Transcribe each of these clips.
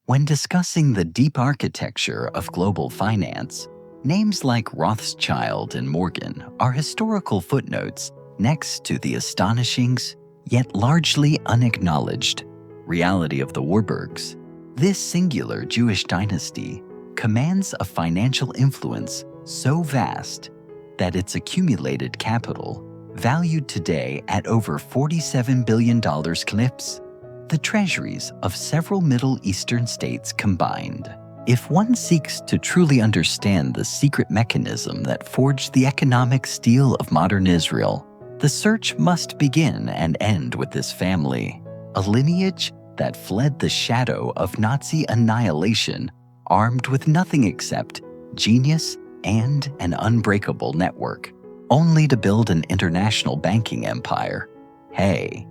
When discussing the deep architecture of global finance, names like Rothschild and Morgan are historical footnotes next to the astonishing, yet largely unacknowledged, reality of the Warburgs. This singular Jewish dynasty commands a financial influence so vast that its accumulated capital, valued today at over $47 billion, clips the treasuries of several Middle Eastern states combined. If one seeks to truly understand the secret mechanism that forged the economic steel of modern Israel, the search must begin and end with this family, a lineage that fled the shadow of Nazi annihilation, armed with nothing except genius and an unbreakable network, only to build an international banking empire. Hey,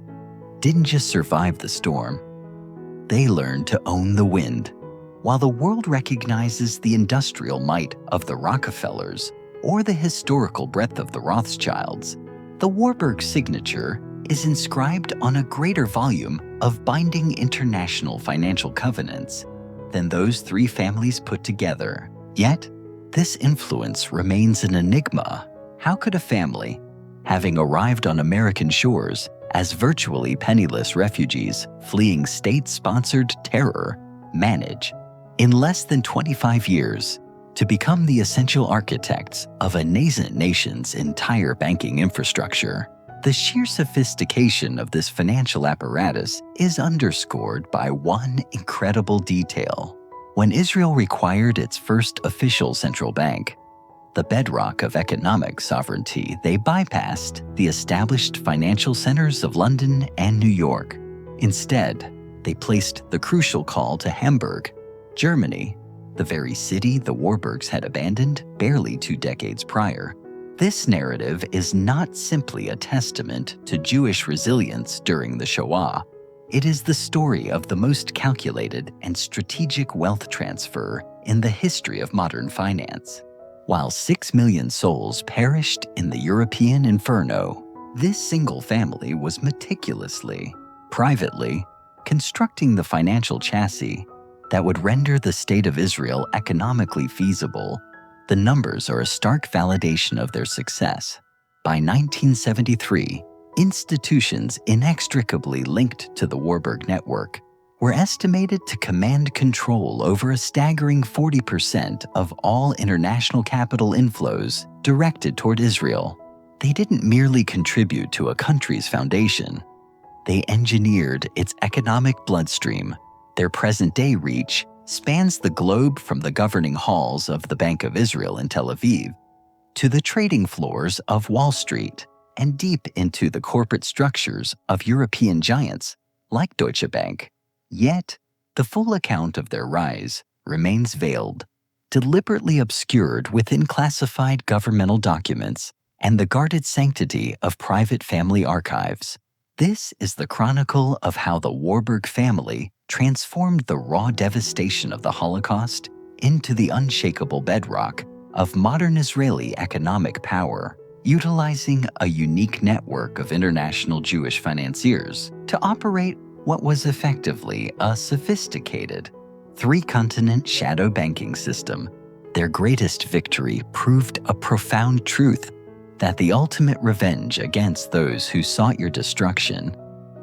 didn't just survive the storm. They learned to own the wind. While the world recognizes the industrial might of the Rockefellers or the historical breadth of the Rothschilds, the Warburg signature is inscribed on a greater volume of binding international financial covenants than those three families put together. Yet, this influence remains an enigma. How could a family, having arrived on American shores as virtually penniless refugees fleeing state-sponsored terror, manage, in less than 25 years, to become the essential architects of a nascent nation's entire banking infrastructure? The sheer sophistication of this financial apparatus is underscored by one incredible detail. When Israel required its first official central bank, the bedrock of economic sovereignty, they bypassed the established financial centers of London and New York. Instead, they placed the crucial call to Hamburg, Germany, the very city the Warburgs had abandoned barely 2 decades prior. This narrative is not simply a testament to Jewish resilience during the Shoah. It is the story of the most calculated and strategic wealth transfer in the history of modern finance. While 6 million souls perished in the European inferno, this single family was meticulously, privately, constructing the financial chassis that would render the state of Israel economically feasible. The numbers are a stark validation of their success. By 1973, institutions inextricably linked to the Warburg network were estimated to command control over a staggering 40% of all international capital inflows directed toward Israel. They didn't merely contribute to a country's foundation. They engineered its economic bloodstream. Their present-day reach spans the globe from the governing halls of the Bank of Israel in Tel Aviv to the trading floors of Wall Street and deep into the corporate structures of European giants like Deutsche Bank. Yet, the full account of their rise remains veiled, deliberately obscured within classified governmental documents and the guarded sanctity of private family archives. This is the chronicle of how the Warburg family transformed the raw devastation of the Holocaust into the unshakable bedrock of modern Israeli economic power, utilizing a unique network of international Jewish financiers to operate what was effectively a sophisticated, 3-continent shadow banking system. Their greatest victory proved a profound truth that the ultimate revenge against those who sought your destruction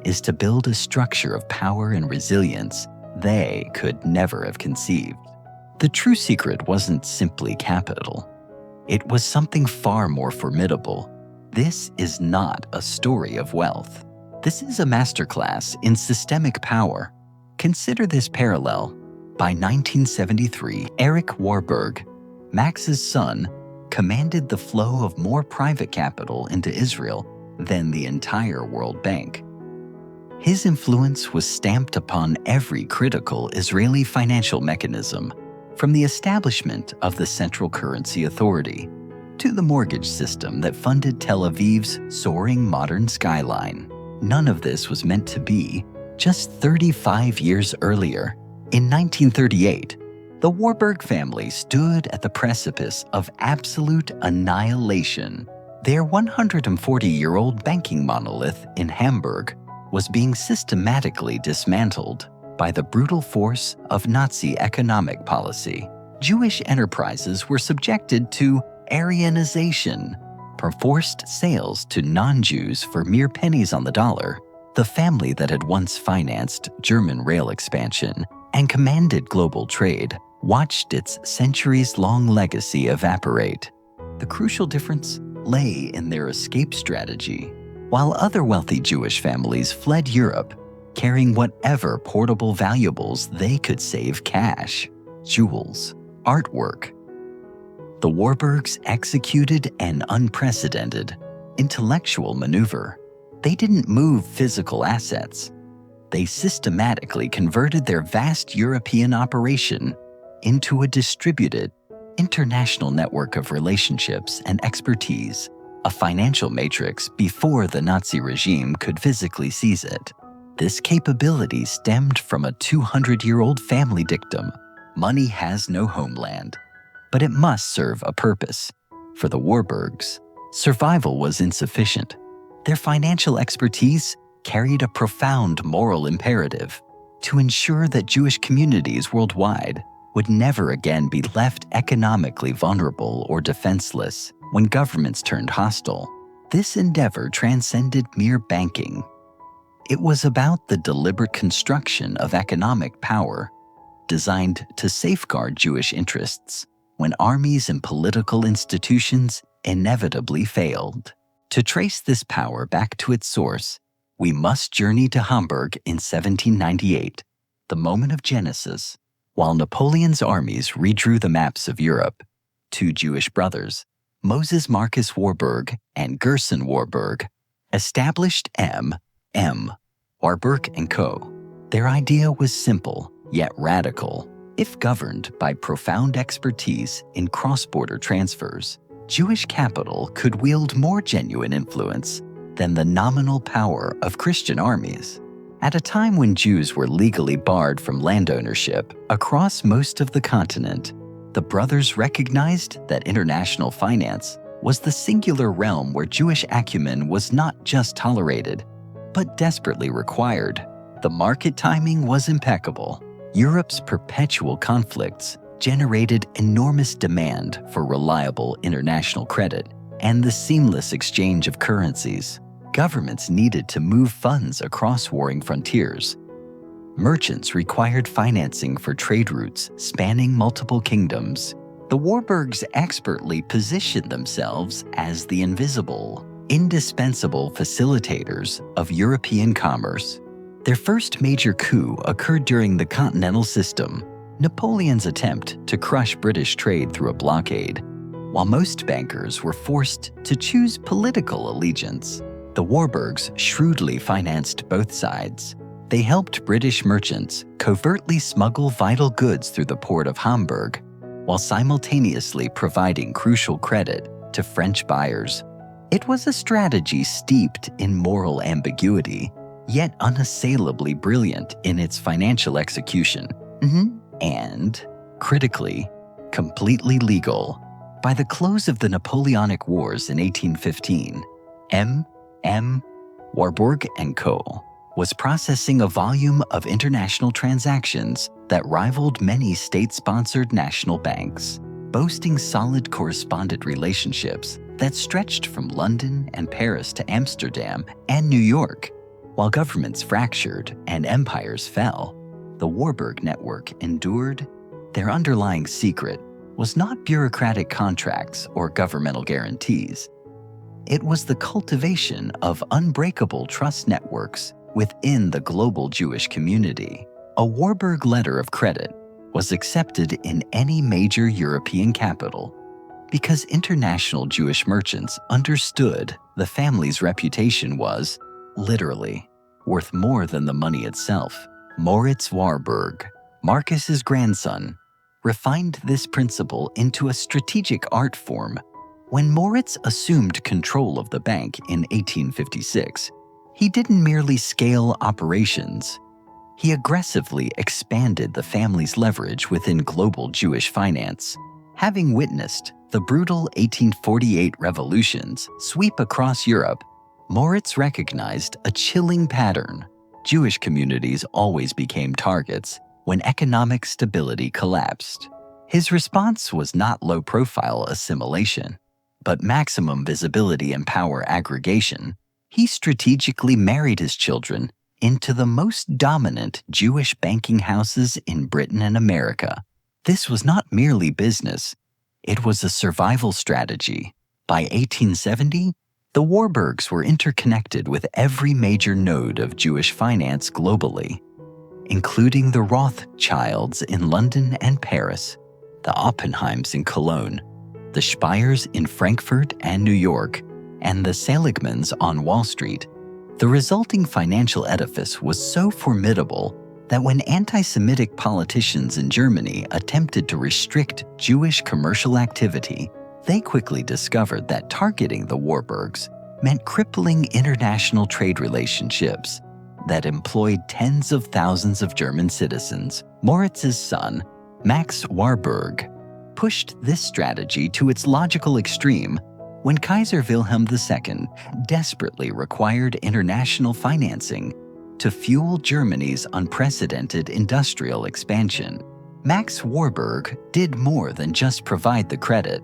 is to build a structure of power and resilience they could never have conceived. The true secret wasn't simply capital. It was something far more formidable. This is not a story of wealth. This is a masterclass in systemic power. Consider this parallel. By 1973, Erich Warburg, Max's son, commanded the flow of more private capital into Israel than the entire World Bank. His influence was stamped upon every critical Israeli financial mechanism, from the establishment of the Central Currency Authority to the mortgage system that funded Tel Aviv's soaring modern skyline. None of this was meant to be. Just 35 years earlier, in 1938, the Warburg family stood at the precipice of absolute annihilation. Their 140-year-old banking monolith in Hamburg was being systematically dismantled. by the brutal force of Nazi economic policy. Jewish enterprises were subjected to Aryanization, from forced sales to non-Jews for mere pennies on the dollar. The family that had once financed German rail expansion and commanded global trade watched its centuries-long legacy evaporate. The crucial difference lay in their escape strategy. While other wealthy Jewish families fled Europe, carrying whatever portable valuables they could save cash, jewels, artwork, the Warburgs executed an unprecedented intellectual maneuver. They didn't move physical assets. They systematically converted their vast European operation into a distributed, international network of relationships and expertise, a financial matrix before the Nazi regime could physically seize it. This capability stemmed from a 200-year-old family dictum: money has no homeland, but it must serve a purpose. For the Warburgs, survival was insufficient. Their financial expertise carried a profound moral imperative to ensure that Jewish communities worldwide would never again be left economically vulnerable or defenseless when governments turned hostile. This endeavor transcended mere banking. It was about the deliberate construction of economic power designed to safeguard Jewish interests when armies and political institutions inevitably failed. To trace this power back to its source, we must journey to Hamburg in 1798, the moment of Genesis. While Napoleon's armies redrew the maps of Europe, two Jewish brothers, Moses Marcus Warburg and Gerson Warburg, established Warburg and Co. Their idea was simple yet radical. If governed by profound expertise in cross-border transfers, Jewish capital could wield more genuine influence than the nominal power of Christian armies. At a time when Jews were legally barred from land ownership across most of the continent, the brothers recognized that international finance was the singular realm where Jewish acumen was not just tolerated, but desperately required. The market timing was impeccable. Europe's perpetual conflicts generated enormous demand for reliable international credit and the seamless exchange of currencies. Governments needed to move funds across warring frontiers. Merchants required financing for trade routes spanning multiple kingdoms. The Warburgs expertly positioned themselves as the invisible, indispensable facilitators of European commerce. Their first major coup occurred during the Continental System, Napoleon's attempt to crush British trade through a blockade. While most bankers were forced to choose political allegiance, the Warburgs shrewdly financed both sides. They helped British merchants covertly smuggle vital goods through the port of Hamburg, while simultaneously providing crucial credit to French buyers. It was a strategy steeped in moral ambiguity, yet unassailably brilliant in its financial execution. And, critically, completely legal. By the close of the Napoleonic Wars in 1815, Warburg and Co. was processing a volume of international transactions that rivaled many state-sponsored national banks, boasting solid correspondent relationships that stretched from London and Paris to Amsterdam and New York. While governments fractured and empires fell, the Warburg network endured. Their underlying secret was not bureaucratic contracts or governmental guarantees. It was the cultivation of unbreakable trust networks within the global Jewish community. A Warburg letter of credit was accepted in any major European capital because international Jewish merchants understood the family's reputation was, literally, worth more than the money itself. Moritz Warburg, Marcus's grandson, refined this principle into a strategic art form. When Moritz assumed control of the bank in 1856, he didn't merely scale operations. He aggressively expanded the family's leverage within global Jewish finance. Having witnessed the brutal 1848 revolutions sweep across Europe, Moritz recognized a chilling pattern. Jewish communities always became targets when economic stability collapsed. His response was not low-profile assimilation, but maximum visibility and power aggregation. He strategically married his children into the most dominant Jewish banking houses in Britain and America. This was not merely business, it was a survival strategy. By 1870, the Warburgs were interconnected with every major node of Jewish finance globally, including the Rothschilds in London and Paris, the Oppenheims in Cologne, the Speyers in Frankfurt and New York, and the Seligmans on Wall Street. The resulting financial edifice was so formidable that when anti-Semitic politicians in Germany attempted to restrict Jewish commercial activity, they quickly discovered that targeting the Warburgs meant crippling international trade relationships that employed tens of thousands of German citizens. Moritz's son, Max Warburg, pushed this strategy to its logical extreme when Kaiser Wilhelm II desperately required international financing to fuel Germany's unprecedented industrial expansion. Max Warburg did more than just provide the credit.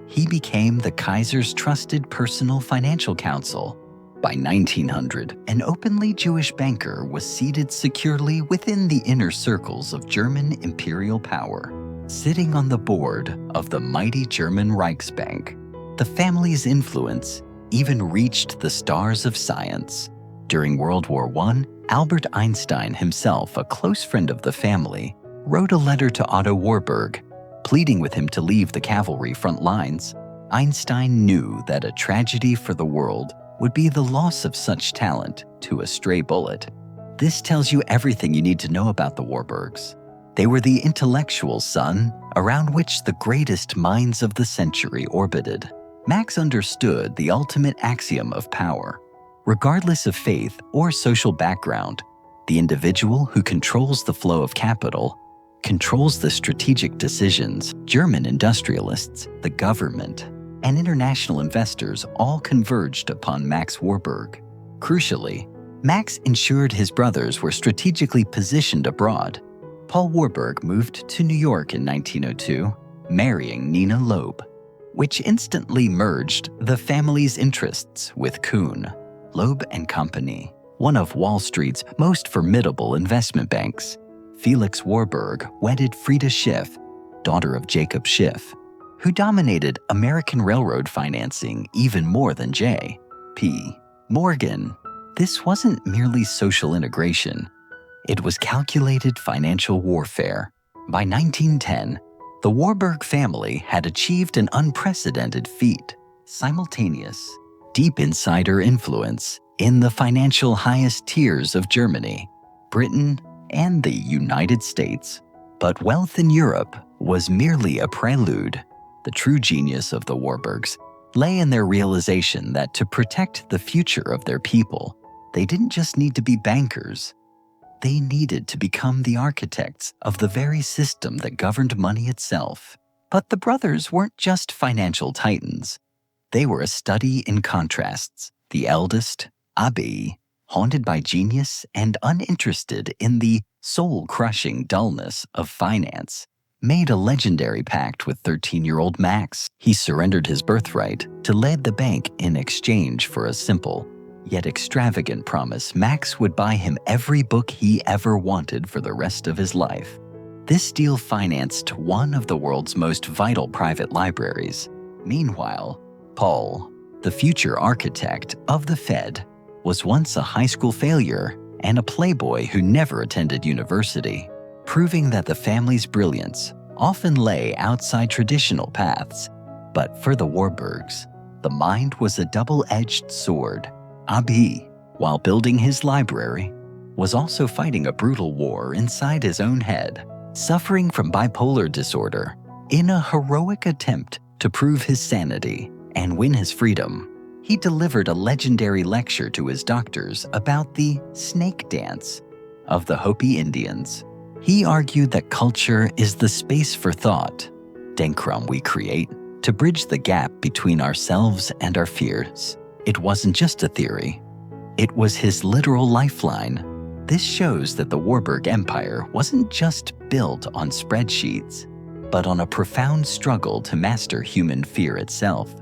He became the Kaiser's trusted personal financial counsel. By 1900, an openly Jewish banker was seated securely within the inner circles of German imperial power, sitting on the board of the mighty German Reichsbank. The family's influence even reached the stars of science. During World War I, Albert Einstein, himself a close friend of the family, wrote a letter to Otto Warburg, pleading with him to leave the cavalry front lines. Einstein knew that a tragedy for the world would be the loss of such talent to a stray bullet. This tells you everything you need to know about the Warburgs. They were the intellectual sun around which the greatest minds of the century orbited. Max understood the ultimate axiom of power. Regardless of faith or social background, the individual who controls the flow of capital controls the strategic decisions. German industrialists, the government, and international investors all converged upon Max Warburg. Crucially, Max ensured his brothers were strategically positioned abroad. Paul Warburg moved to New York in 1902, marrying Nina Loeb, which instantly merged the family's interests with Kuhn, Loeb and Company, one of Wall Street's most formidable investment banks. Felix Warburg wedded Frieda Schiff, daughter of Jacob Schiff, who dominated American railroad financing even more than J.P. Morgan. This wasn't merely social integration. It was calculated financial warfare. By 1910, the Warburg family had achieved an unprecedented feat: simultaneous, deep insider influence in the financial highest tiers of Germany, Britain, and the United States. But wealth in Europe was merely a prelude. The true genius of the Warburgs lay in their realization that to protect the future of their people, they didn't just need to be bankers. They needed to become the architects of the very system that governed money itself. But the brothers weren't just financial titans. They were a study in contrasts. The eldest, Abi, haunted by genius and uninterested in the soul-crushing dullness of finance, made a legendary pact with 13-year-old Max. He surrendered his birthright to lead the bank in exchange for a simple, yet extravagant promise Max would buy him every book he ever wanted for the rest of his life. This deal financed one of the world's most vital private libraries. Meanwhile, Paul, the future architect of the Fed, was once a high school failure and a playboy who never attended university, proving that the family's brilliance often lay outside traditional paths. But for the Warburgs, the mind was a double-edged sword. Abi, while building his library, was also fighting a brutal war inside his own head, suffering from bipolar disorder. In a heroic attempt to prove his sanity and win his freedom, he delivered a legendary lecture to his doctors about the snake dance of the Hopi Indians. He argued that culture is the space for thought, Denkram we create, to bridge the gap between ourselves and our fears. It wasn't just a theory. It was his literal lifeline. This shows that the Warburg Empire wasn't just built on spreadsheets, but on a profound struggle to master human fear itself.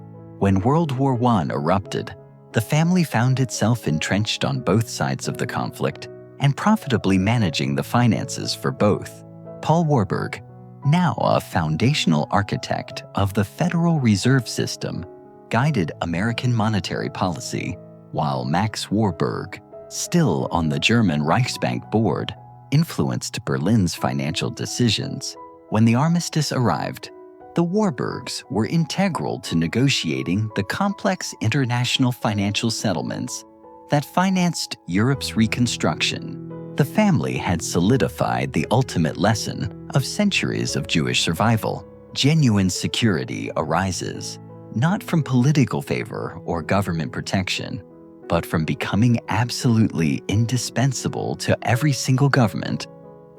When World War I erupted, the family found itself entrenched on both sides of the conflict and profitably managing the finances for both. Paul Warburg, now a foundational architect of the Federal Reserve System, guided American monetary policy, while Max Warburg, still on the German Reichsbank board, influenced Berlin's financial decisions. When the armistice arrived, the Warburgs were integral to negotiating the complex international financial settlements that financed Europe's reconstruction. The family had solidified the ultimate lesson of centuries of Jewish survival. Genuine security arises not from political favor or government protection, but from becoming absolutely indispensable to every single government.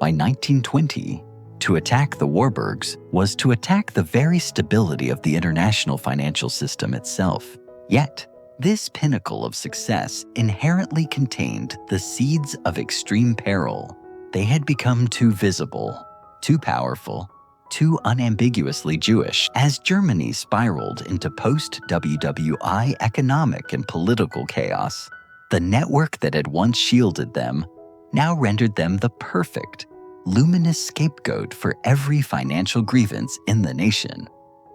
By 1920, to attack the Warburgs was to attack the very stability of the international financial system itself. Yet, this pinnacle of success inherently contained the seeds of extreme peril. They had become too visible, too powerful, too unambiguously Jewish. As Germany spiraled into post-WWI economic and political chaos, the network that had once shielded them now rendered them the perfect, luminous scapegoat for every financial grievance in the nation.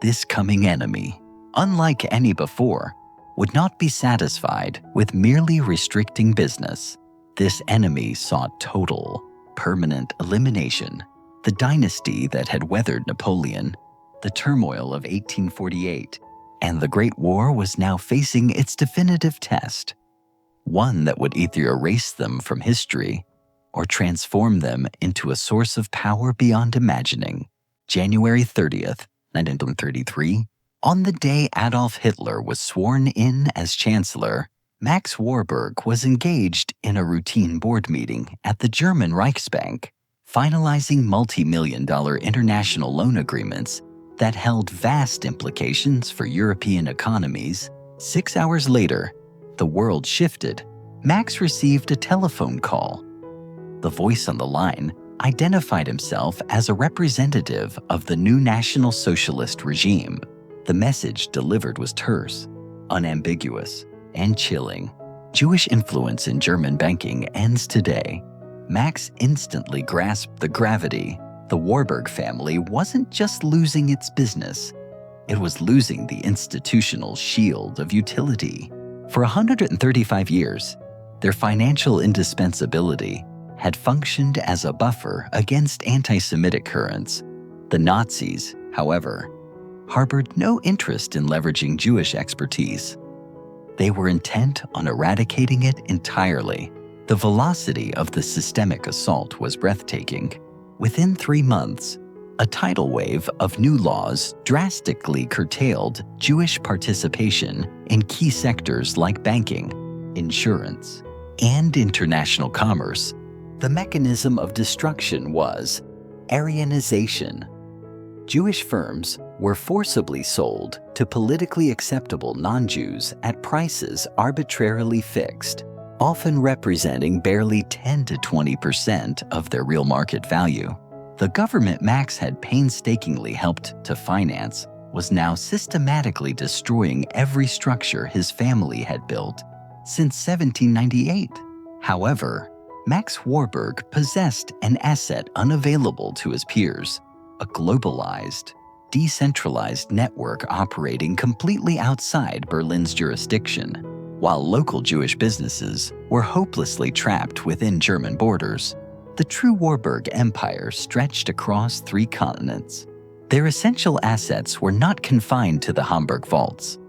This coming enemy, unlike any before, would not be satisfied with merely restricting business. This enemy sought total, permanent elimination. The dynasty that had weathered Napoleon, the turmoil of 1848, and the Great War was now facing its definitive test, one that would either erase them from history or transform them into a source of power beyond imagining. January 30th, 1933, on the day Adolf Hitler was sworn in as Chancellor, Max Warburg was engaged in a routine board meeting at the German Reichsbank, finalizing multi-million-dollar international loan agreements that held vast implications for European economies. 6 hours later, the world shifted. Max received a telephone call. The voice on the line identified himself as a representative of the new National Socialist regime. The message delivered was terse, unambiguous, and chilling. Jewish influence in German banking ends today. Max instantly grasped the gravity. The Warburg family wasn't just losing its business, it was losing the institutional shield of utility. For 135 years, their financial indispensability had functioned as a buffer against anti-Semitic currents. The Nazis, however, harbored no interest in leveraging Jewish expertise. They were intent on eradicating it entirely. The velocity of the systemic assault was breathtaking. Within 3 months, a tidal wave of new laws drastically curtailed Jewish participation in key sectors like banking, insurance, and international commerce. The mechanism of destruction was Aryanization. Jewish firms were forcibly sold to politically acceptable non-Jews at prices arbitrarily fixed, often representing barely 10 to 20% of their real market value. The government Max had painstakingly helped to finance was now systematically destroying every structure his family had built since 1798. However, Max Warburg possessed an asset unavailable to his peers, a globalized, decentralized network operating completely outside Berlin's jurisdiction. While local Jewish businesses were hopelessly trapped within German borders, the true Warburg Empire stretched across 3 continents. Their essential assets were not confined to the Hamburg vaults.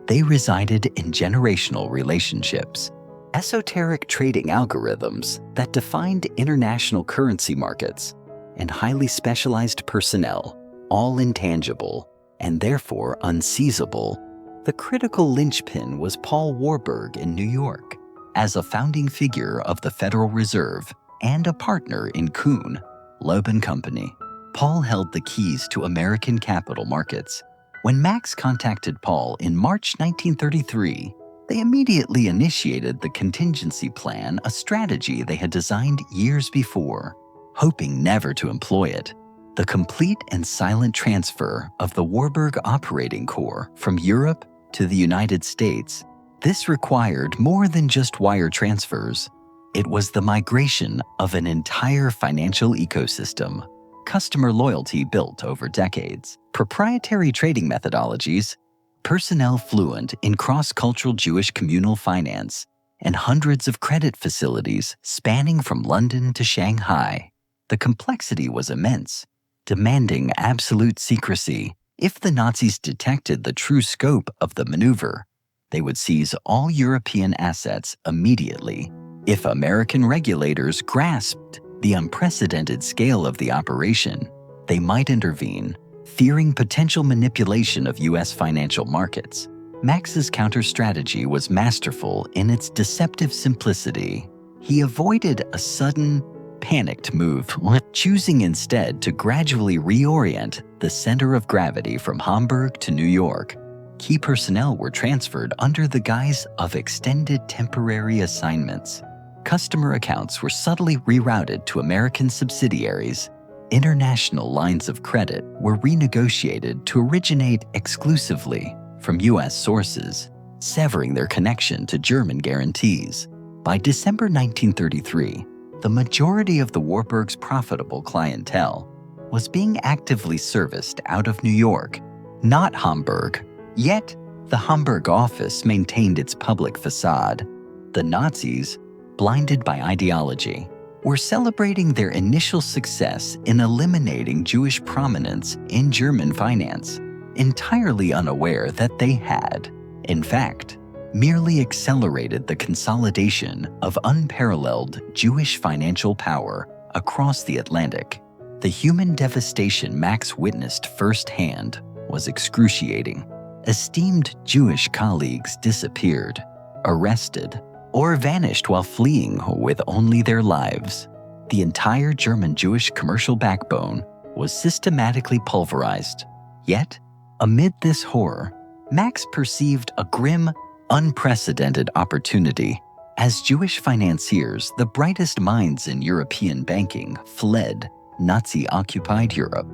They resided in generational relationships, esoteric trading algorithms that defined international currency markets, and highly specialized personnel, all intangible and therefore unseizable. The critical linchpin was Paul Warburg in New York. As a founding figure of the Federal Reserve and a partner in Coup, Loeb & Company, Paul held the keys to American capital markets. When Max contacted Paul in March 1933, They immediately initiated the contingency plan, a strategy they had designed years before, hoping never to employ it. The complete and silent transfer of the Warburg operating core from Europe to the United States. This required more than just wire transfers. It was the migration of an entire financial ecosystem, customer loyalty built over decades, proprietary trading methodologies, personnel fluent in cross-cultural Jewish communal finance, and hundreds of credit facilities spanning from London to Shanghai. The complexity was immense, demanding absolute secrecy. If the Nazis detected the true scope of the maneuver, they would seize all European assets immediately. If American regulators grasped the unprecedented scale of the operation, they might intervene, fearing potential manipulation of U.S. financial markets. Max's counter-strategy was masterful in its deceptive simplicity. He avoided a sudden, panicked move, choosing instead to gradually reorient the center of gravity from Hamburg to New York. Key personnel were transferred under the guise of extended temporary assignments. Customer accounts were subtly rerouted to American subsidiaries. International lines of credit were renegotiated to originate exclusively from U.S. sources, severing their connection to German guarantees. By December 1933, the majority of the Warburgs' profitable clientele was being actively serviced out of New York, not Hamburg. Yet, the Hamburg office maintained its public facade. The Nazis, blinded by ideology, were celebrating their initial success in eliminating Jewish prominence in German finance, entirely unaware that they had, in fact, merely accelerated the consolidation of unparalleled Jewish financial power across the Atlantic. The human devastation Max witnessed firsthand was excruciating. Esteemed Jewish colleagues disappeared, arrested, or vanished while fleeing with only their lives. The entire German Jewish commercial backbone was systematically pulverized. Yet, amid this horror, Max perceived a grim, unprecedented opportunity. As Jewish financiers, the brightest minds in European banking fled Nazi-occupied Europe.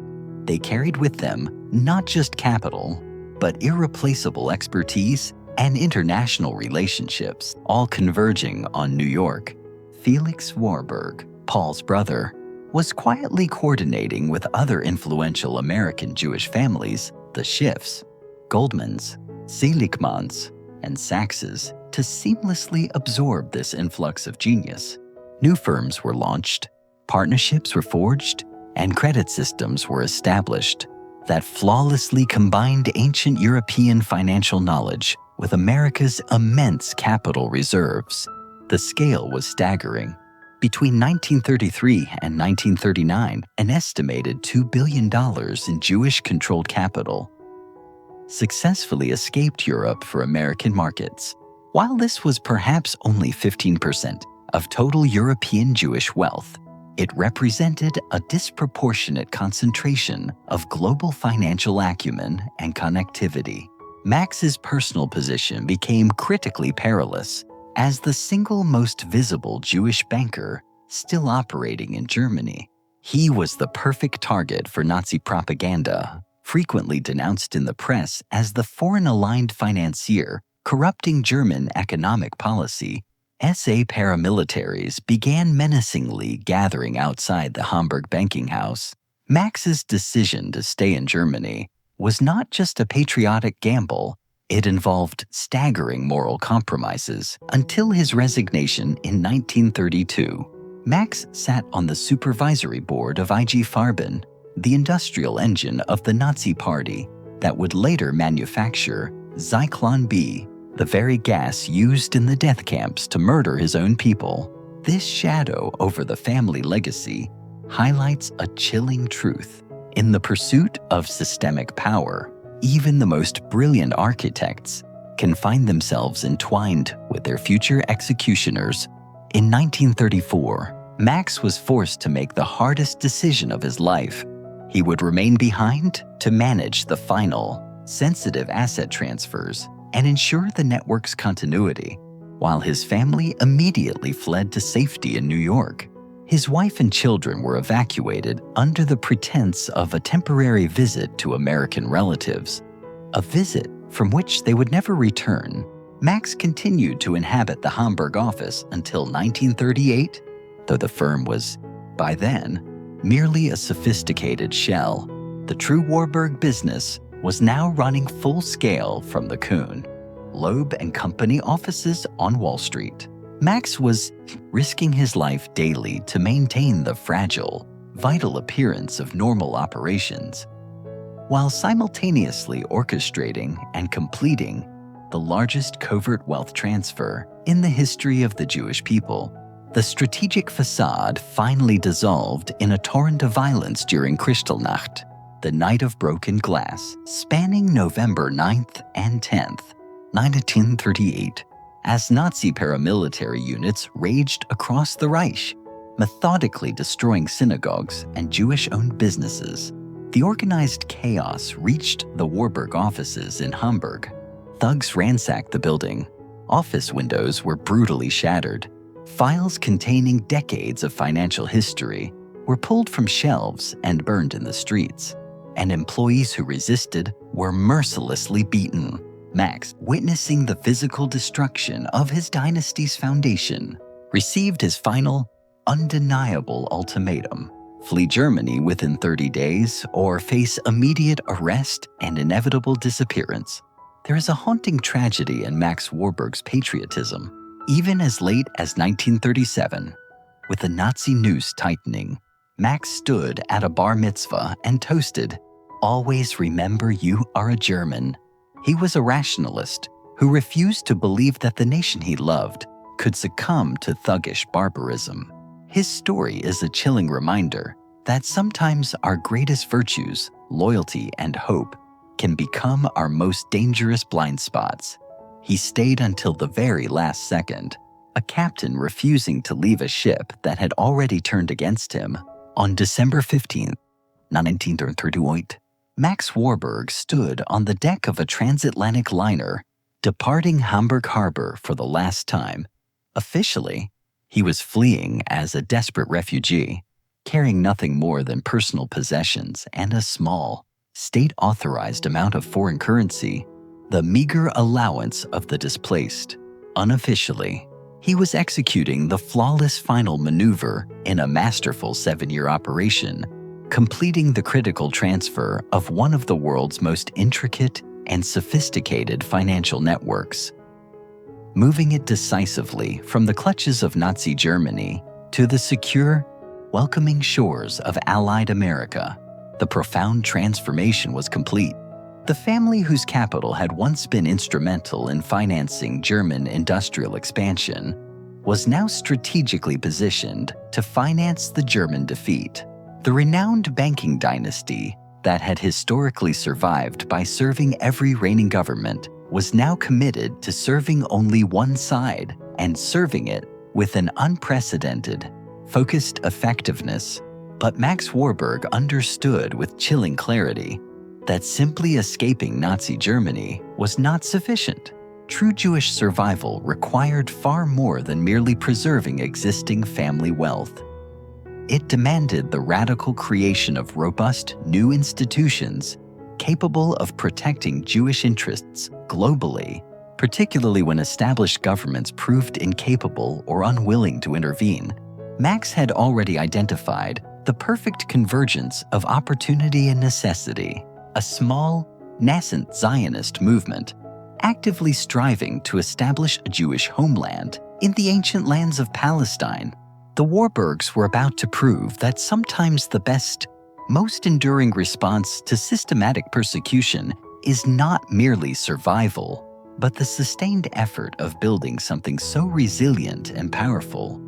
They carried with them not just capital, but irreplaceable expertise and international relationships, all converging on New York. Felix Warburg, Paul's brother, was quietly coordinating with other influential American Jewish families, the Schiffs, Goldmans, Seligmans, and Sachses, to seamlessly absorb this influx of genius. New firms were launched, partnerships were forged, and credit systems were established that flawlessly combined ancient European financial knowledge with America's immense capital reserves. The scale was staggering. Between 1933 and 1939, an estimated $2 billion in Jewish-controlled capital successfully escaped Europe for American markets. While this was perhaps only 15% of total European Jewish wealth, it represented a disproportionate concentration of global financial acumen and connectivity. Max's personal position became critically perilous as the single most visible Jewish banker still operating in Germany. He was the perfect target for Nazi propaganda, frequently denounced in the press as the foreign-aligned financier corrupting German economic policy. SA paramilitaries began menacingly gathering outside the Hamburg banking house. Max's decision to stay in Germany was not just a patriotic gamble, it involved staggering moral compromises. Until his resignation in 1932, Max sat on the supervisory board of IG Farben, the industrial engine of the Nazi Party that would later manufacture Zyklon B, the very gas used in the death camps to murder his own people. This shadow over the family legacy highlights a chilling truth. In the pursuit of systemic power, even the most brilliant architects can find themselves entwined with their future executioners. In 1934, Max was forced to make the hardest decision of his life. He would remain behind to manage the final, sensitive asset transfers and ensure the network's continuity, while his family immediately fled to safety in New York. His wife and children were evacuated under the pretense of a temporary visit to American relatives, a visit from which they would never return. Max continued to inhabit the Hamburg office until 1938, though the firm was, by then, merely a sophisticated shell. The true Warburg business was now running full scale from the Coup, Loeb and Company offices on Wall Street. Max was risking his life daily to maintain the fragile, vital appearance of normal operations, while simultaneously orchestrating and completing the largest covert wealth transfer in the history of the Jewish people. The strategic facade finally dissolved in a torrent of violence during Kristallnacht, the night of broken glass, spanning November 9th and 10th, 1938, as Nazi paramilitary units raged across the Reich, methodically destroying synagogues and Jewish-owned businesses. The organized chaos reached the Warburg offices in Hamburg. Thugs ransacked the building. Office windows were brutally shattered. Files containing decades of financial history were pulled from shelves and burned in the streets, and employees who resisted were mercilessly beaten. Max, witnessing the physical destruction of his dynasty's foundation, received his final, undeniable ultimatum: flee Germany within 30 days or face immediate arrest and inevitable disappearance. There is a haunting tragedy in Max Warburg's patriotism. Even as late as 1937, with the Nazi noose tightening, Max stood at a bar mitzvah and toasted, "Always remember you are a German." He was a rationalist who refused to believe that the nation he loved could succumb to thuggish barbarism. His story is a chilling reminder that sometimes our greatest virtues, loyalty and hope, can become our most dangerous blind spots. He stayed until the very last second, a captain refusing to leave a ship that had already turned against him. On December 15, 1938, Max Warburg stood on the deck of a transatlantic liner, departing Hamburg Harbor for the last time. Officially, he was fleeing as a desperate refugee, carrying nothing more than personal possessions and a small, state-authorized amount of foreign currency, the meager allowance of the displaced. Unofficially, he was executing the flawless final maneuver in a masterful 7-year operation, completing the critical transfer of one of the world's most intricate and sophisticated financial networks, moving it decisively from the clutches of Nazi Germany to the secure, welcoming shores of Allied America. The profound transformation was complete. The family whose capital had once been instrumental in financing German industrial expansion was now strategically positioned to finance the German defeat. The renowned banking dynasty that had historically survived by serving every reigning government was now committed to serving only one side and serving it with an unprecedented, focused effectiveness. But Max Warburg understood with chilling clarity that simply escaping Nazi Germany was not sufficient. True Jewish survival required far more than merely preserving existing family wealth. It demanded the radical creation of robust new institutions capable of protecting Jewish interests globally, particularly when established governments proved incapable or unwilling to intervene. Max had already identified the perfect convergence of opportunity and necessity, a small, nascent Zionist movement actively striving to establish a Jewish homeland in the ancient lands of Palestine. The Warburgs were about to prove that sometimes the best, most enduring response to systematic persecution is not merely survival, but the sustained effort of building something so resilient and powerful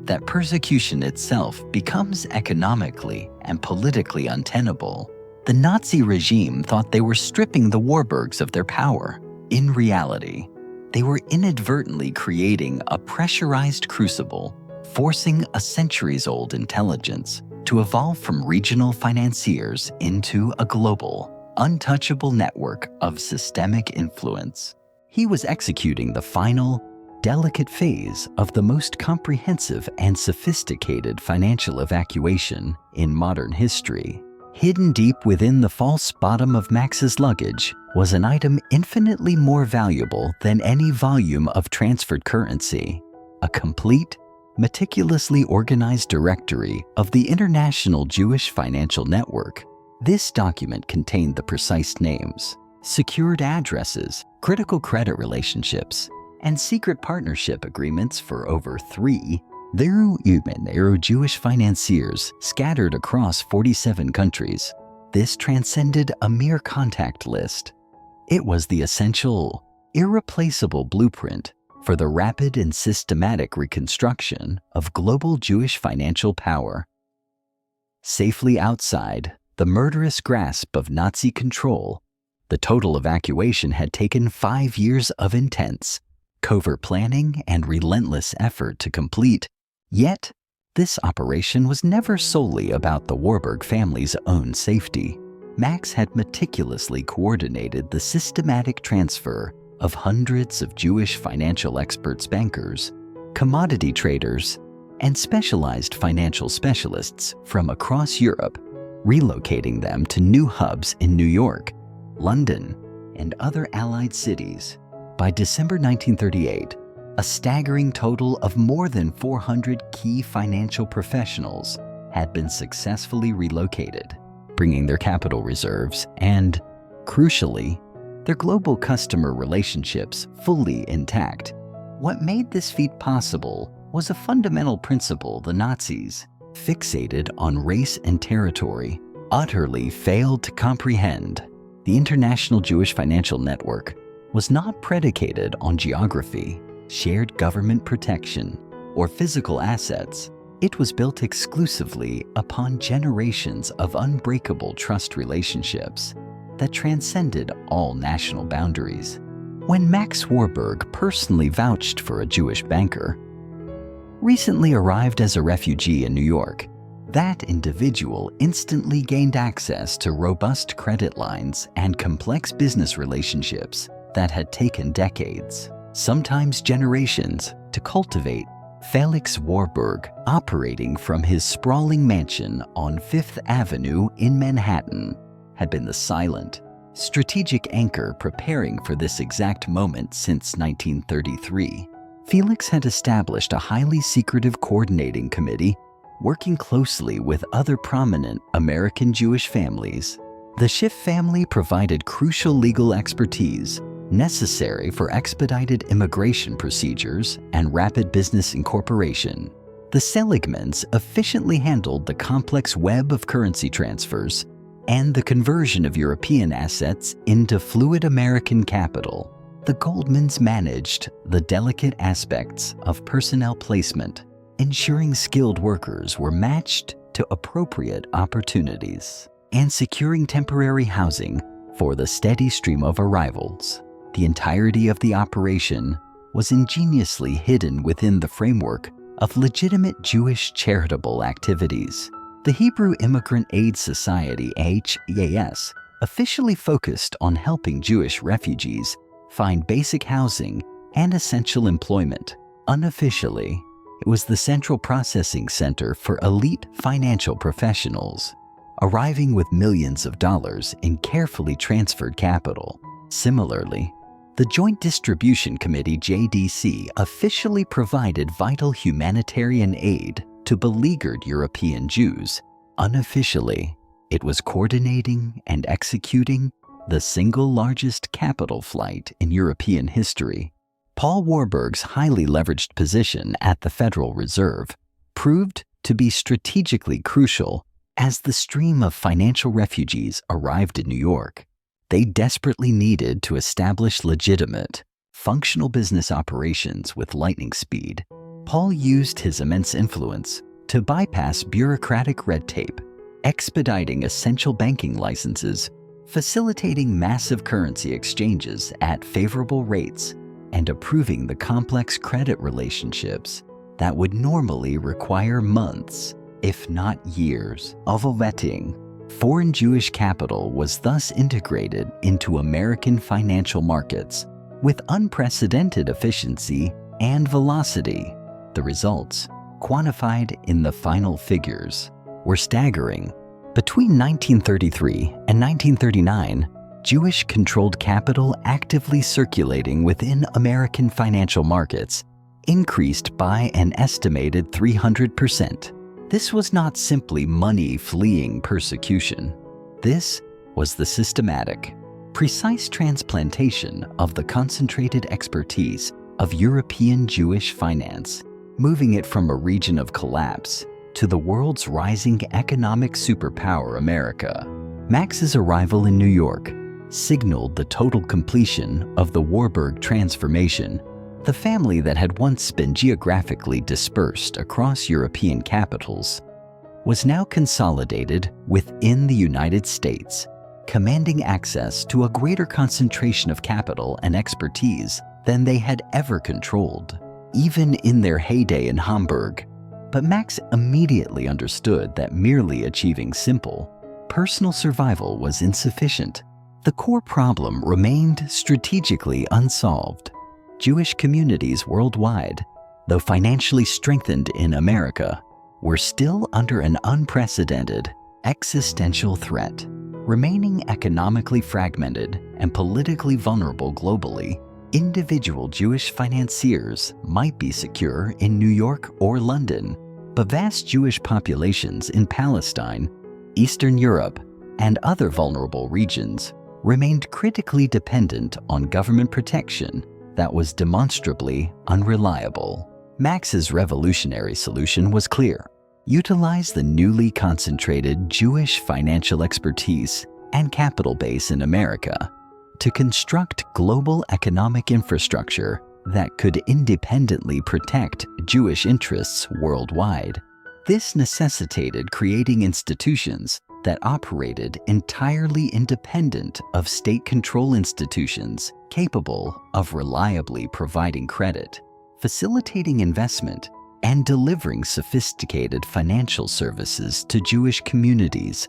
that persecution itself becomes economically and politically untenable. The Nazi regime thought they were stripping the Warburgs of their power. In reality, they were inadvertently creating a pressurized crucible, forcing a centuries-old intelligence to evolve from regional financiers into a global, untouchable network of systemic influence. He was executing the final, delicate phase of the most comprehensive and sophisticated financial evacuation in modern history. Hidden deep within the false bottom of Max's luggage was an item infinitely more valuable than any volume of transferred currency: a complete, meticulously organized directory of the International Jewish Financial Network. This document contained the precise names, secured addresses, critical credit relationships, and secret partnership agreements for over 3,000 Jewish financiers scattered across 47 countries. This transcended a mere contact list. It was the essential, irreplaceable blueprint for the rapid and systematic reconstruction of global Jewish financial power. Safely outside the murderous grasp of Nazi control, the total evacuation had taken 5 years of intense, covert planning and relentless effort to complete. Yet, this operation was never solely about the Warburg family's own safety. Max had meticulously coordinated the systematic transfer of hundreds of Jewish financial experts, bankers, commodity traders, and specialized financial specialists from across Europe, relocating them to new hubs in New York, London, and other allied cities. By December 1938, a staggering total of more than 400 key financial professionals had been successfully relocated, bringing their capital reserves and, crucially, their global customer relationships fully intact. What made this feat possible was a fundamental principle the Nazis, fixated on race and territory, utterly failed to comprehend. The International Jewish Financial Network was not predicated on geography, shared government protection, or physical assets. It was built exclusively upon generations of unbreakable trust relationships that transcended all national boundaries. When Max Warburg personally vouched for a Jewish banker, recently arrived as a refugee in New York, that individual instantly gained access to robust credit lines and complex business relationships that had taken decades, sometimes generations, to cultivate. Felix Warburg, operating from his sprawling mansion on Fifth Avenue in Manhattan, had been the silent, strategic anchor preparing for this exact moment since 1933. Felix had established a highly secretive coordinating committee working closely with other prominent American Jewish families. The Schiff family provided crucial legal expertise necessary for expedited immigration procedures and rapid business incorporation. The Seligmans efficiently handled the complex web of currency transfers and the conversion of European assets into fluid American capital. The Goldmans managed the delicate aspects of personnel placement, ensuring skilled workers were matched to appropriate opportunities, and securing temporary housing for the steady stream of arrivals. The entirety of the operation was ingeniously hidden within the framework of legitimate Jewish charitable activities. The Hebrew Immigrant Aid Society, HEAS, officially focused on helping Jewish refugees find basic housing and essential employment. Unofficially, it was the central processing center for elite financial professionals, arriving with millions of dollars in carefully transferred capital. Similarly, the Joint Distribution Committee, JDC, officially provided vital humanitarian aid to beleaguered European Jews. Unofficially, it was coordinating and executing the single largest capital flight in European history. Paul Warburg's highly leveraged position at the Federal Reserve proved to be strategically crucial as the stream of financial refugees arrived in New York. They desperately needed to establish legitimate, functional business operations with lightning speed. Paul used his immense influence to bypass bureaucratic red tape, expediting essential banking licenses, facilitating massive currency exchanges at favorable rates, and approving the complex credit relationships that would normally require months, if not years, of vetting. Foreign Jewish capital was thus integrated into American financial markets, with unprecedented efficiency and velocity. The results, quantified in the final figures, were staggering. Between 1933 and 1939, Jewish-controlled capital actively circulating within American financial markets increased by an estimated 300%. This was not simply money fleeing persecution. This was the systematic, precise transplantation of the concentrated expertise of European Jewish finance, moving it from a region of collapse to the world's rising economic superpower, America. Max's arrival in New York signaled the total completion of the Warburg transformation. The family that had once been geographically dispersed across European capitals was now consolidated within the United States, commanding access to a greater concentration of capital and expertise than they had ever controlled, even in their heyday in Hamburg. But Max immediately understood that merely achieving simple, personal survival was insufficient. The core problem remained strategically unsolved. Jewish communities worldwide, though financially strengthened in America, were still under an unprecedented existential threat. Remaining economically fragmented and politically vulnerable globally, individual Jewish financiers might be secure in New York or London, but vast Jewish populations in Palestine, Eastern Europe, and other vulnerable regions remained critically dependent on government protection that was demonstrably unreliable. Max's revolutionary solution was clear: utilize the newly concentrated Jewish financial expertise and capital base in America to construct global economic infrastructure that could independently protect Jewish interests worldwide. This necessitated creating institutions that operated entirely independent of state control institutions capable of reliably providing credit, facilitating investment, and delivering sophisticated financial services to Jewish communities,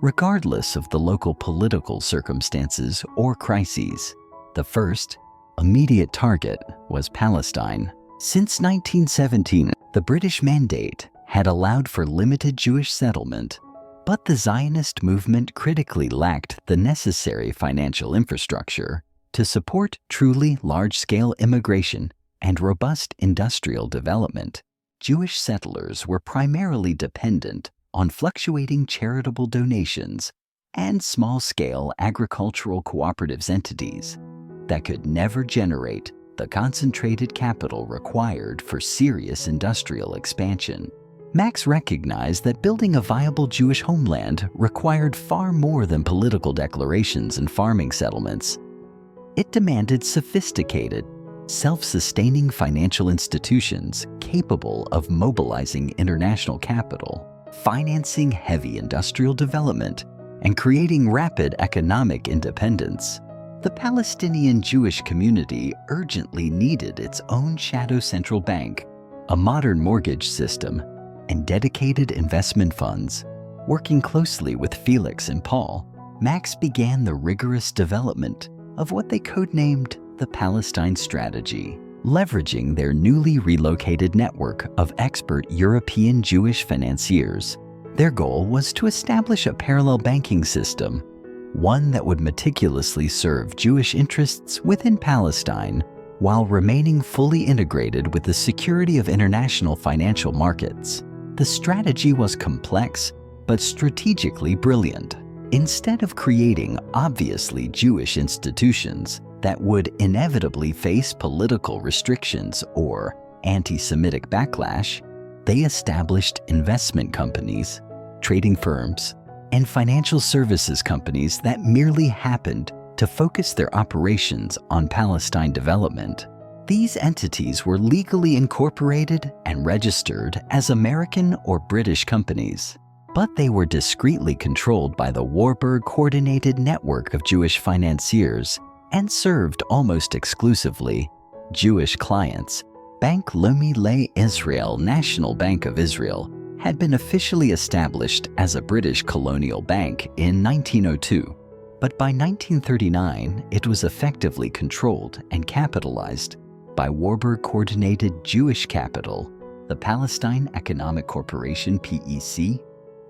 regardless of the local political circumstances or crises. The first, immediate target was Palestine. Since 1917, the British Mandate had allowed for limited Jewish settlement, but the Zionist movement critically lacked the necessary financial infrastructure to support truly large-scale immigration and robust industrial development. Jewish settlers were primarily dependent on fluctuating charitable donations and small-scale agricultural cooperatives entities that could never generate the concentrated capital required for serious industrial expansion. Max recognized that building a viable Jewish homeland required far more than political declarations and farming settlements. It demanded sophisticated, self-sustaining financial institutions capable of mobilizing international capital, financing heavy industrial development, and creating rapid economic independence. The Palestinian Jewish community urgently needed its own shadow central bank, a modern mortgage system, and dedicated investment funds. Working closely with Felix and Paul, Max began the rigorous development of what they codenamed the Palestine Strategy, leveraging their newly relocated network of expert European Jewish financiers. Their goal was to establish a parallel banking system, one that would meticulously serve Jewish interests within Palestine while remaining fully integrated with the security of international financial markets. The strategy was complex, but strategically brilliant. Instead of creating obviously Jewish institutions that would inevitably face political restrictions or anti-Semitic backlash, they established investment companies, trading firms, and financial services companies that merely happened to focus their operations on Palestine development. These entities were legally incorporated and registered as American or British companies, but they were discreetly controlled by the Warburg coordinated network of Jewish financiers and served almost exclusively Jewish clients. Bank Leumi Le Israel National Bank of Israel had been officially established as a British colonial bank in 1902. But by 1939, it was effectively controlled and capitalized by Warburg-coordinated Jewish capital. The Palestine Economic Corporation (PEC)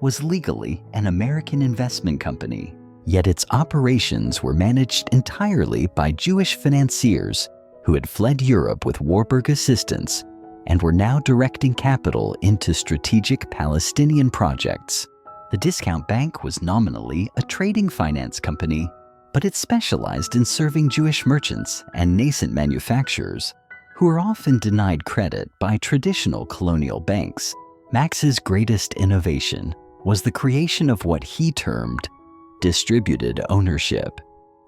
was legally an American investment company, yet its operations were managed entirely by Jewish financiers who had fled Europe with Warburg assistance and were now directing capital into strategic Palestinian projects. The discount bank was nominally a trading finance company, but it specialized in serving Jewish merchants and nascent manufacturers who were often denied credit by traditional colonial banks. Max's greatest innovation was the creation of what he termed distributed ownership.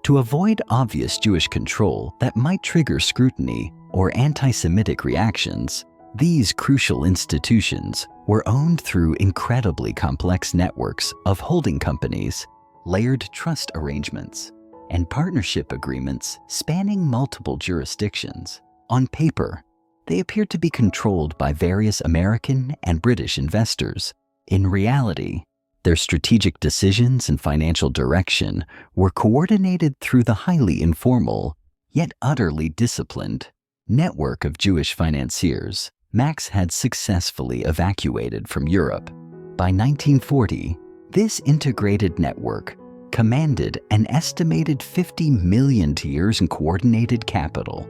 To avoid obvious Jewish control that might trigger scrutiny or anti-Semitic reactions, these crucial institutions were owned through incredibly complex networks of holding companies, layered trust arrangements, and partnership agreements spanning multiple jurisdictions. On paper, they appeared to be controlled by various American and British investors. In reality, their strategic decisions and financial direction were coordinated through the highly informal, yet utterly disciplined, network of Jewish financiers Max had successfully evacuated from Europe. By 1940, this integrated network commanded an estimated $50 million in coordinated capital,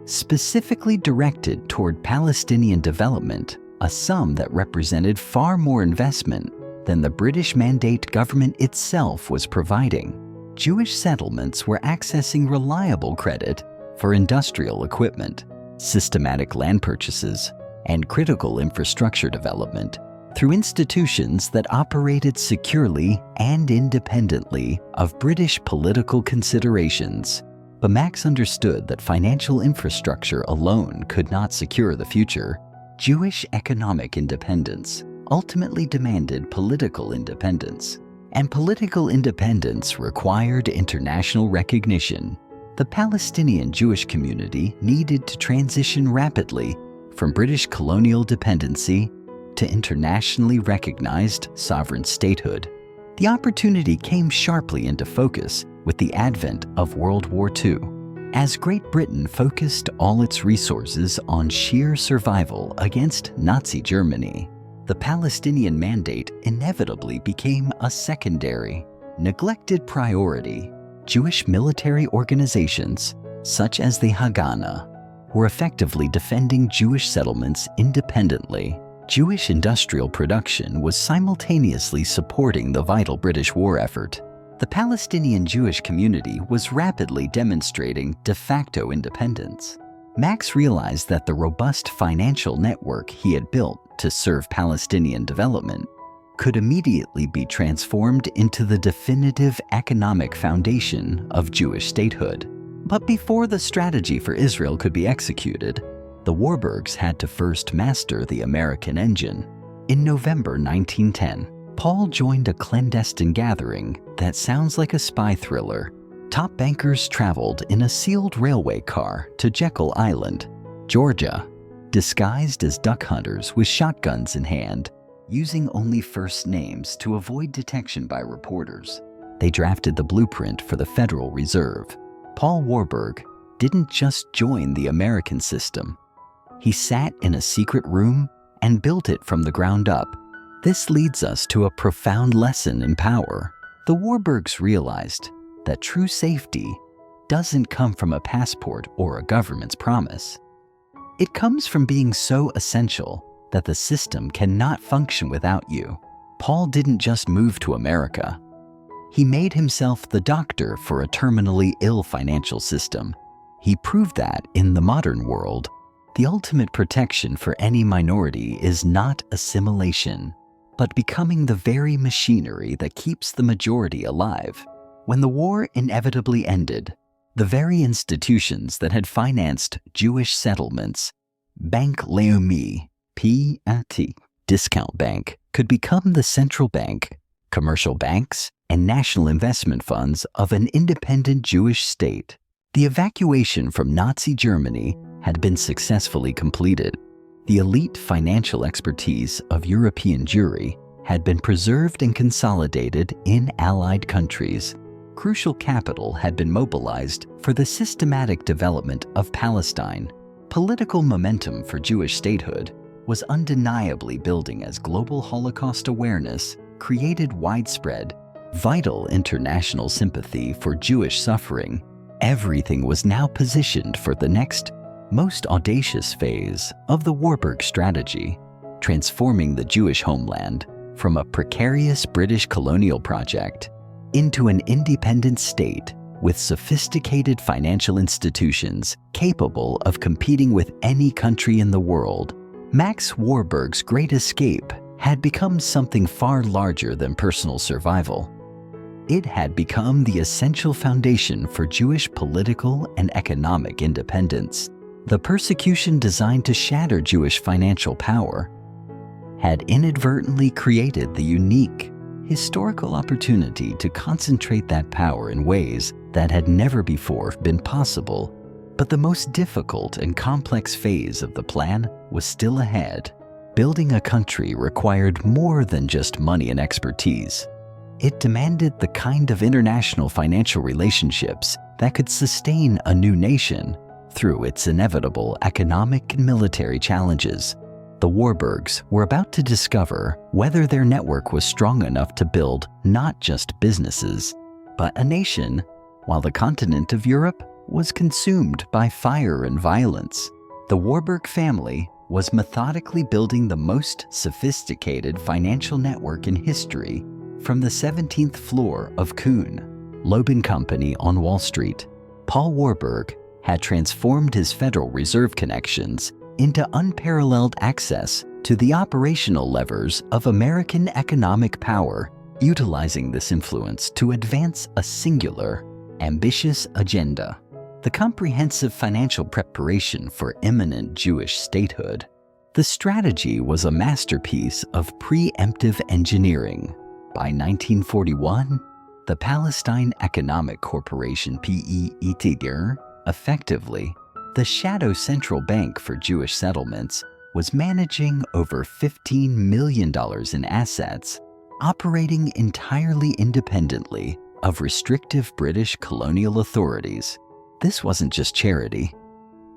specifically directed toward Palestinian development, a sum that represented far more investment than the British Mandate government itself was providing. Jewish settlements were accessing reliable credit for industrial equipment, systematic land purchases, and critical infrastructure development through institutions that operated securely and independently of British political considerations. But Max understood that financial infrastructure alone could not secure the future. Jewish economic independence ultimately demanded political independence, and political independence required international recognition. The Palestinian Jewish community needed to transition rapidly from British colonial dependency to internationally recognized sovereign statehood. The opportunity came sharply into focus with the advent of World War II. As Great Britain focused all its resources on sheer survival against Nazi Germany, the Palestinian Mandate inevitably became a secondary, neglected priority. Jewish military organizations, such as the Haganah, were effectively defending Jewish settlements independently. Jewish industrial production was simultaneously supporting the vital British war effort. The Palestinian Jewish community was rapidly demonstrating de facto independence. Max realized that the robust financial network he had built to serve Palestinian development could immediately be transformed into the definitive economic foundation of Jewish statehood. But before the strategy for Israel could be executed, the Warburgs had to first master the American engine. In November 1910, Paul joined a clandestine gathering that sounds like a spy thriller. Top bankers traveled in a sealed railway car to Jekyll Island, Georgia, disguised as duck hunters with shotguns in hand, using only first names to avoid detection by reporters. They drafted the blueprint for the Federal Reserve. Paul Warburg didn't just join the American system. He sat in a secret room and built it from the ground up. This leads us to a profound lesson in power. The Warburgs realized that true safety doesn't come from a passport or a government's promise. It comes from being so essential that the system cannot function without you. Paul didn't just move to America. He made himself the doctor for a terminally ill financial system. He proved that in the modern world, the ultimate protection for any minority is not assimilation, but becoming the very machinery that keeps the majority alive. When the war inevitably ended, the very institutions that had financed Jewish settlements, Bank Leumi, P.A.T., discount bank, could become the central bank, commercial banks, and national investment funds of an independent Jewish state. The evacuation from Nazi Germany had been successfully completed. The elite financial expertise of European Jewry had been preserved and consolidated in Allied countries. crucial capital had been mobilized for the systematic development of Palestine. Political momentum for Jewish statehood was undeniably building as global Holocaust awareness created widespread, vital international sympathy for Jewish suffering. Everything was now positioned for the next, most audacious phase of the Warburg strategy, transforming the Jewish homeland from a precarious British colonial project into an independent state with sophisticated financial institutions capable of competing with any country in the world. Max Warburg's great escape had become something far larger than personal survival. It had become the essential foundation for Jewish political and economic independence. The persecution designed to shatter Jewish financial power had inadvertently created the unique, historical opportunity to concentrate that power in ways that had never before been possible. But the most difficult and complex phase of the plan was still ahead. Building a country required more than just money and expertise. It demanded the kind of international financial relationships that could sustain a new nation through its inevitable economic and military challenges. The Warburgs were about to discover whether their network was strong enough to build not just businesses, but a nation, while the continent of Europe was consumed by fire and violence. The Warburg family was methodically building the most sophisticated financial network in history from the 17th floor of Coup, Loeb & Company on Wall Street. Paul Warburg had transformed his Federal Reserve connections into unparalleled access to the operational levers of American economic power, utilizing this influence to advance a singular, ambitious agenda: the comprehensive financial preparation for imminent Jewish statehood. The strategy was a masterpiece of preemptive engineering. By 1941, the Palestine Economic Corporation (PEETG), effectively the shadow central bank for Jewish settlements, was managing over $15 million in assets, operating entirely independently of restrictive British colonial authorities. This wasn't just charity.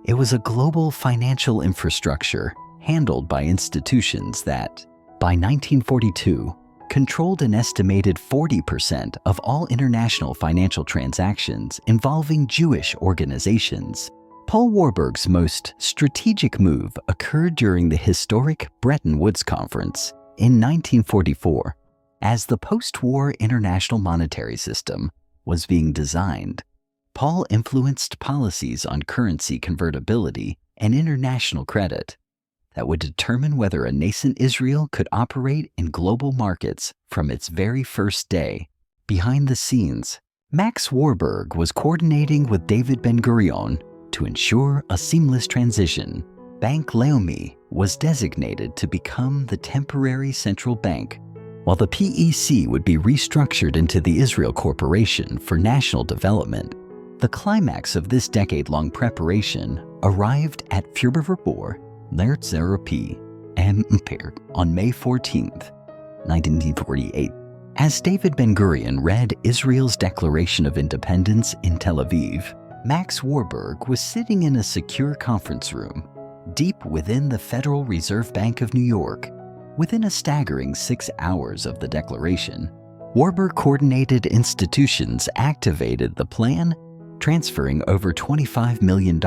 It was a global financial infrastructure handled by institutions that, by 1942, controlled an estimated 40% of all international financial transactions involving Jewish organizations. Paul Warburg's most strategic move occurred during the historic Bretton Woods Conference in 1944, as the post-war international monetary system was being designed. Paul influenced policies on currency convertibility and international credit that would determine whether a nascent Israel could operate in global markets from its very first day. Behind the scenes, Max Warburg was coordinating with David Ben-Gurion to ensure a seamless transition. Bank Leumi was designated to become the temporary central bank, while the PEC would be restructured into the Israel Corporation for National Development. The climax of this decade-long preparation arrived at February on May 14, 1948. As David Ben-Gurion read Israel's Declaration of Independence in Tel Aviv, Max Warburg was sitting in a secure conference room, deep within the Federal Reserve Bank of New York. Within a staggering 6 hours of the declaration, Warburg coordinated institutions activated the plan, transferring over $25 million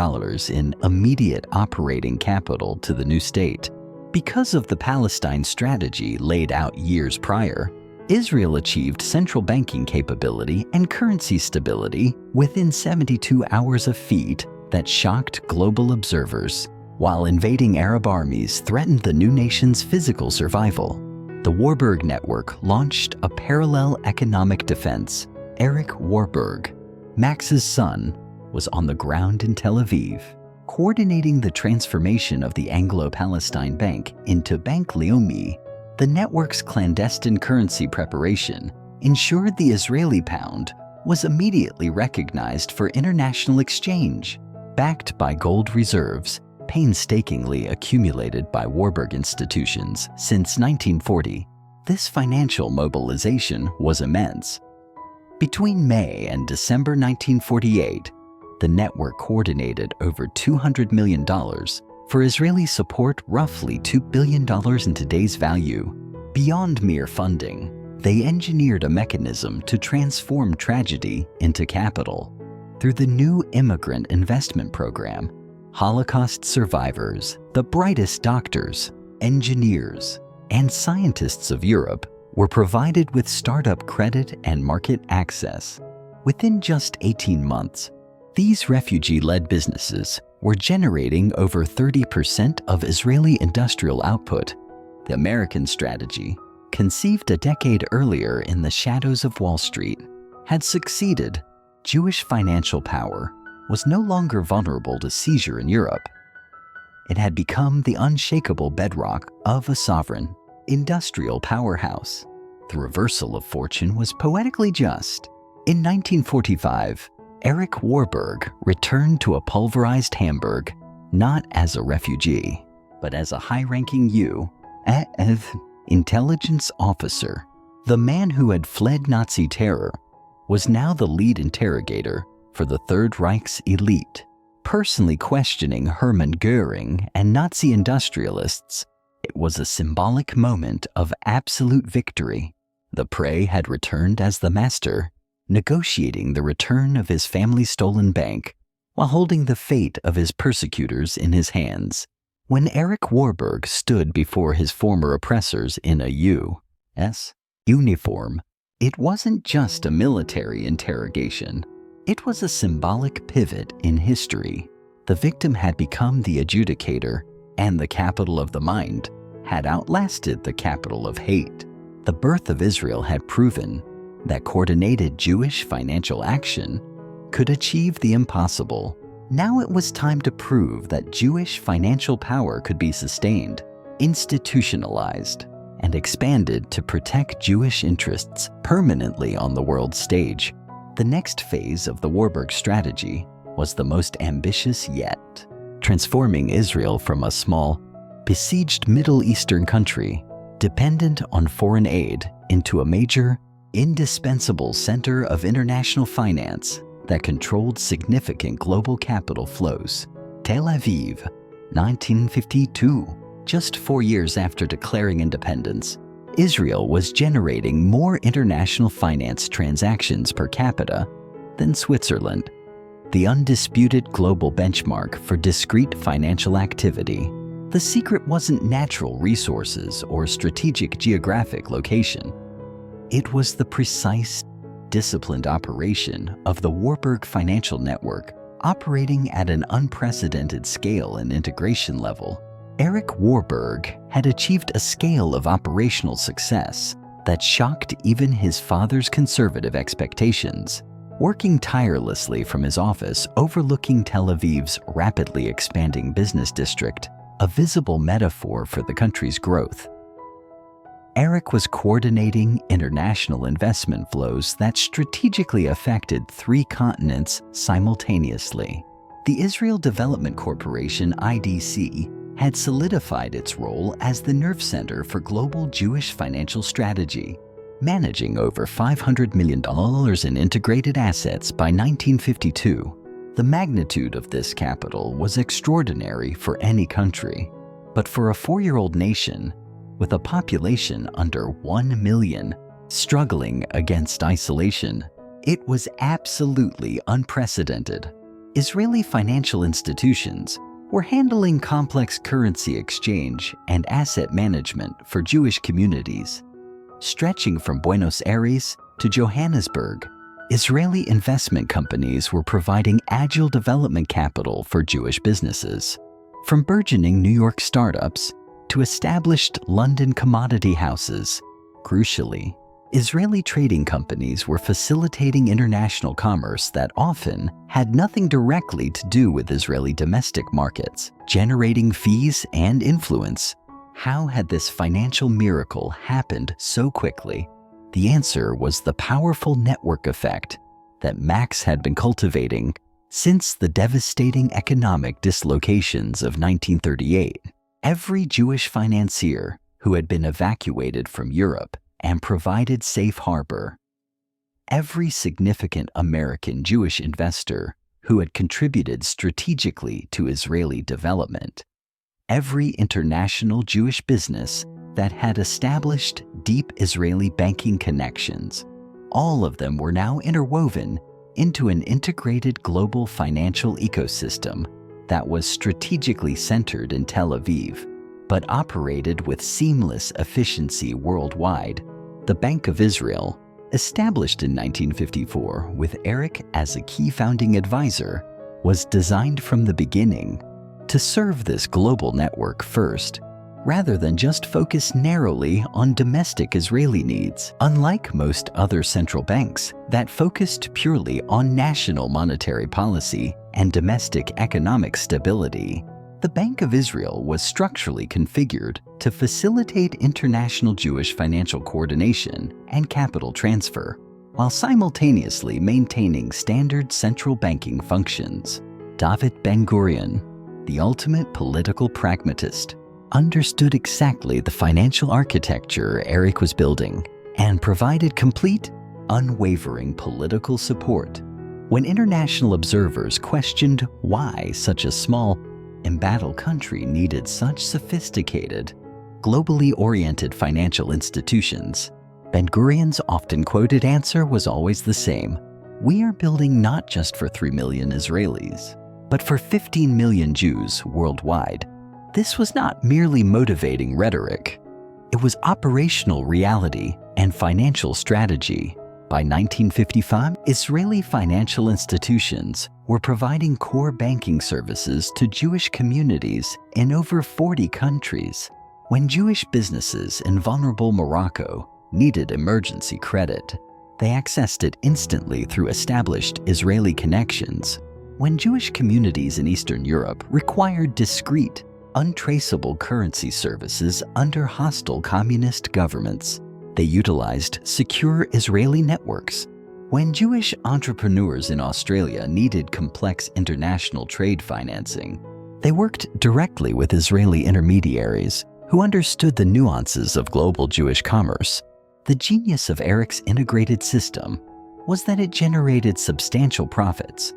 in immediate operating capital to the new state. Because of the Palestine strategy laid out years prior, Israel achieved central banking capability and currency stability within 72 hours, a feat that shocked global observers. While invading Arab armies threatened the new nation's physical survival, the Warburg network launched a parallel economic defense. Eric Warburg, Max's son, was on the ground in Tel Aviv, coordinating the transformation of the Anglo-Palestine Bank into Bank Leumi. The network's clandestine currency preparation ensured the Israeli pound was immediately recognized for international exchange, backed by gold reserves painstakingly accumulated by Warburg institutions since 1940. This financial mobilization was immense. Between May and December 1948, the network coordinated over $200 million for Israeli support, roughly $2 billion in today's value. Beyond mere funding, they engineered a mechanism to transform tragedy into capital. Through the new immigrant investment program, Holocaust survivors, the brightest doctors, engineers, and scientists of Europe were provided with startup credit and market access. Within just 18 months, these refugee-led businesses were generating over 30% of Israeli industrial output. The American strategy, conceived a decade earlier in the shadows of Wall Street, had succeeded. Jewish financial power was no longer vulnerable to seizure in Europe. It had become the unshakable bedrock of a sovereign, industrial powerhouse. The reversal of fortune was poetically just. In 1945, Erich Warburg returned to a pulverized Hamburg, not as a refugee, but as a high-ranking U.S. intelligence officer. The man who had fled Nazi terror was now the lead interrogator for the Third Reich's elite, personally questioning Hermann Goering and Nazi industrialists. It was a symbolic moment of absolute victory. The prey had returned as the master, negotiating the return of his family's stolen bank while holding the fate of his persecutors in his hands. When Erich Warburg stood before his former oppressors in a U.S. uniform, it wasn't just a military interrogation. It was a symbolic pivot in history. The victim had become the adjudicator, and the capital of the mind had outlasted the capital of hate. The birth of Israel had proven that coordinated Jewish financial action could achieve the impossible. Now it was time to prove that Jewish financial power could be sustained, institutionalized, and expanded to protect Jewish interests permanently on the world stage. The next phase of the Warburg strategy was the most ambitious yet, transforming Israel from a small, besieged Middle Eastern country, dependent on foreign aid, into a major, indispensable center of international finance that controlled significant global capital flows. Tel Aviv, 1952. Just 4 years after declaring independence, Israel was generating more international finance transactions per capita than Switzerland, the undisputed global benchmark for discrete financial activity. The secret wasn't natural resources or strategic geographic location. It was the precise, disciplined operation of the Warburg financial network, operating at an unprecedented scale and integration level. Erich Warburg had achieved a scale of operational success that shocked even his father's conservative expectations. Working tirelessly from his office overlooking Tel Aviv's rapidly expanding business district, a visible metaphor for the country's growth, Erich was coordinating international investment flows that strategically affected 3 continents simultaneously. The Israel Development Corporation, IDC, had solidified its role as the nerve center for global Jewish financial strategy, managing over $500 million in integrated assets by 1952. The magnitude of this capital was extraordinary for any country, but for a 4-year-old nation, with a population under 1 million, struggling against isolation, it was absolutely unprecedented. Israeli financial institutions were handling complex currency exchange and asset management for Jewish communities. Stretching from Buenos Aires to Johannesburg, Israeli investment companies were providing agile development capital for Jewish businesses. From burgeoning New York startups to established London commodity houses, crucially, Israeli trading companies were facilitating international commerce that often had nothing directly to do with Israeli domestic markets, generating fees and influence. How had this financial miracle happened so quickly? The answer was the powerful network effect that Marx had been cultivating since the devastating economic dislocations of 1938. Every Jewish financier who had been evacuated from Europe and provided safe harbor every significant American Jewish investor who had contributed strategically to Israeli development, every international Jewish business that had established deep Israeli banking connections, all of them were now interwoven into an integrated global financial ecosystem that was strategically centered in Tel Aviv, but operated with seamless efficiency worldwide. The Bank of Israel, established in 1954 with Eric as a key founding advisor, was designed from the beginning to serve this global network first, rather than just focus narrowly on domestic Israeli needs. Unlike most other central banks that focused purely on national monetary policy and domestic economic stability, the Bank of Israel was structurally configured to facilitate international Jewish financial coordination and capital transfer, while simultaneously maintaining standard central banking functions. David Ben-Gurion, the ultimate political pragmatist, understood exactly the financial architecture Eric was building and provided complete, unwavering political support. When international observers questioned why such a small, embattled country needed such sophisticated, globally oriented financial institutions, Ben-Gurion's often quoted answer was always the same: "We are building not just for 3 million Israelis, but for 15 million Jews worldwide." This was not merely motivating rhetoric. It was operational reality and financial strategy. By 1955, Israeli financial institutions were providing core banking services to Jewish communities in over 40 countries. When Jewish businesses in vulnerable Morocco needed emergency credit, they accessed it instantly through established Israeli connections. When Jewish communities in Eastern Europe required discrete, untraceable currency services under hostile communist governments, they utilized secure Israeli networks. When Jewish entrepreneurs in Australia needed complex international trade financing, they worked directly with Israeli intermediaries who understood the nuances of global Jewish commerce. The genius of Eric's integrated system was that it generated substantial profits,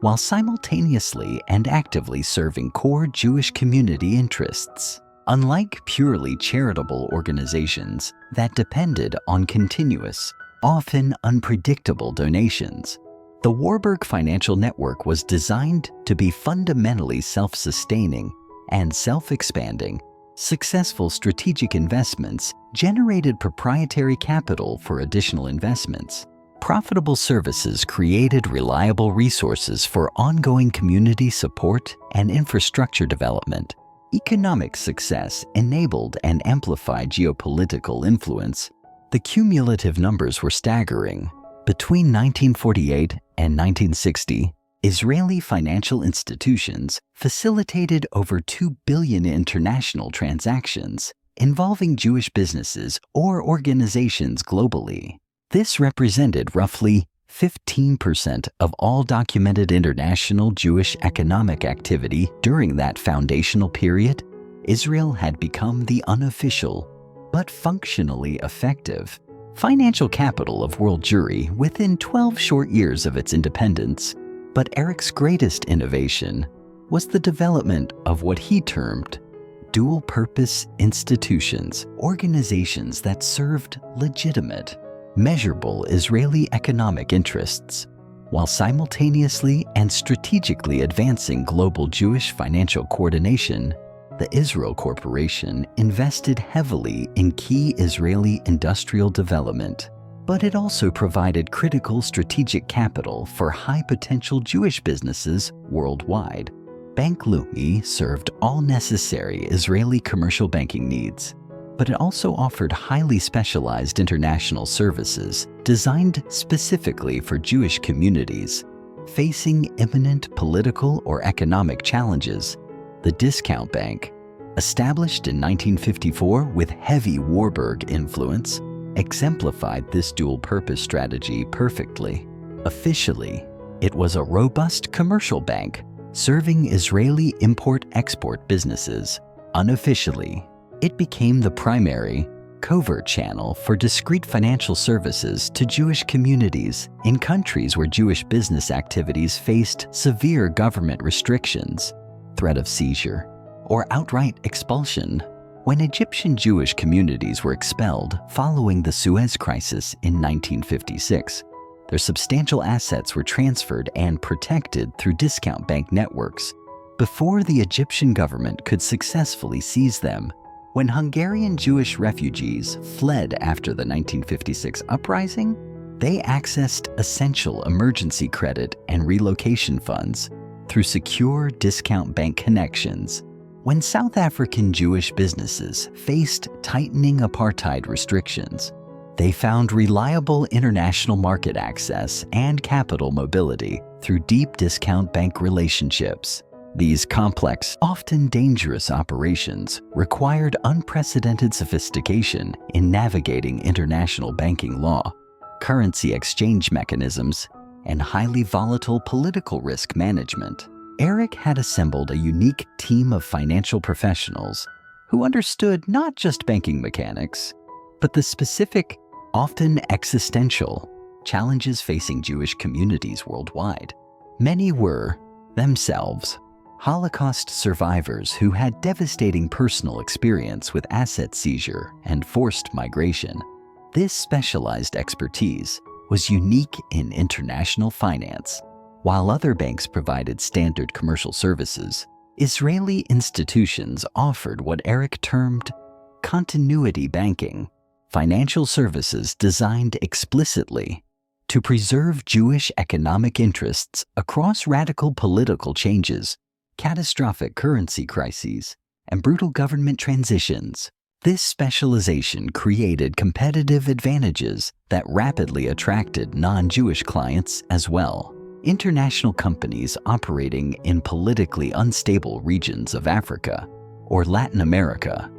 while simultaneously and actively serving core Jewish community interests. Unlike purely charitable organizations that depended on continuous, often unpredictable donations, the Warburg financial network was designed to be fundamentally self-sustaining and self-expanding. Successful strategic investments generated proprietary capital for additional investments. Profitable services created reliable resources for ongoing community support and infrastructure development. Economic success enabled and amplified geopolitical influence. The cumulative numbers were staggering. Between 1948 and 1960, Israeli financial institutions facilitated over 2 billion international transactions involving Jewish businesses or organizations globally. This represented roughly 15% of all documented international Jewish economic activity during that foundational period. Israel had become the unofficial, but functionally effective, financial capital of world Jewry within 12 short years of its independence. But Eric's greatest innovation was the development of what he termed dual-purpose institutions, organizations that served legitimate, measurable Israeli economic interests, while simultaneously and strategically advancing global Jewish financial coordination. The Israel Corporation invested heavily in key Israeli industrial development, but it also provided critical strategic capital for high-potential Jewish businesses worldwide. Bank Leumi served all necessary Israeli commercial banking needs, but it also offered highly specialized international services designed specifically for Jewish communities facing imminent political or economic challenges. The Discount Bank, established in 1954 with heavy Warburg influence, exemplified this dual-purpose strategy perfectly. Officially, it was a robust commercial bank serving Israeli import-export businesses. Unofficially, it became the primary, covert channel for discreet financial services to Jewish communities in countries where Jewish business activities faced severe government restrictions, threat of seizure, or outright expulsion. When Egyptian Jewish communities were expelled following the Suez Crisis in 1956, their substantial assets were transferred and protected through discount bank networks before the Egyptian government could successfully seize them. When Hungarian Jewish refugees fled after the 1956 uprising, they accessed essential emergency credit and relocation funds through secure discount bank connections. When South African Jewish businesses faced tightening apartheid restrictions, they found reliable international market access and capital mobility through deep discount bank relationships. These complex, often dangerous operations required unprecedented sophistication in navigating international banking law, currency exchange mechanisms, and highly volatile political risk management. Eric had assembled a unique team of financial professionals who understood not just banking mechanics, but the specific, often existential, challenges facing Jewish communities worldwide. Many were, themselves, Holocaust survivors who had devastating personal experience with asset seizure and forced migration. This specialized expertise was unique in international finance. While other banks provided standard commercial services, Israeli institutions offered what Eric termed continuity banking, financial services designed explicitly to preserve Jewish economic interests across radical political changes, catastrophic currency crises, and brutal government transitions. This specialization created competitive advantages that rapidly attracted non-Jewish clients as well. International companies operating in politically unstable regions of Africa or Latin America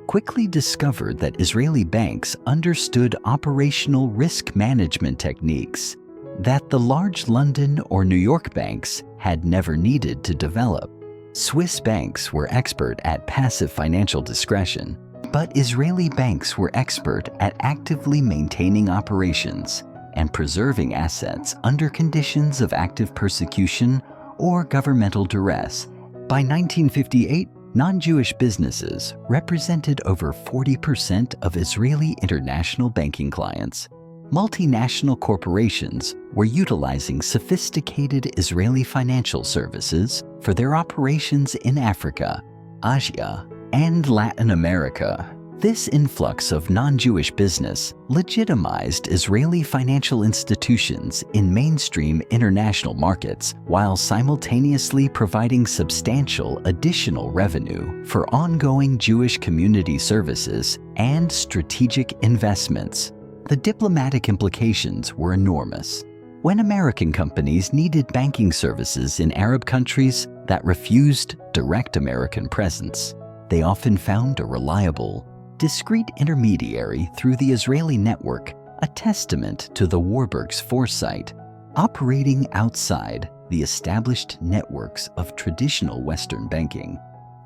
quickly discovered that Israeli banks understood operational risk management techniques that the large London or New York banks had never needed to develop. Swiss banks were expert at passive financial discretion, but Israeli banks were expert at actively maintaining operations and preserving assets under conditions of active persecution or governmental duress. By 1958, non-Jewish businesses represented over 40% of Israeli international banking clients. Multinational corporations were utilizing sophisticated Israeli financial services for their operations in Africa, Asia, and Latin America. This influx of non-Jewish business legitimized Israeli financial institutions in mainstream international markets while simultaneously providing substantial additional revenue for ongoing Jewish community services and strategic investments. The diplomatic implications were enormous. When American companies needed banking services in Arab countries that refused direct American presence, they often found a reliable, discreet intermediary through the Israeli network, a testament to the Warburgs' foresight. Operating outside the established networks of traditional Western banking,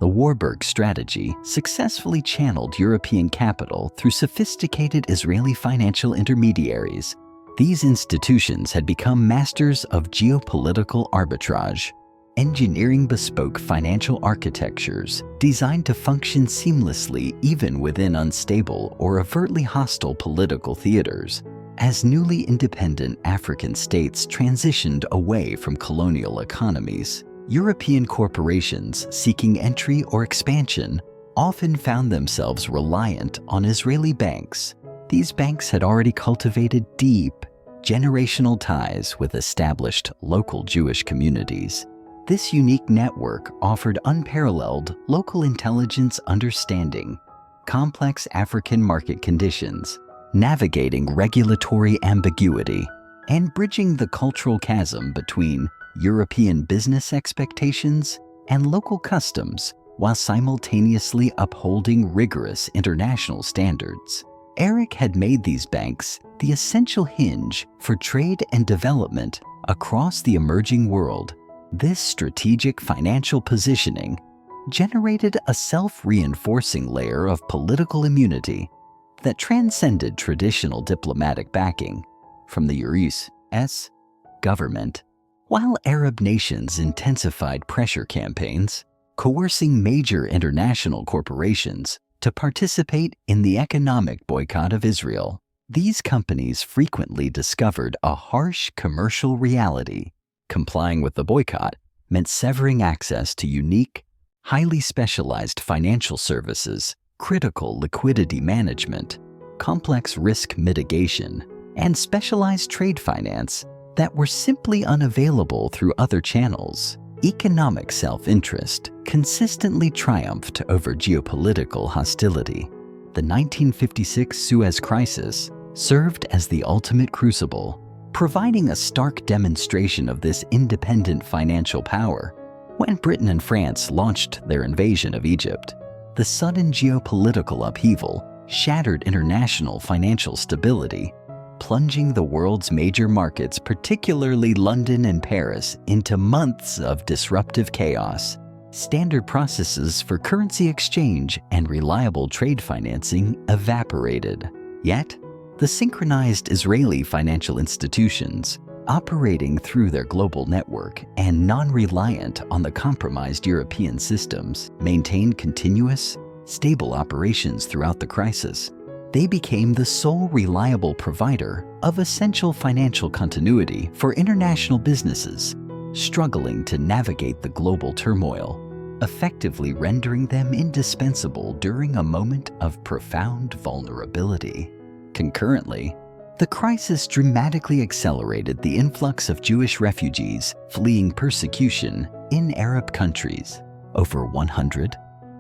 the Warburg strategy successfully channeled European capital through sophisticated Israeli financial intermediaries. These institutions had become masters of geopolitical arbitrage, engineering bespoke financial architectures designed to function seamlessly even within unstable or overtly hostile political theaters. As newly independent African states transitioned away from colonial economies, European corporations seeking entry or expansion often found themselves reliant on Israeli banks. These banks had already cultivated deep, generational ties with established local Jewish communities. This unique network offered unparalleled local intelligence understanding, complex African market conditions, navigating regulatory ambiguity, and bridging the cultural chasm between European business expectations and local customs while simultaneously upholding rigorous international standards. Eric had made these banks the essential hinge for trade and development across the emerging world. This strategic financial positioning generated a self-reinforcing layer of political immunity. that transcended traditional diplomatic backing from the U.S. government, while Arab nations intensified pressure campaigns, coercing major international corporations to participate in the economic boycott of Israel. These companies frequently discovered a harsh commercial reality. Complying with the boycott meant severing access to unique, highly specialized financial services, critical liquidity management, complex risk mitigation, and specialized trade finance that were simply unavailable through other channels. Economic self-interest consistently triumphed over geopolitical hostility. The 1956 Suez Crisis served as the ultimate crucible, providing a stark demonstration of this independent financial power. When Britain and France launched their invasion of Egypt, the sudden geopolitical upheaval shattered international financial stability, plunging the world's major markets, particularly London and Paris, into months of disruptive chaos. Standard processes for currency exchange and reliable trade financing evaporated. Yet, the synchronized Israeli financial institutions, operating through their global network and non-reliant on the compromised European systems, maintained continuous, stable operations throughout the crisis. They became the sole reliable provider of essential financial continuity for international businesses struggling to navigate the global turmoil, effectively rendering them indispensable during a moment of profound vulnerability. Concurrently, the crisis dramatically accelerated the influx of Jewish refugees fleeing persecution in Arab countries. Over 100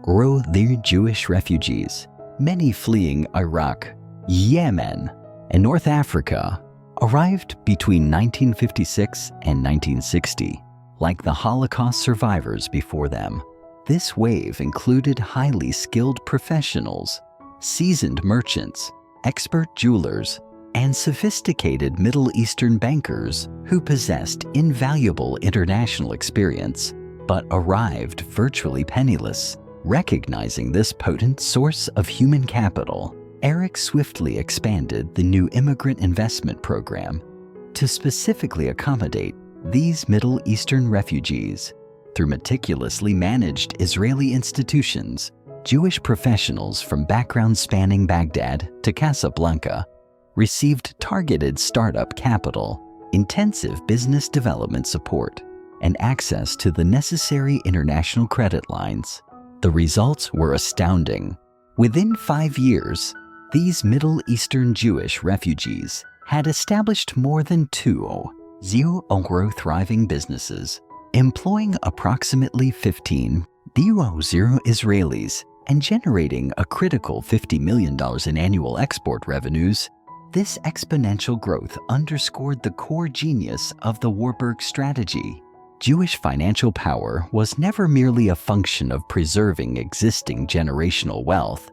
were the Jewish refugees, many fleeing Iraq, Yemen, and North Africa, arrived between 1956 and 1960. Like the Holocaust survivors before them, this wave included highly skilled professionals, seasoned merchants, expert jewelers, and sophisticated Middle Eastern bankers who possessed invaluable international experience but arrived virtually penniless. Recognizing this potent source of human capital, Eric swiftly expanded the new immigrant investment program to specifically accommodate these Middle Eastern refugees. Through meticulously managed Israeli institutions, Jewish professionals from backgrounds spanning Baghdad to Casablanca received targeted startup capital, intensive business development support, and access to the necessary international credit lines. The results were astounding. Within 5 years, these Middle Eastern Jewish refugees had established more than 2,000 thriving businesses, employing approximately 15,000 Israelis and generating a critical $50 million in annual export revenues. This exponential growth underscored the core genius of the Warburg strategy. Jewish financial power was never merely a function of preserving existing generational wealth.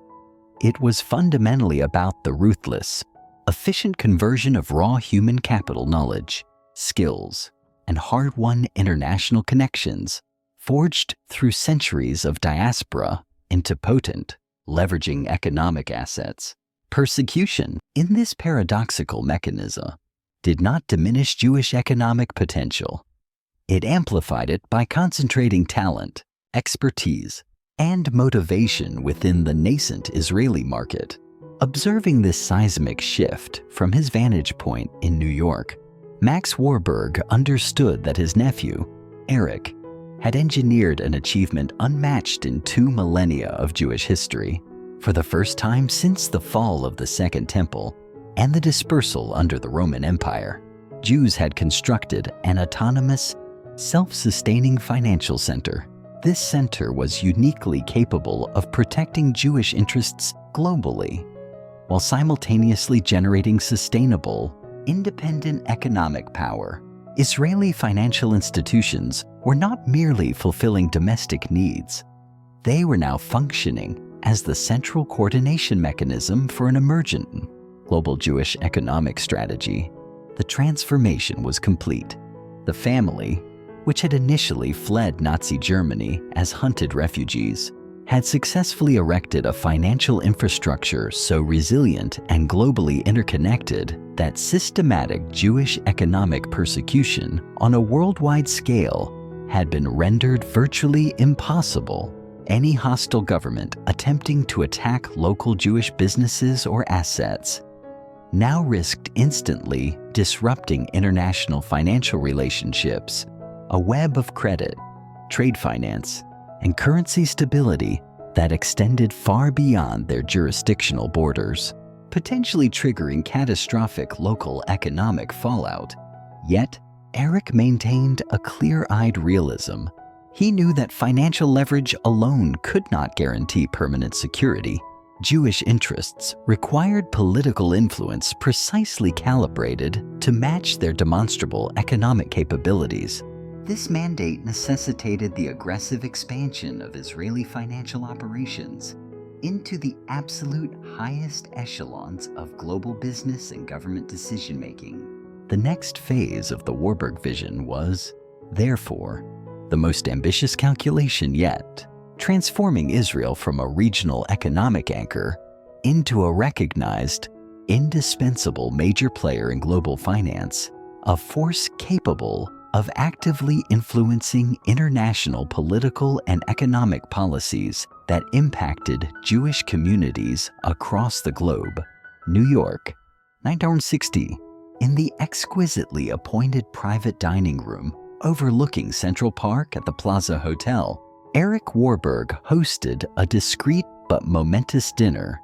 It was fundamentally about the ruthless, efficient conversion of raw human capital knowledge, skills, and hard-won international connections, forged through centuries of diaspora, into potent, leveraging economic assets. Persecution, in this paradoxical mechanism, did not diminish Jewish economic potential. It amplified it by concentrating talent, expertise, and motivation within the nascent Israeli market. Observing this seismic shift from his vantage point in New York, Max Warburg understood that his nephew, Eric, had engineered an achievement unmatched in 2 millennia of Jewish history. For the first time since the fall of the Second Temple and the dispersal under the Roman Empire, Jews had constructed an autonomous, self-sustaining financial center. This center was uniquely capable of protecting Jewish interests globally, while simultaneously generating sustainable, independent economic power. Israeli financial institutions were not merely fulfilling domestic needs. They were now functioning as the central coordination mechanism for an emergent global Jewish economic strategy. The transformation was complete. The family, which had initially fled Nazi Germany as hunted refugees, had successfully erected a financial infrastructure so resilient and globally interconnected that systematic Jewish economic persecution on a worldwide scale had been rendered virtually impossible. Any hostile government attempting to attack local Jewish businesses or assets now risked instantly disrupting international financial relationships, a web of credit, trade finance, and currency stability that extended far beyond their jurisdictional borders, potentially triggering catastrophic local economic fallout. Yet, Eric maintained a clear-eyed realism. He knew that financial leverage alone could not guarantee permanent security. Jewish interests required political influence precisely calibrated to match their demonstrable economic capabilities. This mandate necessitated the aggressive expansion of Israeli financial operations into the absolute highest echelons of global business and government decision-making. The next phase of the Warburg vision was, therefore, the most ambitious calculation yet, transforming Israel from a regional economic anchor into a recognized, indispensable major player in global finance, a force capable of actively influencing international political and economic policies that impacted Jewish communities across the globe. New York, 1960. In the exquisitely appointed private dining room overlooking Central Park at the Plaza Hotel, Eric Warburg hosted a discreet but momentous dinner,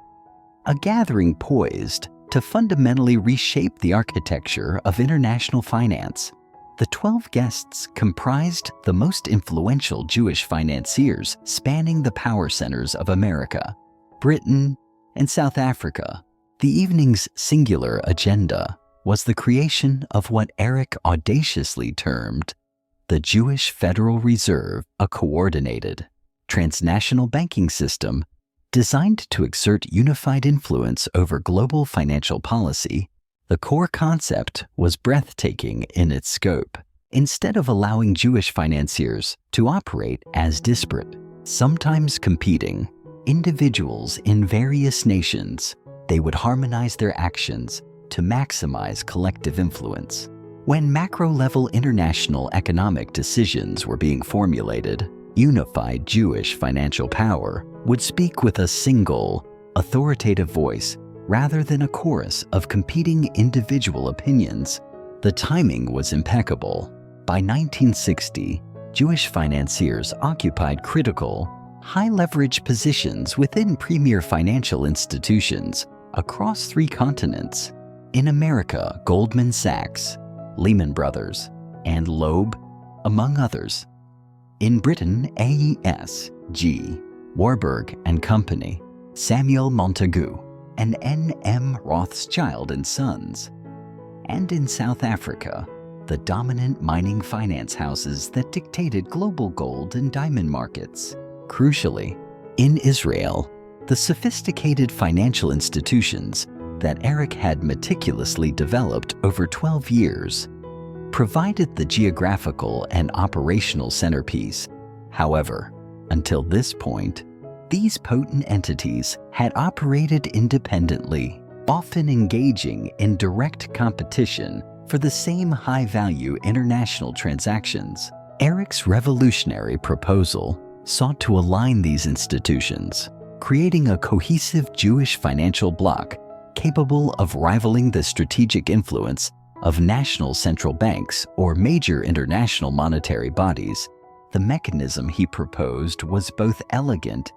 a gathering poised to fundamentally reshape the architecture of international finance. The 12 guests comprised the most influential Jewish financiers spanning the power centers of America, Britain, and South Africa. The evening's singular agenda was the creation of what Eric audaciously termed the Jewish Federal Reserve, a coordinated, transnational banking system designed to exert unified influence over global financial policy. The core concept was breathtaking in its scope. Instead of allowing Jewish financiers to operate as disparate, sometimes competing, individuals in various nations, they would harmonize their actions to maximize collective influence. When macro-level international economic decisions were being formulated, unified Jewish financial power would speak with a single, authoritative voice rather than a chorus of competing individual opinions. The timing was impeccable. By 1960, Jewish financiers occupied critical, high-leverage positions within premier financial institutions across 3 continents. In America, Goldman Sachs, Lehman Brothers, and Loeb, among others. In Britain, AES, G, Warburg and Company, Samuel Montagu, and N.M. Rothschild and Sons. And in South Africa, the dominant mining finance houses that dictated global gold and diamond markets. Crucially, in Israel, the sophisticated financial institutions that Eric had meticulously developed over 12 years provided the geographical and operational centerpiece. However, until this point, these potent entities had operated independently, often engaging in direct competition for the same high-value international transactions. Eric's revolutionary proposal sought to align these institutions, creating a cohesive Jewish financial bloc capable of rivaling the strategic influence of national central banks or major international monetary bodies. The mechanism he proposed was both elegant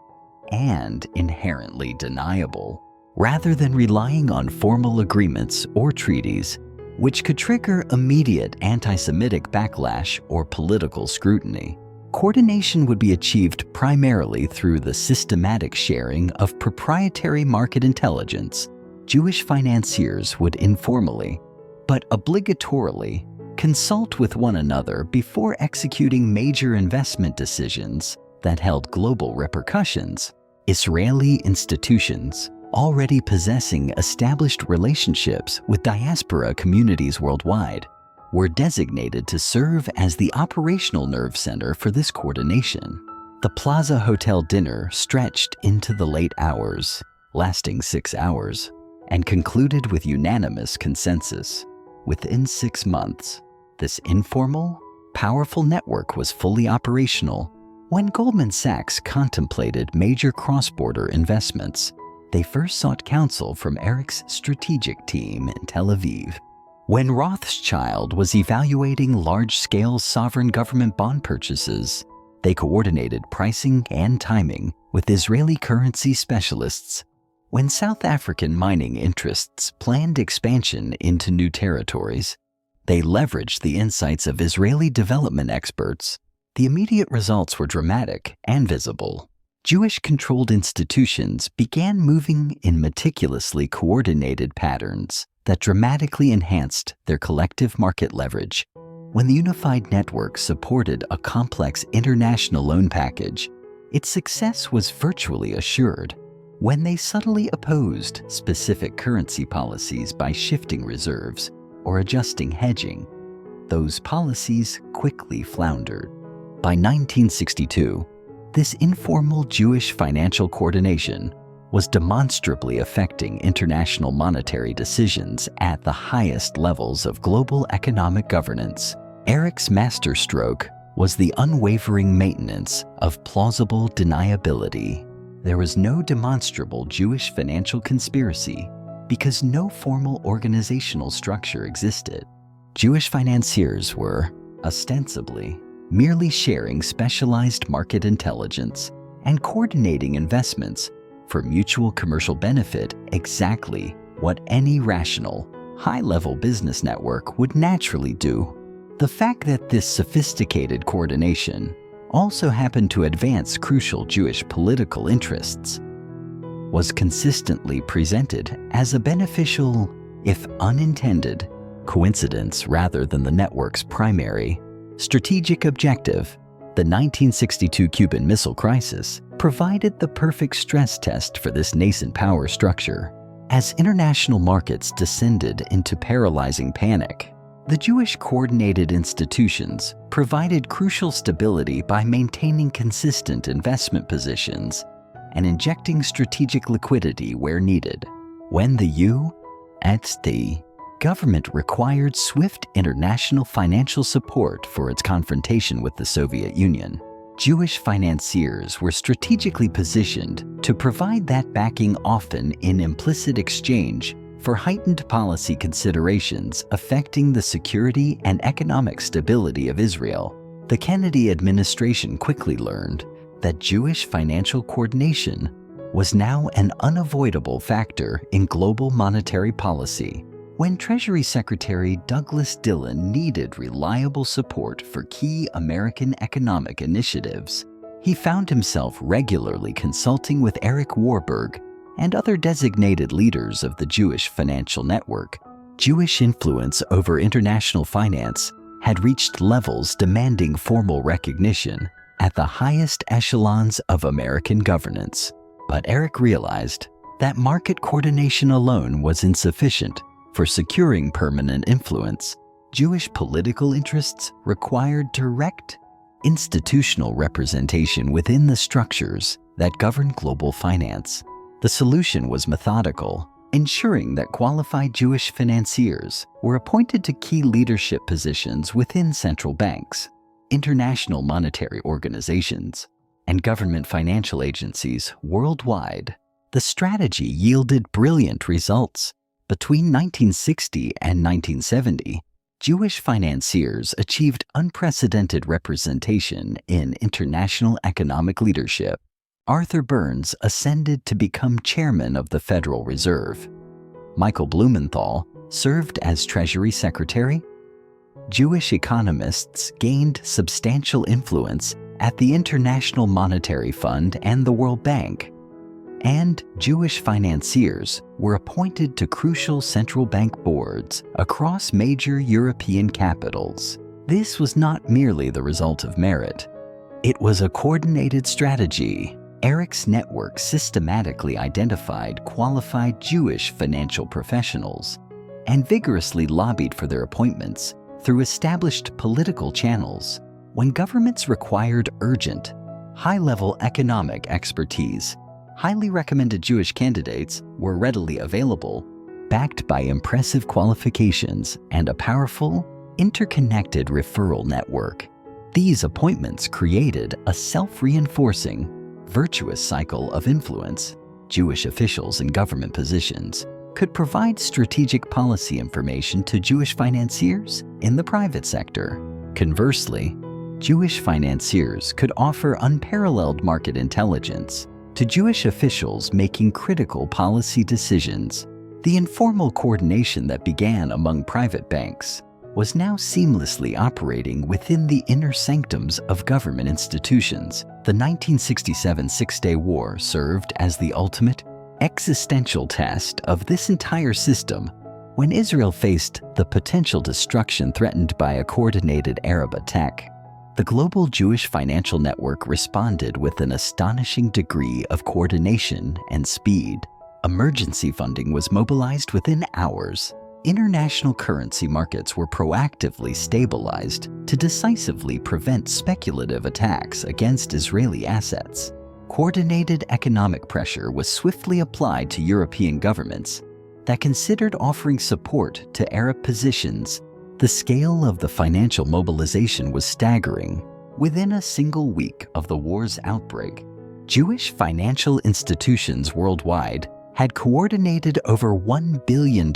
and inherently deniable. Rather than relying on formal agreements or treaties, which could trigger immediate anti-Semitic backlash or political scrutiny, coordination would be achieved primarily through the systematic sharing of proprietary market intelligence. Jewish financiers would informally, but obligatorily, consult with one another before executing major investment decisions that held global repercussions. Israeli institutions, already possessing established relationships with diaspora communities worldwide, were designated to serve as the operational nerve center for this coordination. The Plaza Hotel dinner stretched into the late hours, lasting 6 hours, and concluded with unanimous consensus. Within 6 months, this informal, powerful network was fully operational. When Goldman Sachs contemplated major cross-border investments, they first sought counsel from Eric's strategic team in Tel Aviv. When Rothschild was evaluating large-scale sovereign government bond purchases, they coordinated pricing and timing with Israeli currency specialists. When South African mining interests planned expansion into new territories, they leveraged the insights of Israeli development experts. The immediate results were dramatic and visible. Jewish-controlled institutions began moving in meticulously coordinated patterns that dramatically enhanced their collective market leverage. When the unified network supported a complex international loan package, its success was virtually assured. When they subtly opposed specific currency policies by shifting reserves or adjusting hedging, those policies quickly floundered. By 1962, this informal Jewish financial coordination was demonstrably affecting international monetary decisions at the highest levels of global economic governance. Eric's masterstroke was the unwavering maintenance of plausible deniability. There was no demonstrable Jewish financial conspiracy because no formal organizational structure existed. Jewish financiers were, ostensibly, merely sharing specialized market intelligence and coordinating investments for mutual commercial benefit, exactly what any rational, high-level business network would naturally do. The fact that this sophisticated coordination also happened to advance crucial Jewish political interests was consistently presented as a beneficial, if unintended, coincidence rather than the network's primary strategic objective. The 1962 Cuban Missile Crisis provided the perfect stress test for this nascent power structure. As international markets descended into paralyzing panic, the Jewish coordinated institutions provided crucial stability by maintaining consistent investment positions and injecting strategic liquidity where needed. When the U.S. government required swift international financial support for its confrontation with the Soviet Union, Jewish financiers were strategically positioned to provide that backing, often in implicit exchange for heightened policy considerations affecting the security and economic stability of Israel. The Kennedy administration quickly learned that Jewish financial coordination was now an unavoidable factor in global monetary policy. When Treasury Secretary Douglas Dillon needed reliable support for key American economic initiatives, he found himself regularly consulting with Eric Warburg and other designated leaders of the Jewish financial network. Jewish influence over international finance had reached levels demanding formal recognition at the highest echelons of American governance. But Eric realized that market coordination alone was insufficient for securing permanent influence. Jewish political interests required direct, institutional representation within the structures that govern global finance. The solution was methodical, ensuring that qualified Jewish financiers were appointed to key leadership positions within central banks, international monetary organizations, and government financial agencies worldwide. The strategy yielded brilliant results. Between 1960 and 1970, Jewish financiers achieved unprecedented representation in international economic leadership. Arthur Burns ascended to become chairman of the Federal Reserve. Michael Blumenthal served as Treasury Secretary. Jewish economists gained substantial influence at the International Monetary Fund and the World Bank. And Jewish financiers were appointed to crucial central bank boards across major European capitals. This was not merely the result of merit. It was a coordinated strategy. Eric's network systematically identified qualified Jewish financial professionals and vigorously lobbied for their appointments through established political channels. When governments required urgent, high-level economic expertise. Highly recommended Jewish candidates were readily available, backed by impressive qualifications and a powerful, interconnected referral network. These appointments created a self-reinforcing, virtuous cycle of influence. Jewish officials in government positions could provide strategic policy information to Jewish financiers in the private sector. Conversely, Jewish financiers could offer unparalleled market intelligence to Jewish officials making critical policy decisions. The informal coordination that began among private banks was now seamlessly operating within the inner sanctums of government institutions. The 1967 Six-Day War served as the ultimate existential test of this entire system when Israel faced the potential destruction threatened by a coordinated Arab attack. The global Jewish financial network responded with an astonishing degree of coordination and speed. Emergency funding was mobilized within hours. International currency markets were proactively stabilized to decisively prevent speculative attacks against Israeli assets. Coordinated economic pressure was swiftly applied to European governments that considered offering support to Arab positions. The scale of the financial mobilization was staggering. Within a single week of the war's outbreak, Jewish financial institutions worldwide had coordinated over $1 billion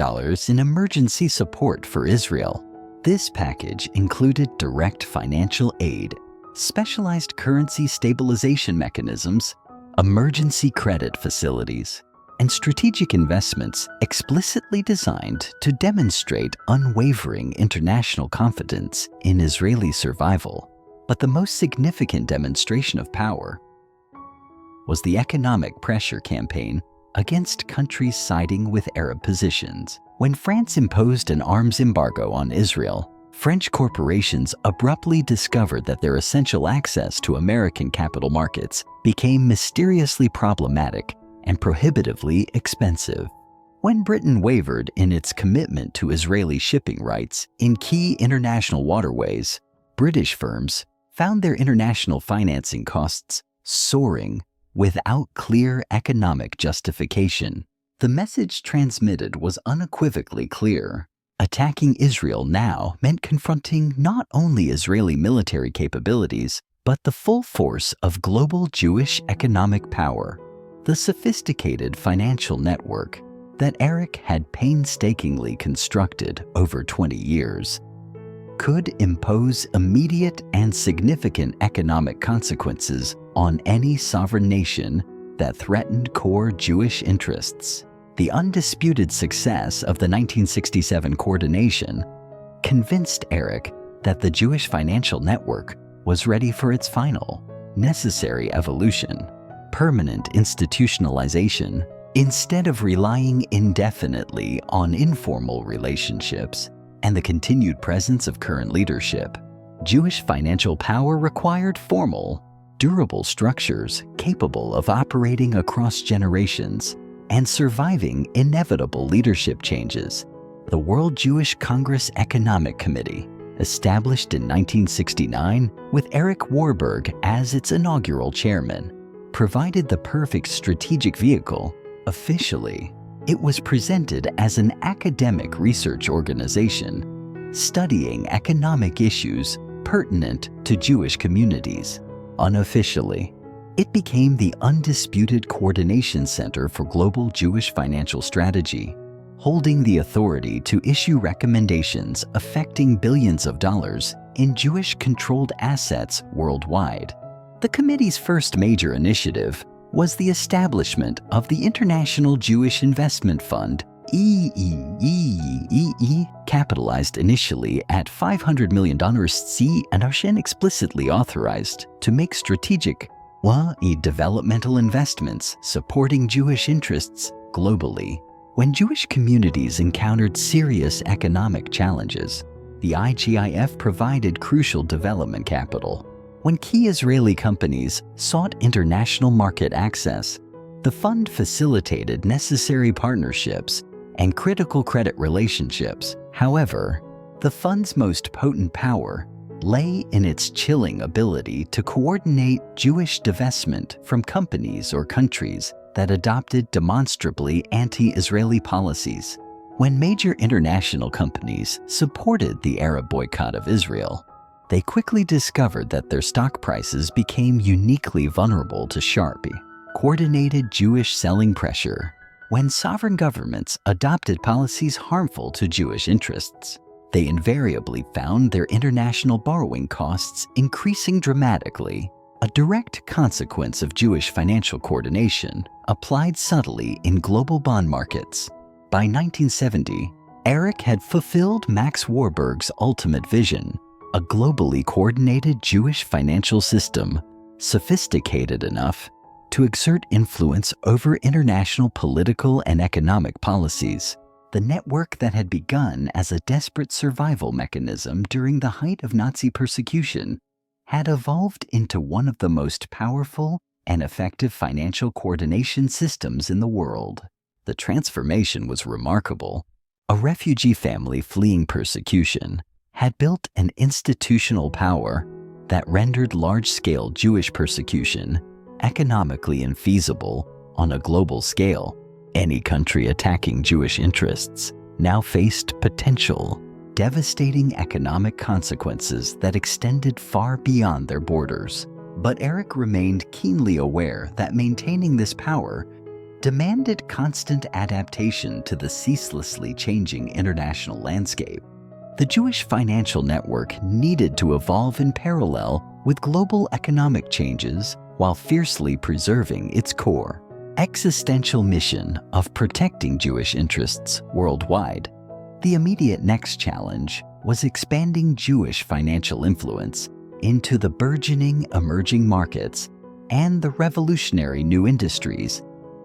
in emergency support for Israel. This package included direct financial aid, specialized currency stabilization mechanisms, emergency credit facilities, and strategic investments explicitly designed to demonstrate unwavering international confidence in Israeli survival. But the most significant demonstration of power was the economic pressure campaign against countries siding with Arab positions. When France imposed an arms embargo on Israel, French corporations abruptly discovered that their essential access to American capital markets became mysteriously problematic and prohibitively expensive. When Britain wavered in its commitment to Israeli shipping rights in key international waterways, British firms found their international financing costs soaring without clear economic justification. The message transmitted was unequivocally clear. Attacking Israel now meant confronting not only Israeli military capabilities, but the full force of global Jewish economic power. The sophisticated financial network that Eric had painstakingly constructed over 20 years could impose immediate and significant economic consequences on any sovereign nation that threatened core Jewish interests. The undisputed success of the 1967 coordination convinced Eric that the Jewish financial network was ready for its final, necessary evolution, permanent institutionalization. Instead of relying indefinitely on informal relationships and the continued presence of current leadership, Jewish financial power required formal, durable structures capable of operating across generations and surviving inevitable leadership changes. The World Jewish Congress Economic Committee, established in 1969 with Eric Warburg as its inaugural chairman, provided the perfect strategic vehicle. Officially, it was presented as an academic research organization studying economic issues pertinent to Jewish communities. Unofficially, it became the undisputed coordination center for global Jewish financial strategy, holding the authority to issue recommendations affecting billions of dollars in Jewish-controlled assets worldwide. The committee's first major initiative was the establishment of the International Jewish Investment Fund, capitalized initially at $500 million and explicitly authorized to make strategic developmental investments supporting Jewish interests globally. When Jewish communities encountered serious economic challenges, the IGIF provided crucial development capital. When key Israeli companies sought international market access, the fund facilitated necessary partnerships and critical credit relationships. However, the fund's most potent power lay in its chilling ability to coordinate Jewish divestment from companies or countries that adopted demonstrably anti-Israeli policies. When major international companies supported the Arab boycott of Israel, they quickly discovered that their stock prices became uniquely vulnerable to sharp, coordinated Jewish selling pressure when sovereign governments adopted policies harmful to Jewish interests. They invariably found their international borrowing costs increasing dramatically, a direct consequence of Jewish financial coordination applied subtly in global bond markets. By 1970, Eric had fulfilled Max Warburg's ultimate vision, a globally coordinated Jewish financial system, sophisticated enough to exert influence over international political and economic policies. The network that had begun as a desperate survival mechanism during the height of Nazi persecution had evolved into one of the most powerful and effective financial coordination systems in the world. The transformation was remarkable. A refugee family fleeing persecution had built an institutional power that rendered large-scale Jewish persecution economically infeasible on a global scale. Any country attacking Jewish interests now faced potential, devastating economic consequences that extended far beyond their borders. But Eric remained keenly aware that maintaining this power demanded constant adaptation to the ceaselessly changing international landscape. The Jewish financial network needed to evolve in parallel with global economic changes while fiercely preserving its core existential mission of protecting Jewish interests worldwide. The immediate next challenge was expanding Jewish financial influence into the burgeoning emerging markets and the revolutionary new industries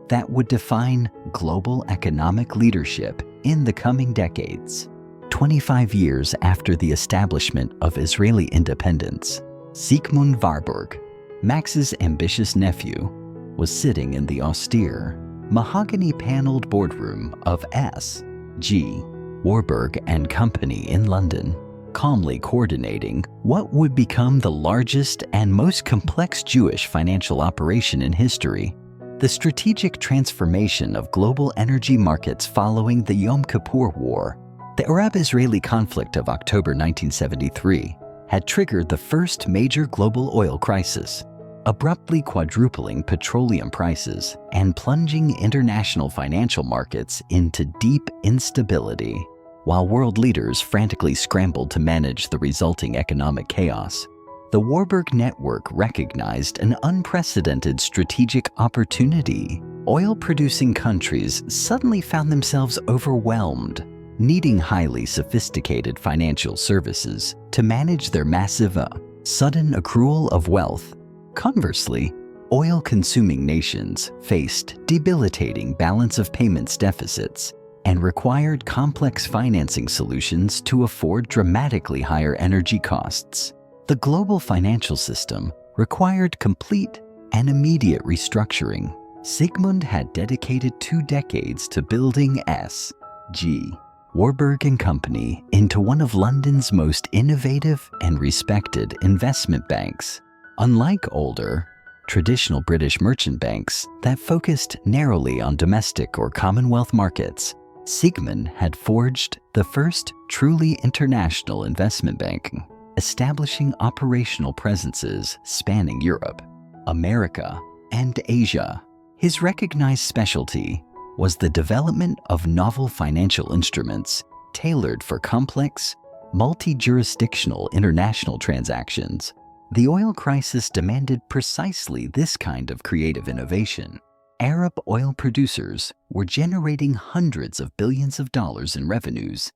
that would define global economic leadership in the coming decades. 25 years after the establishment of Israeli independence, Sigmund Warburg, Max's ambitious nephew, was sitting in the austere, mahogany-paneled boardroom of S.G. Warburg and Company in London, calmly coordinating what would become the largest and most complex Jewish financial operation in history. The strategic transformation of global energy markets following the Yom Kippur War, the Arab-Israeli conflict of October 1973, had triggered the first major global oil crisis, abruptly quadrupling petroleum prices and plunging international financial markets into deep instability. While world leaders frantically scrambled to manage the resulting economic chaos, the Warburg network recognized an unprecedented strategic opportunity. Oil-producing countries suddenly found themselves overwhelmed, needing highly sophisticated financial services to manage their massive, sudden accrual of wealth. Conversely, oil-consuming nations faced debilitating balance of payments deficits and required complex financing solutions to afford dramatically higher energy costs. The global financial system required complete and immediate restructuring. Sigmund had dedicated 2 decades to building S.G. Warburg and Company into one of London's most innovative and respected investment banks. Unlike older, traditional British merchant banks that focused narrowly on domestic or Commonwealth markets, Sigmund had forged the first truly international investment bank, establishing operational presences spanning Europe, America, and Asia. His recognized specialty was the development of novel financial instruments tailored for complex, multi-jurisdictional international transactions. The oil crisis demanded precisely this kind of creative innovation. Arab oil producers were generating hundreds of billions of dollars in revenues,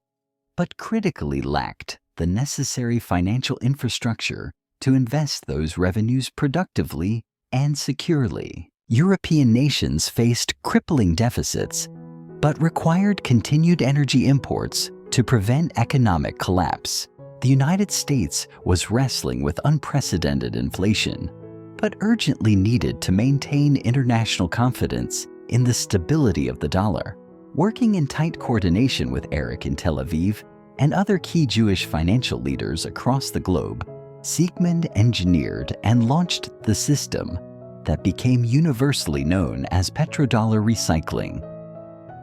but critically lacked the necessary financial infrastructure to invest those revenues productively and securely. European nations faced crippling deficits, but required continued energy imports to prevent economic collapse. The United States was wrestling with unprecedented inflation, but urgently needed to maintain international confidence in the stability of the dollar. Working in tight coordination with Eric in Tel Aviv, and other key Jewish financial leaders across the globe, Sigmund engineered and launched the system that became universally known as petrodollar recycling,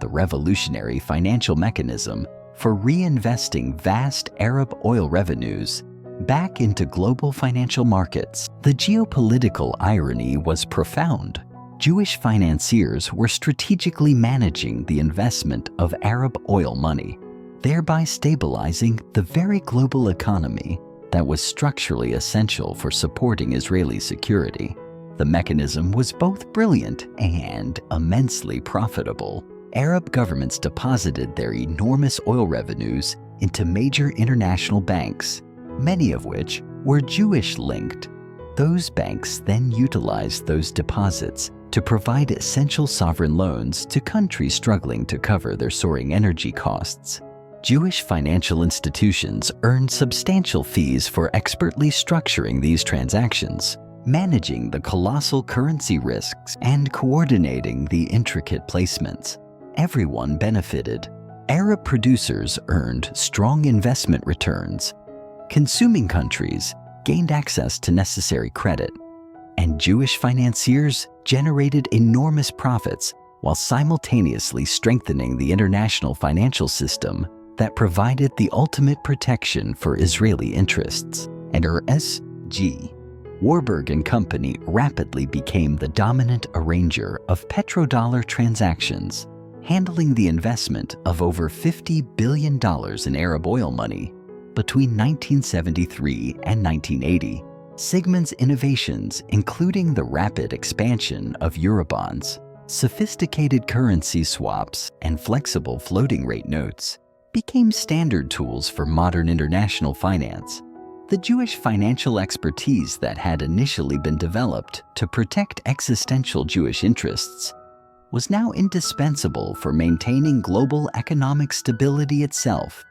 the revolutionary financial mechanism for reinvesting vast Arab oil revenues back into global financial markets. The geopolitical irony was profound. Jewish financiers were strategically managing the investment of Arab oil money, thereby stabilizing the very global economy that was structurally essential for supporting Israeli security. The mechanism was both brilliant and immensely profitable. Arab governments deposited their enormous oil revenues into major international banks, many of which were Jewish-linked. Those banks then utilized those deposits to provide essential sovereign loans to countries struggling to cover their soaring energy costs. Jewish financial institutions earned substantial fees for expertly structuring these transactions, managing the colossal currency risks, and coordinating the intricate placements. Everyone benefited. Arab producers earned strong investment returns, consuming countries gained access to necessary credit, and Jewish financiers generated enormous profits while simultaneously strengthening the international financial system that provided the ultimate protection for Israeli interests. And R.S.G. Warburg and Company rapidly became the dominant arranger of petrodollar transactions, handling the investment of over $50 billion in Arab oil money between 1973 and 1980. Sigmund's innovations, including the rapid expansion of Eurobonds, sophisticated currency swaps, and flexible floating rate notes, became standard tools for modern international finance. The Jewish financial expertise that had initially been developed to protect existential Jewish interests was now indispensable for maintaining global economic stability itself.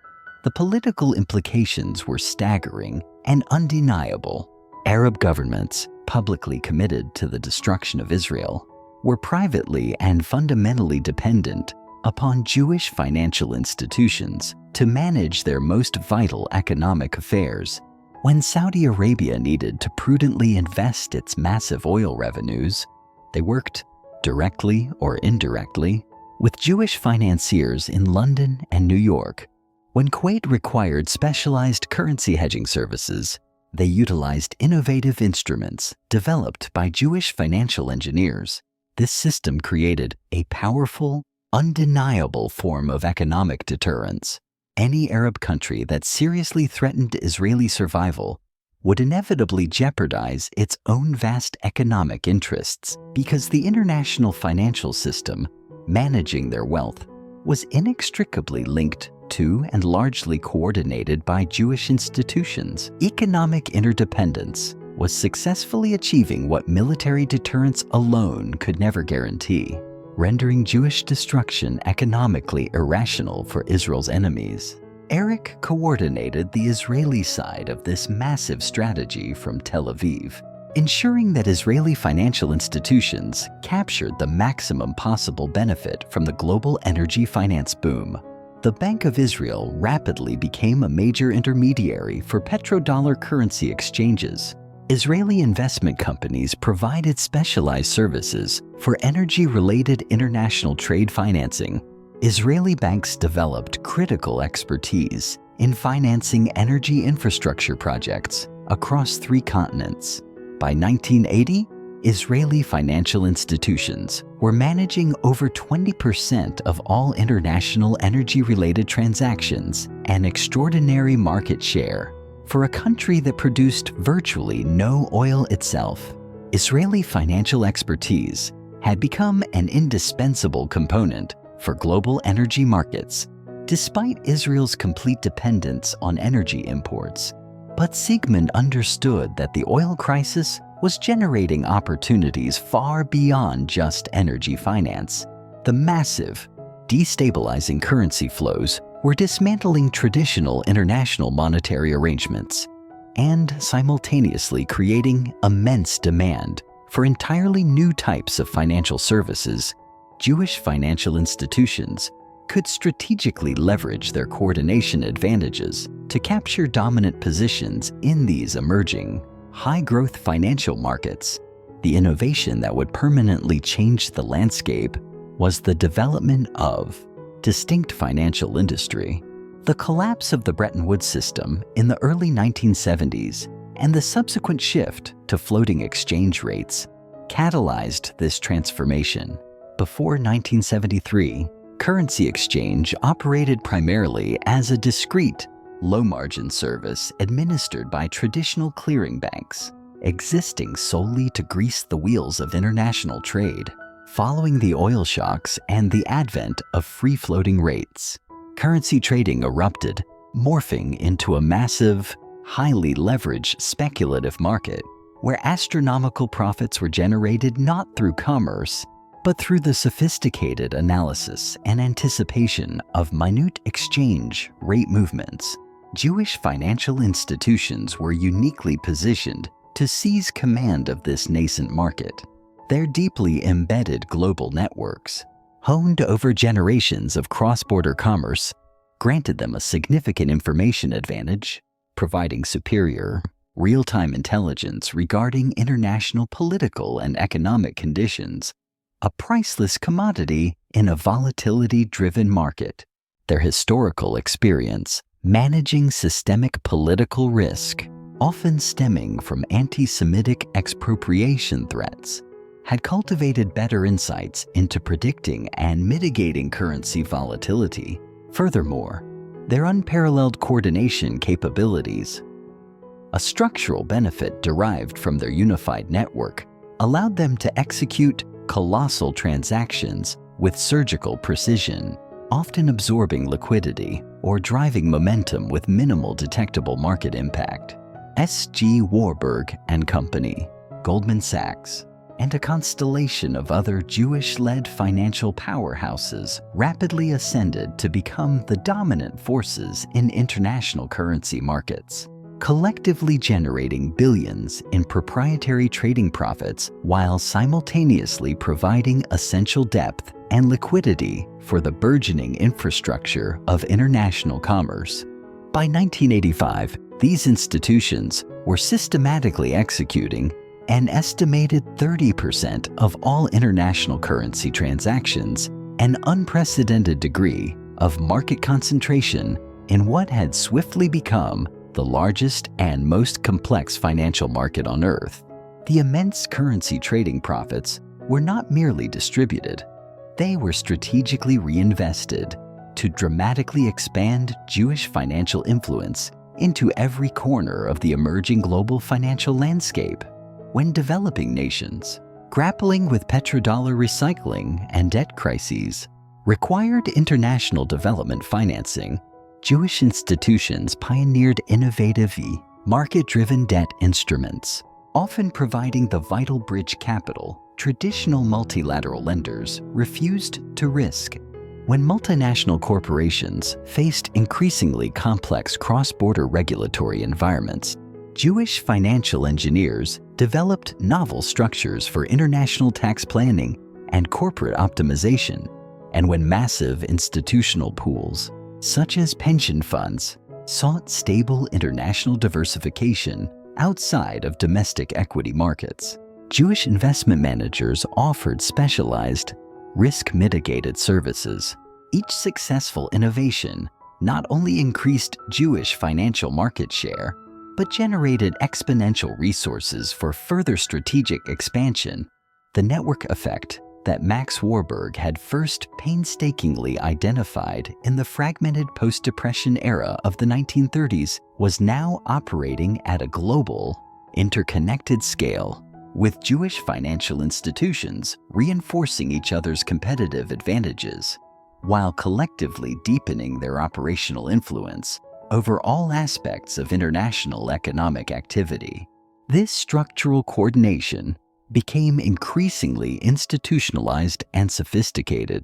The political implications were staggering and undeniable. Arab governments, publicly committed to the destruction of Israel, were privately and fundamentally dependent upon Jewish financial institutions to manage their most vital economic affairs. When Saudi Arabia needed to prudently invest its massive oil revenues, they worked, directly or indirectly, with Jewish financiers in London and New York. When Kuwait required specialized currency hedging services, they utilized innovative instruments developed by Jewish financial engineers. This system created a powerful, undeniable form of economic deterrence. Any Arab country that seriously threatened Israeli survival would inevitably jeopardize its own vast economic interests because the international financial system managing their wealth was inextricably linked to and largely coordinated by Jewish institutions. Economic interdependence was successfully achieving what military deterrence alone could never guarantee, rendering Jewish destruction economically irrational for Israel's enemies. Eric coordinated the Israeli side of this massive strategy from Tel Aviv, ensuring that Israeli financial institutions captured the maximum possible benefit from the global energy finance boom. The Bank of Israel rapidly became a major intermediary for petrodollar currency exchanges. Israeli investment companies provided specialized services for energy-related international trade financing. Israeli banks developed critical expertise in financing energy infrastructure projects across 3 continents. By 1980, Israeli financial institutions were managing over 20% of all international energy-related transactions, an extraordinary market share for a country that produced virtually no oil itself. Israeli financial expertise had become an indispensable component for global energy markets, despite Israel's complete dependence on energy imports. But Sigmund understood that the oil crisis was generating opportunities far beyond just energy finance. The massive, destabilizing currency flows were dismantling traditional international monetary arrangements and simultaneously creating immense demand for entirely new types of financial services. Jewish financial institutions could strategically leverage their coordination advantages to capture dominant positions in these emerging, high-growth financial markets. The innovation that would permanently change the landscape was the development of distinct financial industry. The collapse of the Bretton Woods system in the early 1970s and the subsequent shift to floating exchange rates catalyzed this transformation. Before 1973, currency exchange operated primarily as a discrete, low-margin service administered by traditional clearing banks, existing solely to grease the wheels of international trade. Following the oil shocks and the advent of free-floating rates, currency trading erupted, morphing into a massive, highly leveraged speculative market where astronomical profits were generated not through commerce, but through the sophisticated analysis and anticipation of minute exchange rate movements. Jewish financial institutions were uniquely positioned to seize command of this nascent market. Their deeply embedded global networks, honed over generations of cross-border commerce, granted them a significant information advantage, providing superior, real-time intelligence regarding international political and economic conditions, a priceless commodity in a volatility-driven market. Their historical experience managing systemic political risk, often stemming from anti-Semitic expropriation threats, had cultivated better insights into predicting and mitigating currency volatility. Furthermore, their unparalleled coordination capabilities, a structural benefit derived from their unified network, allowed them to execute colossal transactions with surgical precision, often absorbing liquidity or driving momentum with minimal detectable market impact. S.G. Warburg and Company, Goldman Sachs, and a constellation of other Jewish-led financial powerhouses rapidly ascended to become the dominant forces in international currency markets, collectively generating billions in proprietary trading profits while simultaneously providing essential depth and liquidity for the burgeoning infrastructure of international commerce. By 1985, these institutions were systematically executing an estimated 30% of all international currency transactions, an unprecedented degree of market concentration in what had swiftly become the largest and most complex financial market on Earth. The immense currency trading profits were not merely distributed, they were strategically reinvested to dramatically expand Jewish financial influence into every corner of the emerging global financial landscape. When developing nations, grappling with petrodollar recycling and debt crises, required international development financing, Jewish institutions pioneered innovative market-driven debt instruments, often providing the vital bridge capital traditional multilateral lenders refused to risk. When multinational corporations faced increasingly complex cross-border regulatory environments, Jewish financial engineers developed novel structures for international tax planning and corporate optimization. And when massive institutional pools, such as pension funds, sought stable international diversification outside of domestic equity markets, Jewish investment managers offered specialized, risk-mitigated services. Each successful innovation not only increased Jewish financial market share, but generated exponential resources for further strategic expansion. The network effect that Max Warburg had first painstakingly identified in the fragmented post-Depression era of the 1930s was now operating at a global, interconnected scale, with Jewish financial institutions reinforcing each other's competitive advantages, while collectively deepening their operational influence over all aspects of international economic activity. This structural coordination became increasingly institutionalized and sophisticated.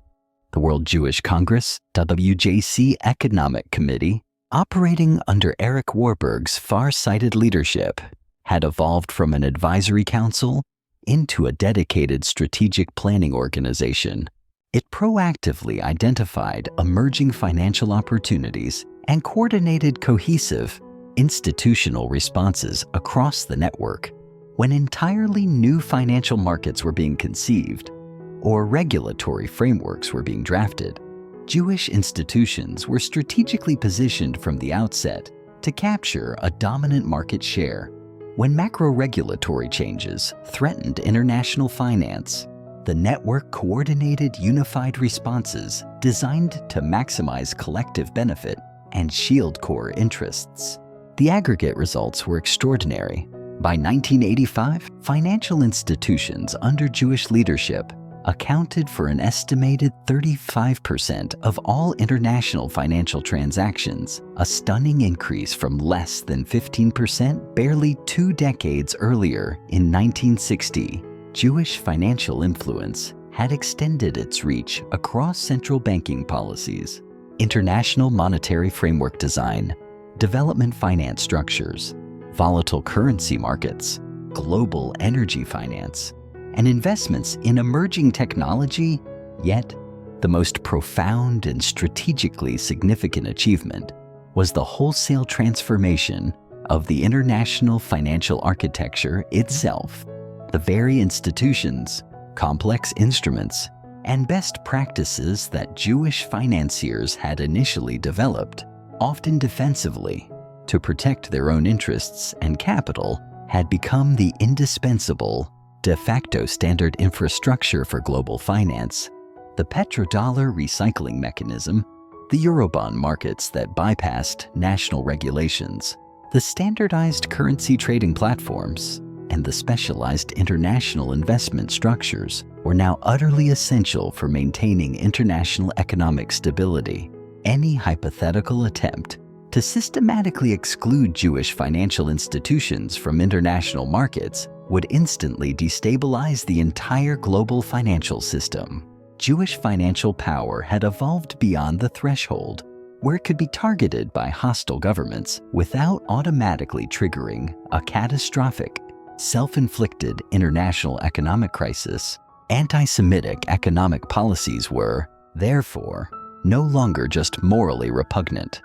The World Jewish Congress, WJC Economic Committee, operating under Eric Warburg's far-sighted leadership, had evolved from an advisory council into a dedicated strategic planning organization. It proactively identified emerging financial opportunities and coordinated cohesive, institutional responses across the network when entirely new financial markets were being conceived or regulatory frameworks were being drafted. Jewish institutions were strategically positioned from the outset to capture a dominant market share. When macro-regulatory changes threatened international finance, the network coordinated unified responses designed to maximize collective benefit and shield core interests. The aggregate results were extraordinary. By 1985, financial institutions under Jewish leadership accounted for an estimated 35% of all international financial transactions, a stunning increase from less than 15% barely 2 decades earlier in 1960. Jewish financial influence had extended its reach across central banking policies, international monetary framework design, development finance structures, volatile currency markets, global energy finance, and investments in emerging technology. Yet, the most profound and strategically significant achievement was the wholesale transformation of the international financial architecture itself. The very institutions, complex instruments, and best practices that Jewish financiers had initially developed, often defensively, to protect their own interests and capital, had become the indispensable de facto standard infrastructure for global finance. The petrodollar recycling mechanism, the Eurobond markets that bypassed national regulations, the standardized currency trading platforms, and the specialized international investment structures were now utterly essential for maintaining international economic stability. Any hypothetical attempt to systematically exclude Jewish financial institutions from international markets would instantly destabilize the entire global financial system. Jewish financial power had evolved beyond the threshold where it could be targeted by hostile governments without automatically triggering a catastrophic, self-inflicted international economic crisis. Anti-Semitic economic policies were, therefore, no longer just morally repugnant.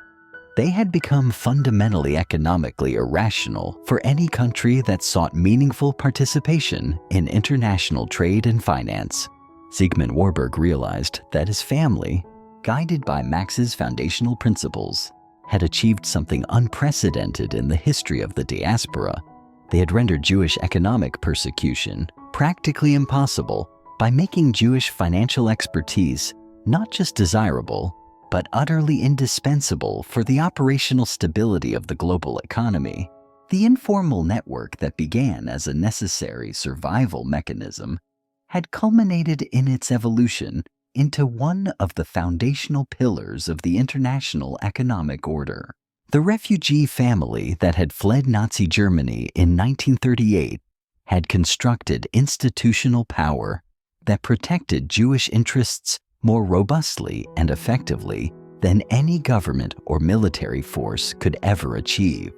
They had become fundamentally economically irrational for any country that sought meaningful participation in international trade and finance. Zygmunt Warburg realized that his family, guided by Marx's foundational principles, had achieved something unprecedented in the history of the diaspora. They had rendered Jewish economic persecution practically impossible by making Jewish financial expertise not just desirable, but utterly indispensable for the operational stability of the global economy. The informal network that began as a necessary survival mechanism had culminated in its evolution into one of the foundational pillars of the international economic order. The refugee family that had fled Nazi Germany in 1938 had constructed institutional power that protected Jewish interests more robustly and effectively than any government or military force could ever achieve.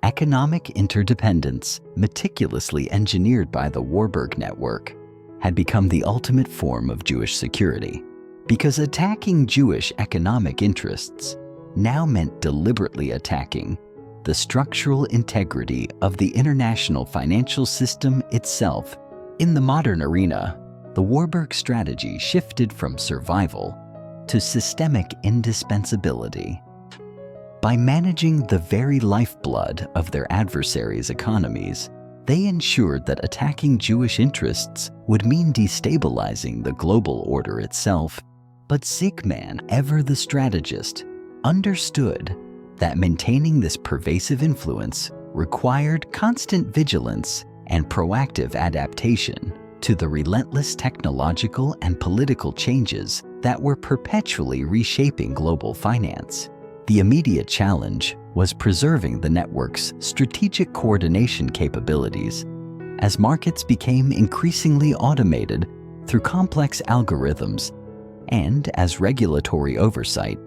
Economic interdependence, meticulously engineered by the Warburg network, had become the ultimate form of Jewish security, because attacking Jewish economic interests now meant deliberately attacking the structural integrity of the international financial system itself. In the modern arena, the Warburg strategy shifted from survival to systemic indispensability. By managing the very lifeblood of their adversaries' economies, they ensured that attacking Jewish interests would mean destabilizing the global order itself. But Zygmunt, ever the strategist, understood that maintaining this pervasive influence required constant vigilance and proactive adaptation to the relentless technological and political changes that were perpetually reshaping global finance. The immediate challenge was preserving the network's strategic coordination capabilities as markets became increasingly automated through complex algorithms and as regulatory oversight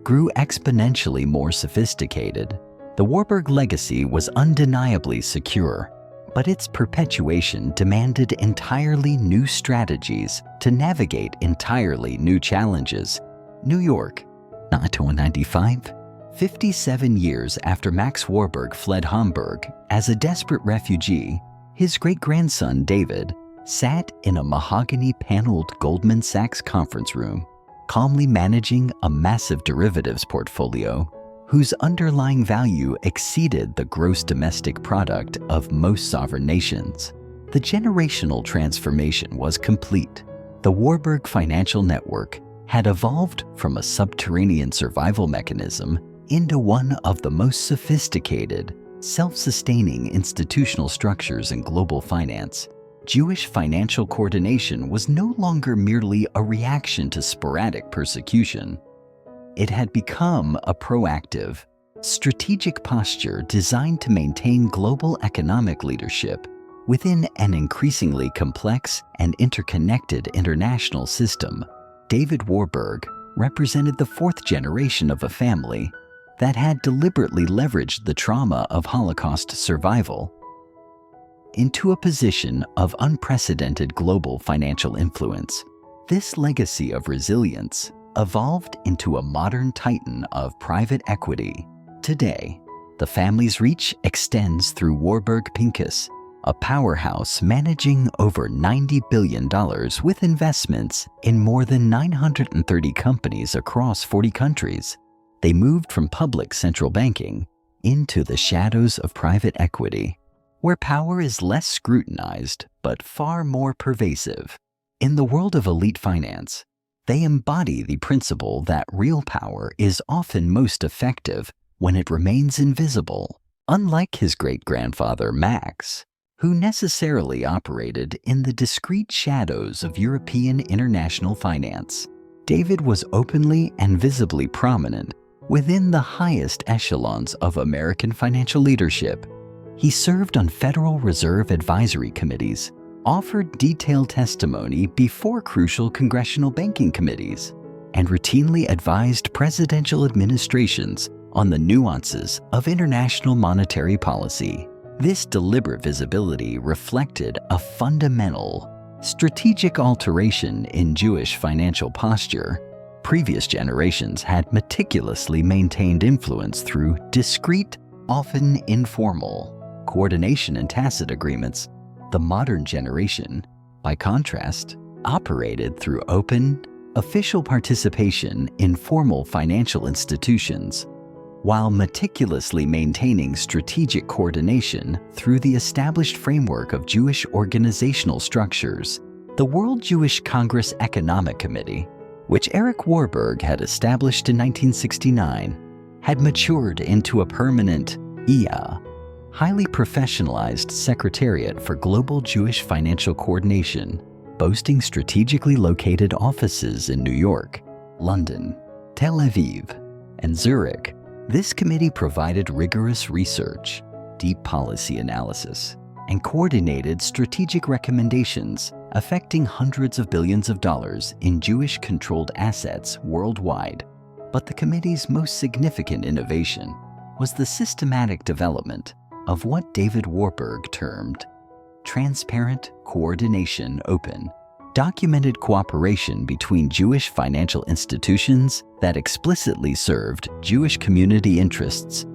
grew exponentially more sophisticated. The Warburg legacy was undeniably secure, but its perpetuation demanded entirely new strategies to navigate entirely new challenges. New York, 1995. 57 years after Max Warburg fled Hamburg as a desperate refugee, his great-grandson David sat in a mahogany-paneled Goldman Sachs conference room, calmly managing a massive derivatives portfolio whose underlying value exceeded the gross domestic product of most sovereign nations. The generational transformation was complete. The Warburg financial network had evolved from a subterranean survival mechanism into one of the most sophisticated, self-sustaining institutional structures in global finance. Jewish financial coordination was no longer merely a reaction to sporadic persecution. It had become a proactive, strategic posture designed to maintain global economic leadership within an increasingly complex and interconnected international system. David Warburg represented the fourth generation of a family that had deliberately leveraged the trauma of Holocaust survival into a position of unprecedented global financial influence. This legacy of resilience evolved into a modern titan of private equity. Today, the family's reach extends through Warburg Pincus, a powerhouse managing over $90 billion with investments in more than 930 companies across 40 countries. They moved from public central banking into the shadows of private equity, where power is less scrutinized but far more pervasive. In the world of elite finance, they embody the principle that real power is often most effective when it remains invisible. Unlike his great-grandfather Max, who necessarily operated in the discreet shadows of European international finance, David was openly and visibly prominent within the highest echelons of American financial leadership. He served on Federal Reserve advisory committees, offered detailed testimony before crucial congressional banking committees, and routinely advised presidential administrations on the nuances of international monetary policy. This deliberate visibility reflected a fundamental, strategic alteration in Jewish financial posture. Previous generations had meticulously maintained influence through discreet, often informal, coordination and tacit agreements. The modern generation, by contrast, operated through open, official participation in formal financial institutions, while meticulously maintaining strategic coordination through the established framework of Jewish organizational structures. The World Jewish Congress Economic Committee, which Eric Warburg had established in 1969, had matured into a permanent highly professionalized secretariat for global Jewish financial coordination, boasting strategically located offices in New York, London, Tel Aviv, and Zurich. This committee provided rigorous research, deep policy analysis, and coordinated strategic recommendations affecting hundreds of billions of dollars in Jewish-controlled assets worldwide. But the committee's most significant innovation was the systematic development of what David Warburg termed transparent coordination open, documented cooperation between Jewish financial institutions that explicitly served Jewish community interests,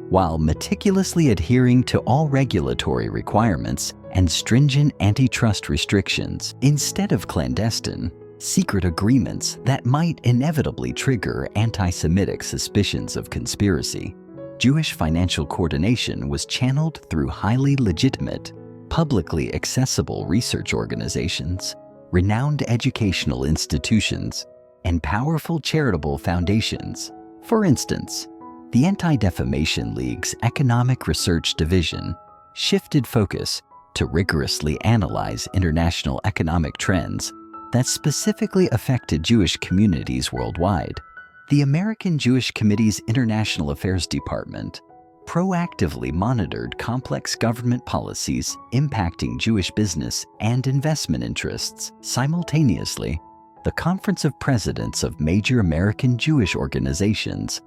while meticulously adhering to all regulatory requirements and stringent antitrust restrictions, instead of clandestine, secret agreements that might inevitably trigger anti-Semitic suspicions of conspiracy. Jewish financial coordination was channeled through highly legitimate, publicly accessible research organizations, renowned educational institutions, and powerful charitable foundations. For instance, the Anti-Defamation League's Economic Research Division shifted focus to rigorously analyze international economic trends that specifically affected Jewish communities worldwide. The American Jewish Committee's International Affairs Department proactively monitored complex government policies impacting Jewish business and investment interests. Simultaneously, the Conference of Presidents of major American Jewish organizations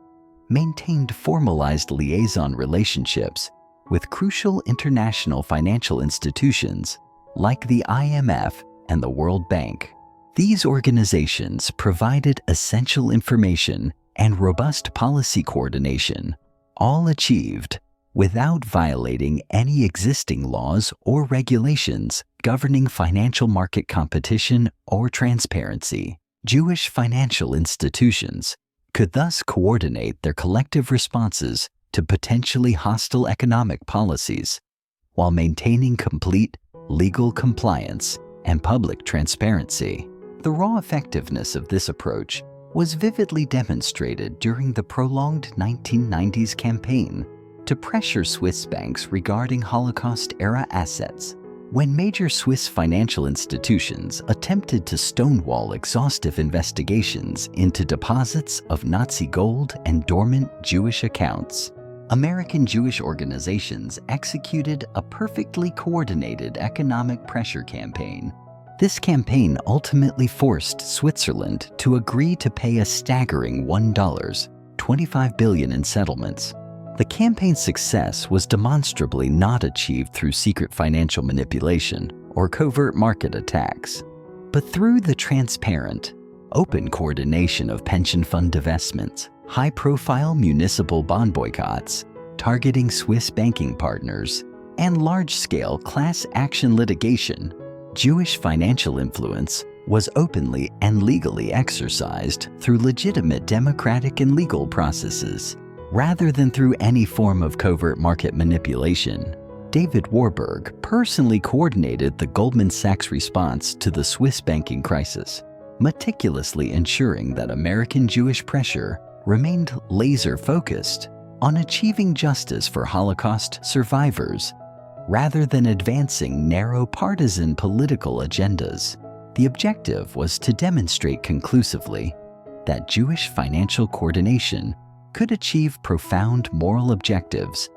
maintained formalized liaison relationships with crucial international financial institutions like the IMF and the World Bank. These organizations provided essential information and robust policy coordination, all achieved without violating any existing laws or regulations governing financial market competition or transparency. Jewish financial institutions could thus coordinate their collective responses to potentially hostile economic policies while maintaining complete legal compliance and public transparency. The raw effectiveness of this approach was vividly demonstrated during the prolonged 1990s campaign to pressure Swiss banks regarding Holocaust-era assets. When major Swiss financial institutions attempted to stonewall exhaustive investigations into deposits of Nazi gold and dormant Jewish accounts, American Jewish organizations executed a perfectly coordinated economic pressure campaign. This campaign ultimately forced Switzerland to agree to pay a staggering $25 billion in settlements. The campaign's success was demonstrably not achieved through secret financial manipulation or covert market attacks, but through the transparent, open coordination of pension fund divestments, high-profile municipal bond boycotts targeting Swiss banking partners, and large-scale class action litigation. Jewish financial influence was openly and legally exercised through legitimate democratic and legal processes, rather than through any form of covert market manipulation. David Warburg personally coordinated the Goldman Sachs response to the Swiss banking crisis, meticulously ensuring that American Jewish pressure remained laser-focused on achieving justice for Holocaust survivors, rather than advancing narrow partisan political agendas. The objective was to demonstrate conclusively that Jewish financial coordination could achieve profound moral objectives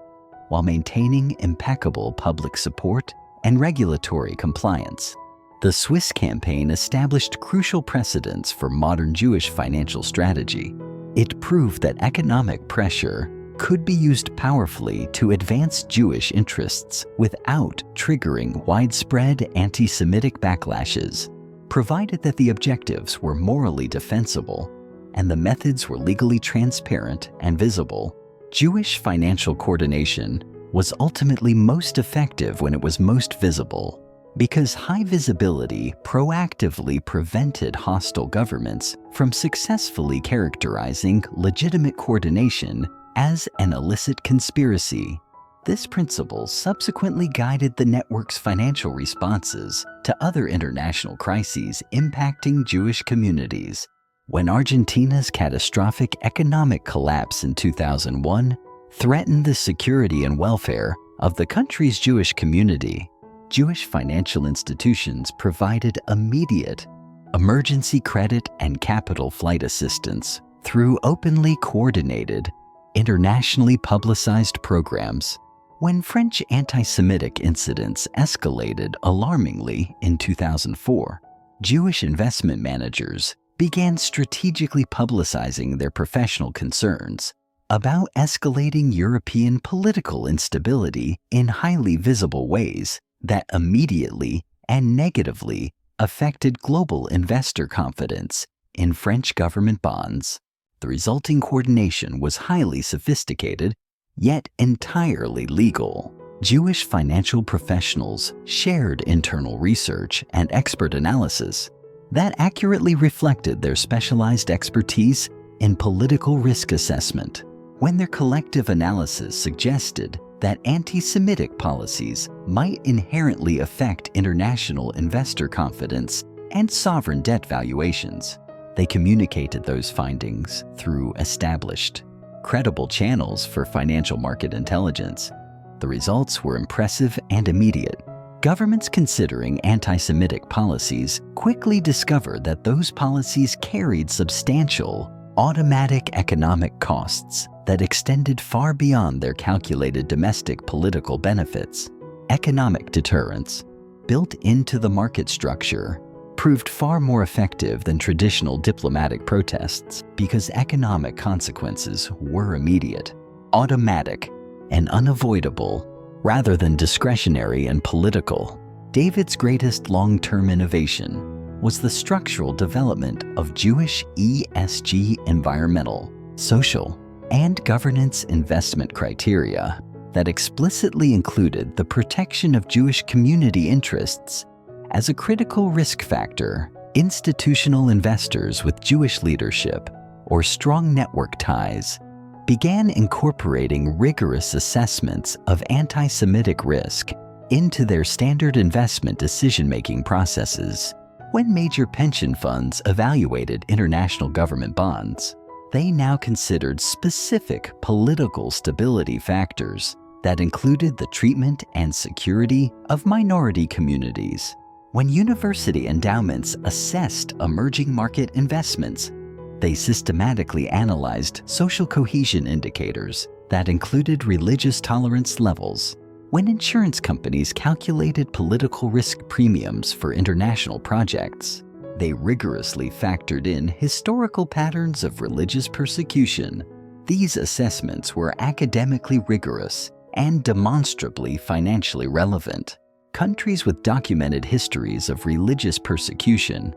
while maintaining impeccable public support and regulatory compliance. The Swiss campaign established crucial precedents for modern Jewish financial strategy. It proved that economic pressure could be used powerfully to advance Jewish interests without triggering widespread anti-Semitic backlashes, provided that the objectives were morally defensible and the methods were legally transparent and visible. Jewish financial coordination was ultimately most effective when it was most visible, because high visibility proactively prevented hostile governments from successfully characterizing legitimate coordination as an illicit conspiracy. This principle subsequently guided the network's financial responses to other international crises impacting Jewish communities. When Argentina's catastrophic economic collapse in 2001 threatened the security and welfare of the country's Jewish community, Jewish financial institutions provided immediate emergency credit and capital flight assistance through openly coordinated, internationally publicized programs. When French anti-Semitic incidents escalated alarmingly in 2004, Jewish investment managers began strategically publicizing their professional concerns about escalating European political instability in highly visible ways that immediately and negatively affected global investor confidence in French government bonds. The resulting coordination was highly sophisticated, yet entirely legal. Jewish financial professionals shared internal research and expert analysis that accurately reflected their specialized expertise in political risk assessment. When their collective analysis suggested that anti-Semitic policies might inherently affect international investor confidence and sovereign debt valuations, they communicated those findings through established, credible channels for financial market intelligence. The results were impressive and immediate. Governments considering anti-Semitic policies quickly discovered that those policies carried substantial, automatic economic costs that extended far beyond their calculated domestic political benefits. Economic deterrence, built into the market structure, proved far more effective than traditional diplomatic protests because economic consequences were immediate, automatic, and unavoidable. Rather than discretionary and political, David's greatest long-term innovation was the structural development of Jewish ESG environmental, social, and governance investment criteria that explicitly included the protection of Jewish community interests as a critical risk factor. Institutional investors with Jewish leadership or strong network ties began incorporating rigorous assessments of anti-Semitic risk into their standard investment decision-making processes. When major pension funds evaluated international government bonds, they now considered specific political stability factors that included the treatment and security of minority communities. When university endowments assessed emerging market investments, they systematically analyzed social cohesion indicators that included religious tolerance levels. When insurance companies calculated political risk premiums for international projects, they rigorously factored in historical patterns of religious persecution. These assessments were academically rigorous and demonstrably financially relevant. Countries with documented histories of religious persecution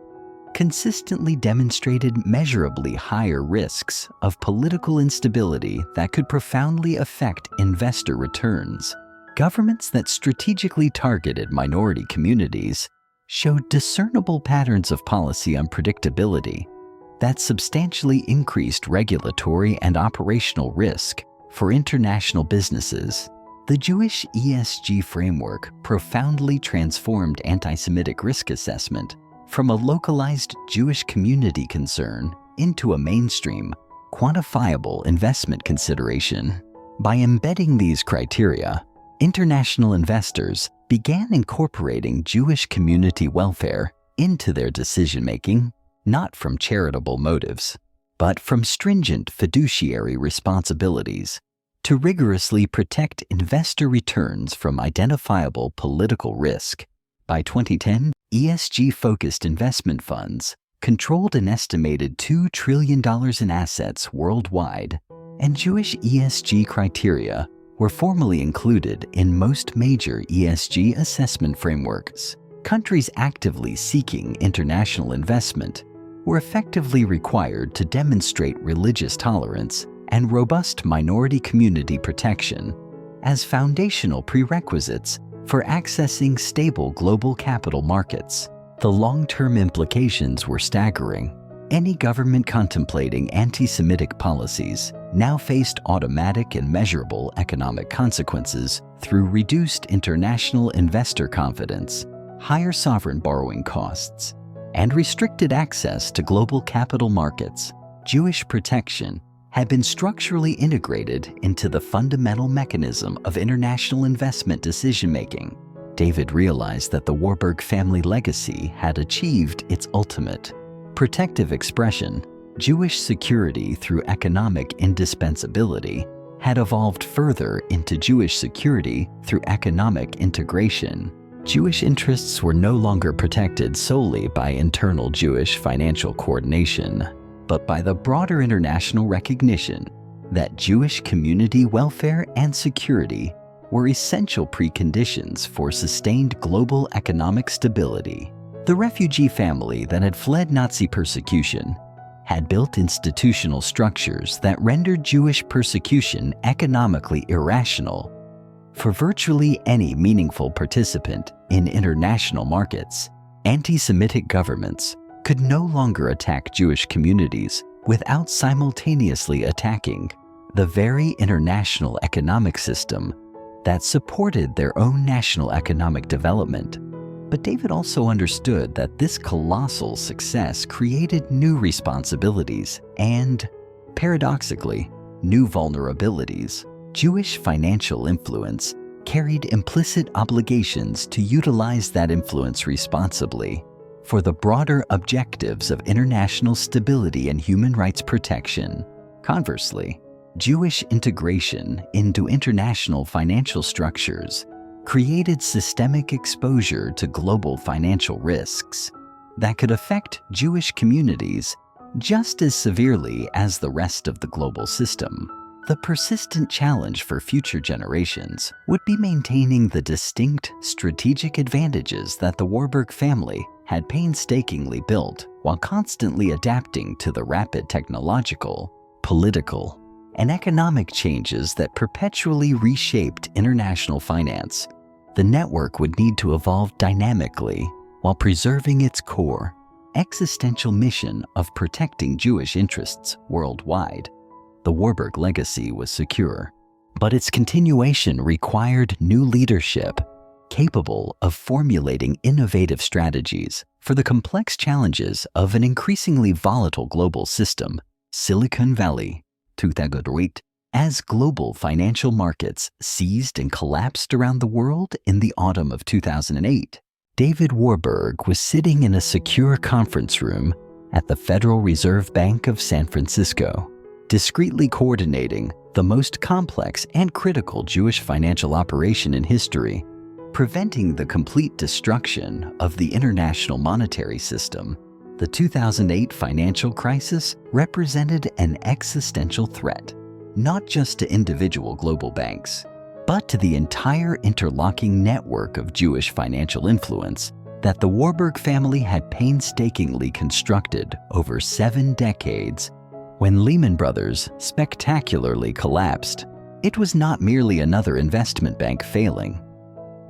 consistently demonstrated measurably higher risks of political instability that could profoundly affect investor returns. Governments that strategically targeted minority communities showed discernible patterns of policy unpredictability that substantially increased regulatory and operational risk for international businesses. The Jewish ESG framework profoundly transformed anti-Semitic risk assessment from a localized Jewish community concern into a mainstream, quantifiable investment consideration. By embedding these criteria, international investors began incorporating Jewish community welfare into their decision-making, not from charitable motives, but from stringent fiduciary responsibilities to rigorously protect investor returns from identifiable political risk. By 2010, ESG-focused investment funds controlled an estimated $2 trillion in assets worldwide, and Jewish ESG criteria were formally included in most major ESG assessment frameworks. Countries actively seeking international investment were effectively required to demonstrate religious tolerance and robust minority community protection as foundational prerequisites for accessing stable global capital markets. The long-term implications were staggering. Any government contemplating anti-Semitic policies now faced automatic and measurable economic consequences through reduced international investor confidence, higher sovereign borrowing costs, and restricted access to global capital markets. Jewish protection had been structurally integrated into the fundamental mechanism of international investment decision-making. David realized that the Warburg family legacy had achieved its ultimate protective expression. Jewish security through economic indispensability had evolved further into Jewish security through economic integration. Jewish interests were no longer protected solely by internal Jewish financial coordination, but by the broader international recognition that Jewish community welfare and security were essential preconditions for sustained global economic stability. The refugee family that had fled Nazi persecution had built institutional structures that rendered Jewish persecution economically irrational. For virtually any meaningful participant in international markets, anti-Semitic governments could no longer attack Jewish communities without simultaneously attacking the very international economic system that supported their own national economic development. But David also understood that this colossal success created new responsibilities and, paradoxically, new vulnerabilities. Jewish financial influence carried implicit obligations to utilize that influence responsibly for the broader objectives of international stability and human rights protection. Conversely, Jewish integration into international financial structures created systemic exposure to global financial risks that could affect Jewish communities just as severely as the rest of the global system. The persistent challenge for future generations would be maintaining the distinct strategic advantages that the Warburg family had painstakingly built while constantly adapting to the rapid technological, political, and economic changes that perpetually reshaped international finance. The network would need to evolve dynamically while preserving its core, existential mission of protecting Jewish interests worldwide. The Warburg legacy was secure, but its continuation required new leadership capable of formulating innovative strategies for the complex challenges of an increasingly volatile global system. Silicon Valley, 2008, as global financial markets seized and collapsed around the world in the autumn of 2008, David Warburg was sitting in a secure conference room at the Federal Reserve Bank of San Francisco, discreetly coordinating the most complex and critical Jewish financial operation in history, preventing the complete destruction of the international monetary system. The 2008 financial crisis represented an existential threat, not just to individual global banks, but to the entire interlocking network of Jewish financial influence that the Warburg family had painstakingly constructed over 7 decades. When Lehman Brothers spectacularly collapsed, it was not merely another investment bank failing.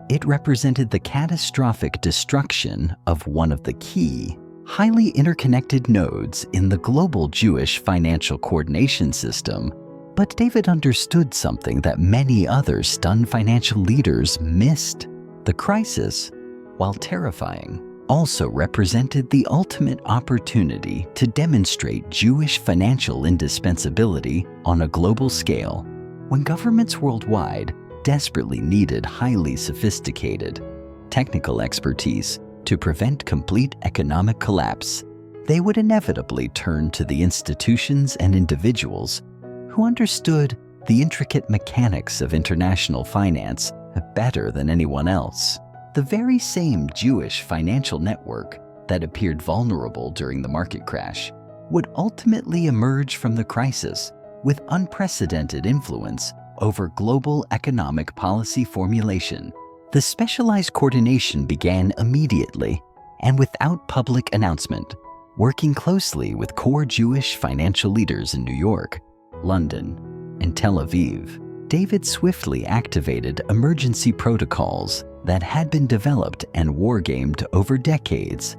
It represented the catastrophic destruction of one of the key, highly interconnected nodes in the global Jewish financial coordination system. But David understood something that many other stunned financial leaders missed. The crisis, while terrifying, also represented the ultimate opportunity to demonstrate Jewish financial indispensability on a global scale. When governments worldwide desperately needed highly sophisticated, technical expertise to prevent complete economic collapse, they would inevitably turn to the institutions and individuals who understood the intricate mechanics of international finance better than anyone else. The very same Jewish financial network that appeared vulnerable during the market crash would ultimately emerge from the crisis with unprecedented influence over global economic policy formulation. The specialized coordination began immediately and without public announcement, working closely with core Jewish financial leaders in New York, London, and Tel Aviv. David swiftly activated emergency protocols that had been developed and wargamed over decades,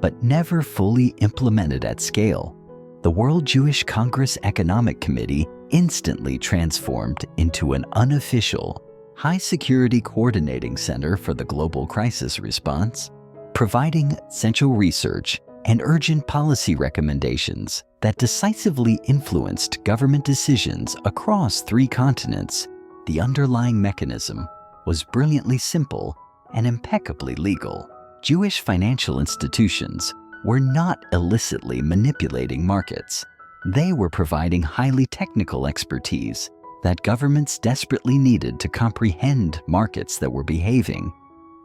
but never fully implemented at scale. The World Jewish Congress Economic Committee instantly transformed into an unofficial, high-security coordinating center for the global crisis response, providing essential research and urgent policy recommendations that decisively influenced government decisions across 3 continents. The underlying mechanism was brilliantly simple and impeccably legal. Jewish financial institutions were not illicitly manipulating markets. They were providing highly technical expertise that governments desperately needed to comprehend markets that were behaving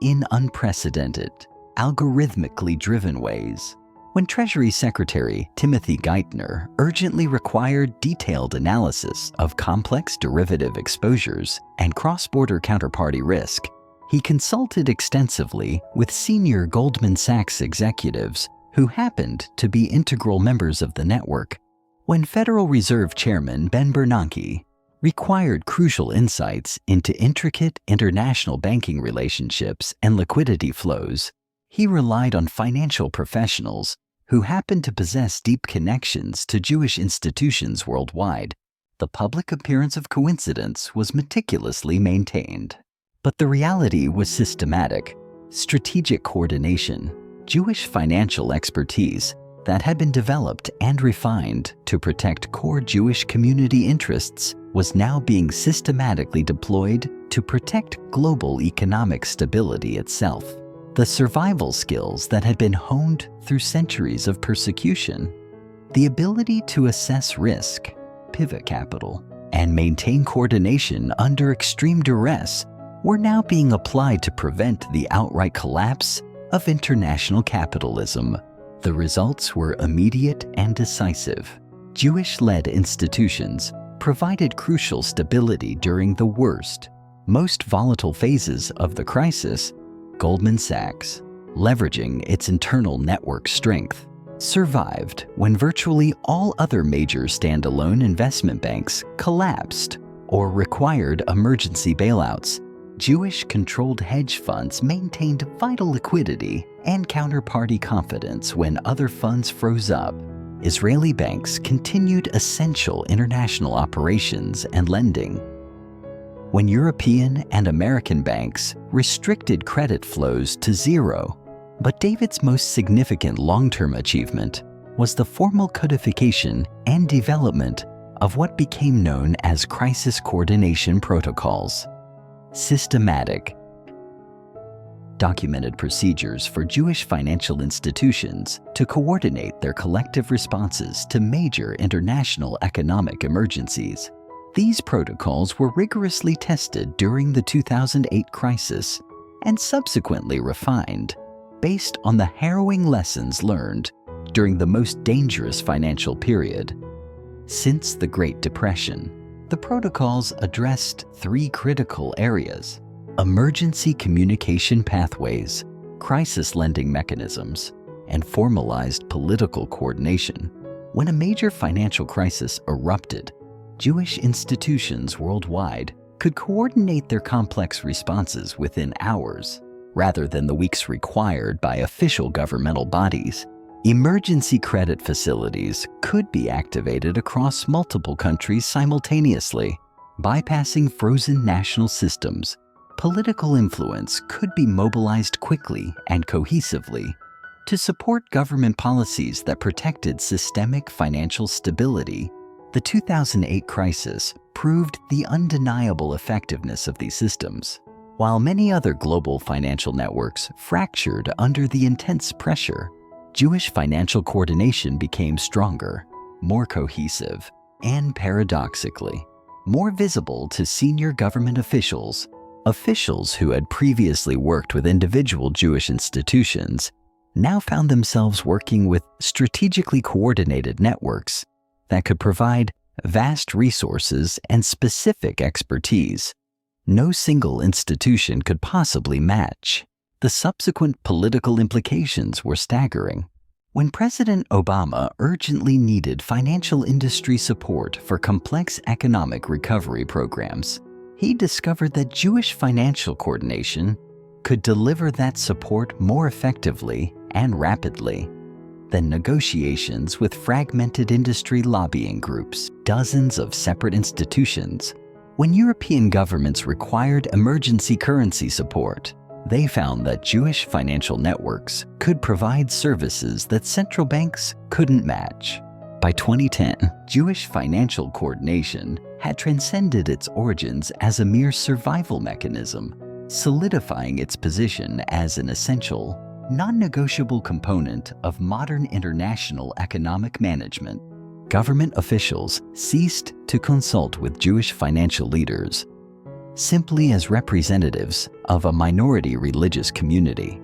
in unprecedented, algorithmically driven ways. When Treasury Secretary Timothy Geithner urgently required detailed analysis of complex derivative exposures and cross-border counterparty risk, he consulted extensively with senior Goldman Sachs executives who happened to be integral members of the network. When Federal Reserve Chairman Ben Bernanke required crucial insights into intricate international banking relationships and liquidity flows, he relied on financial professionals who happened to possess deep connections to Jewish institutions worldwide. The public appearance of coincidence was meticulously maintained, but the reality was systematic, strategic coordination. Jewish financial expertise that had been developed and refined to protect core Jewish community interests was now being systematically deployed to protect global economic stability itself. The survival skills that had been honed through centuries of persecution, the ability to assess risk, pivot capital, and maintain coordination under extreme duress were now being applied to prevent the outright collapse of international capitalism. The results were immediate and decisive. Jewish-led institutions provided crucial stability during the worst, most volatile phases of the crisis. Goldman Sachs, leveraging its internal network strength, survived when virtually all other major standalone investment banks collapsed or required emergency bailouts. Jewish-controlled hedge funds maintained vital liquidity and counterparty confidence when other funds froze up. Israeli banks continued essential international operations and lending. When European and American banks restricted credit flows to zero, but David's most significant long-term achievement was the formal codification and development of what became known as crisis coordination protocols. Systematic, documented procedures for Jewish financial institutions to coordinate their collective responses to major international economic emergencies. These protocols were rigorously tested during the 2008 crisis and subsequently refined based on the harrowing lessons learned during the most dangerous financial period. Since the Great Depression, the protocols addressed three critical areas: emergency communication pathways, crisis lending mechanisms, and formalized political coordination. When a major financial crisis erupted, Jewish institutions worldwide could coordinate their complex responses within hours, rather than the weeks required by official governmental bodies. Emergency credit facilities could be activated across multiple countries simultaneously, bypassing frozen national systems. Political influence could be mobilized quickly and cohesively to support government policies that protected systemic financial stability. The 2008 crisis proved the undeniable effectiveness of these systems. While many other global financial networks fractured under the intense pressure, Jewish financial coordination became stronger, more cohesive, and paradoxically, more visible to senior government officials. Officials who had previously worked with individual Jewish institutions now found themselves working with strategically coordinated networks that could provide vast resources and specific expertise no single institution could possibly match. The subsequent political implications were staggering. When President Obama urgently needed financial industry support for complex economic recovery programs, he discovered that Jewish financial coordination could deliver that support more effectively and rapidly than negotiations with fragmented industry lobbying groups, dozens of separate institutions. When European governments required emergency currency support, they found that Jewish financial networks could provide services that central banks couldn't match. By 2010, Jewish financial coordination had transcended its origins as a mere survival mechanism, solidifying its position as an essential, non-negotiable component of modern international economic management. Government officials ceased to consult with Jewish financial leaders simply as representatives of a minority religious community.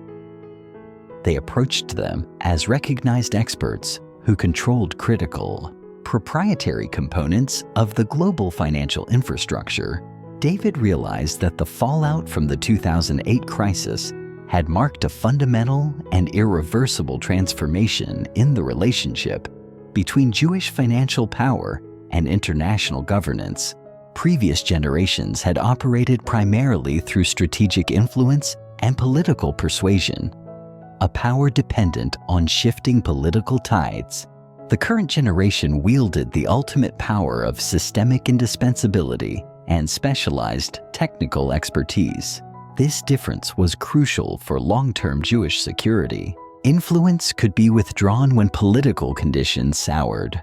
They approached them as recognized experts who controlled critical, proprietary components of the global financial infrastructure. David realized that the fallout from the 2008 crisis had marked a fundamental and irreversible transformation in the relationship between Jewish financial power and international governance. Previous generations had operated primarily through strategic influence and political persuasion, a power dependent on shifting political tides. The current generation wielded the ultimate power of systemic indispensability and specialized technical expertise. This difference was crucial for long-term Jewish security. Influence could be withdrawn when political conditions soured.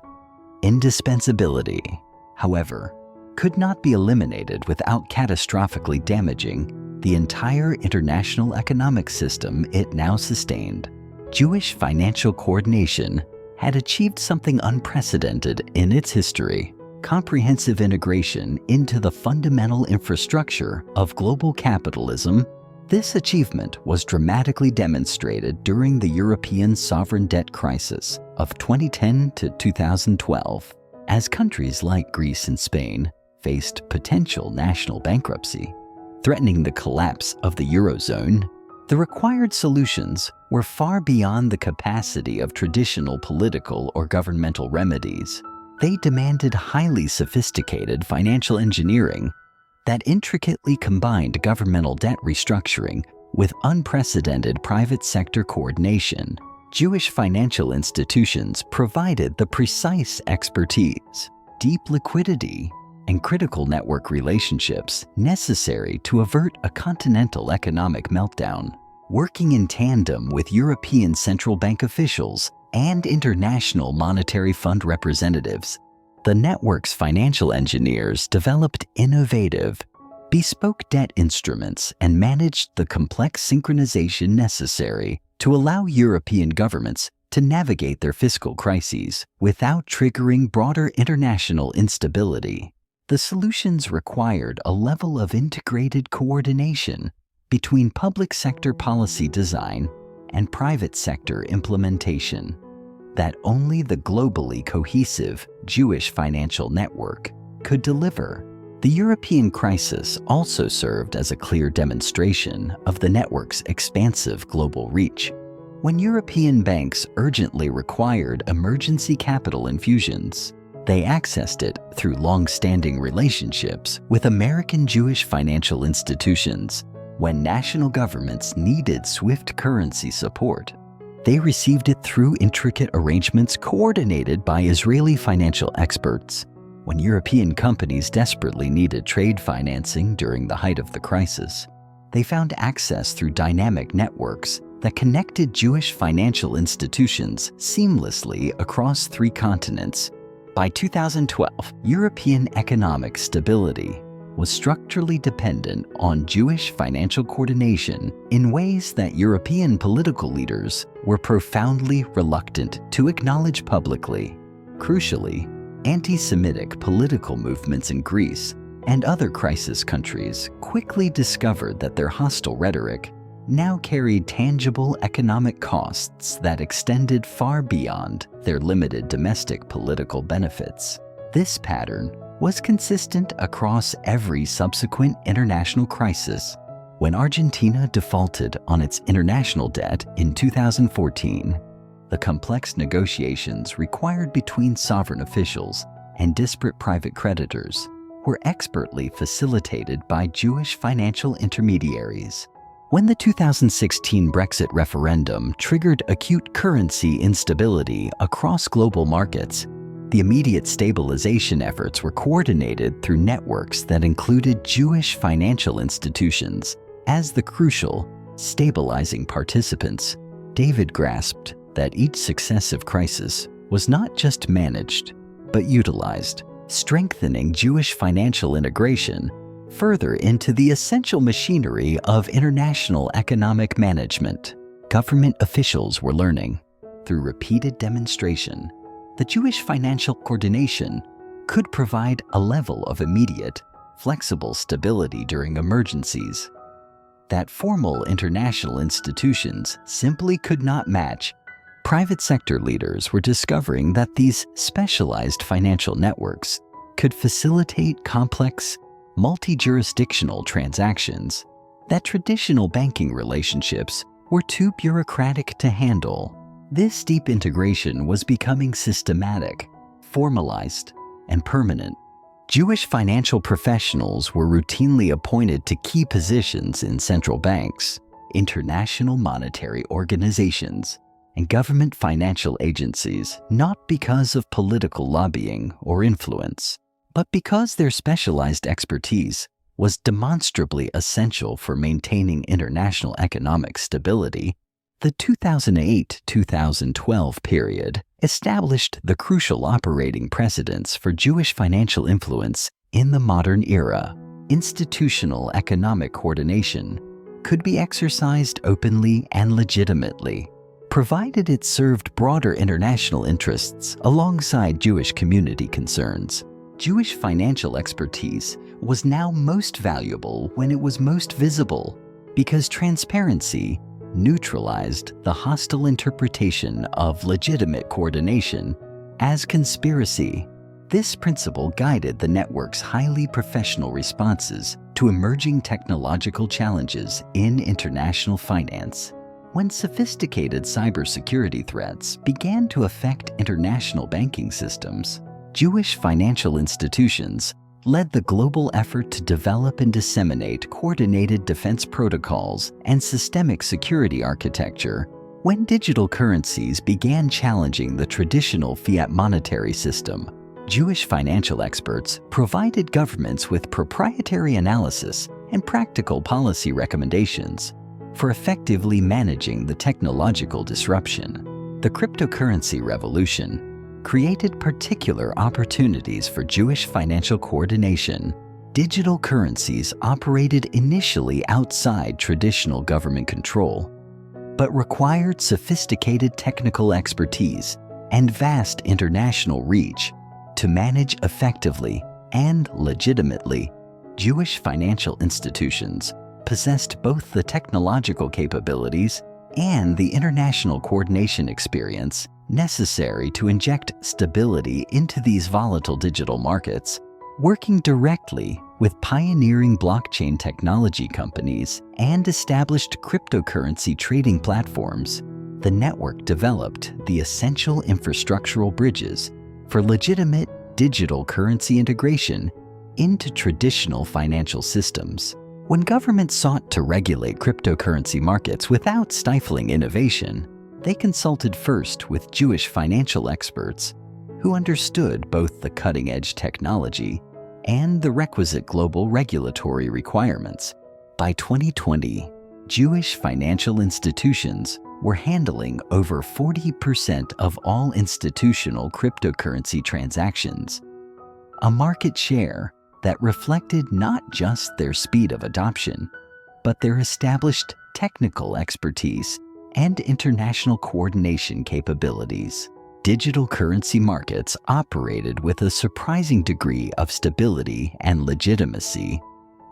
Indispensability, however, could not be eliminated without catastrophically damaging the entire international economic system it now sustained. Jewish financial coordination had achieved something unprecedented in its history: comprehensive integration into the fundamental infrastructure of global capitalism. This achievement was dramatically demonstrated during the European sovereign debt crisis of 2010 to 2012. As countries like Greece and Spain faced potential national bankruptcy, threatening the collapse of the Eurozone, the required solutions were far beyond the capacity of traditional political or governmental remedies. They demanded highly sophisticated financial engineering that intricately combined governmental debt restructuring with unprecedented private sector coordination. Jewish financial institutions provided the precise expertise, deep liquidity, and critical network relationships necessary to avert a continental economic meltdown. Working in tandem with European central bank officials and International Monetary Fund representatives, the network's financial engineers developed innovative, bespoke debt instruments and managed the complex synchronization necessary to allow European governments to navigate their fiscal crises without triggering broader international instability. The solutions required a level of integrated coordination between public sector policy design and private sector implementation that only the globally cohesive Jewish financial network could deliver. The European crisis also served as a clear demonstration of the network's expansive global reach. When European banks urgently required emergency capital infusions, they accessed it through long-standing relationships with American Jewish financial institutions. When national governments needed swift currency support, they received it through intricate arrangements coordinated by Israeli financial experts. When European companies desperately needed trade financing during the height of the crisis, they found access through dynamic networks that connected Jewish financial institutions seamlessly across 3 continents. By 2012, European economic stability was structurally dependent on Jewish financial coordination in ways that European political leaders were profoundly reluctant to acknowledge publicly. Crucially, anti-Semitic political movements in Greece and other crisis countries quickly discovered that their hostile rhetoric now carried tangible economic costs that extended far beyond their limited domestic political benefits. This pattern was consistent across every subsequent international crisis. When Argentina defaulted on its international debt in 2014, the complex negotiations required between sovereign officials and disparate private creditors were expertly facilitated by Jewish financial intermediaries. When the 2016 Brexit referendum triggered acute currency instability across global markets, the immediate stabilization efforts were coordinated through networks that included Jewish financial institutions as the crucial, stabilizing participants. David grasped that each successive crisis was not just managed, but utilized, strengthening Jewish financial integration further into the essential machinery of international economic management. Government officials were learning, through repeated demonstration, that Jewish financial coordination could provide a level of immediate, flexible stability during emergencies that formal international institutions simply could not match. Private sector leaders were discovering that these specialized financial networks could facilitate complex, multi-jurisdictional transactions that traditional banking relationships were too bureaucratic to handle. This deep integration was becoming systematic, formalized, and permanent. Jewish financial professionals were routinely appointed to key positions in central banks, international monetary organizations, and government financial agencies, not because of political lobbying or influence, but because their specialized expertise was demonstrably essential for maintaining international economic stability. The 2008-2012 period established the crucial operating precedents for Jewish financial influence in the modern era. Institutional economic coordination could be exercised openly and legitimately, provided it served broader international interests alongside Jewish community concerns. Jewish financial expertise was now most valuable when it was most visible, because transparency neutralized the hostile interpretation of legitimate coordination as conspiracy. This principle guided the network's highly professional responses to emerging technological challenges in international finance. When sophisticated cybersecurity threats began to affect international banking systems, Jewish financial institutions led the global effort to develop and disseminate coordinated defense protocols and systemic security architecture. When digital currencies began challenging the traditional fiat monetary system, Jewish financial experts provided governments with proprietary analysis and practical policy recommendations for effectively managing the technological disruption. The cryptocurrency revolution created particular opportunities for Jewish financial coordination. Digital currencies operated initially outside traditional government control, but required sophisticated technical expertise and vast international reach to manage effectively and legitimately. Jewish financial institutions possessed both the technological capabilities and the international coordination experience necessary to inject stability into these volatile digital markets. Working directly with pioneering blockchain technology companies and established cryptocurrency trading platforms, the network developed the essential infrastructural bridges for legitimate digital currency integration into traditional financial systems. When governments sought to regulate cryptocurrency markets without stifling innovation, they consulted first with Jewish financial experts who understood both the cutting-edge technology and the requisite global regulatory requirements. By 2020, Jewish financial institutions were handling over 40% of all institutional cryptocurrency transactions, a market share that reflected not just their speed of adoption, but their established technical expertise and international coordination capabilities. Digital currency markets operated with a surprising degree of stability and legitimacy,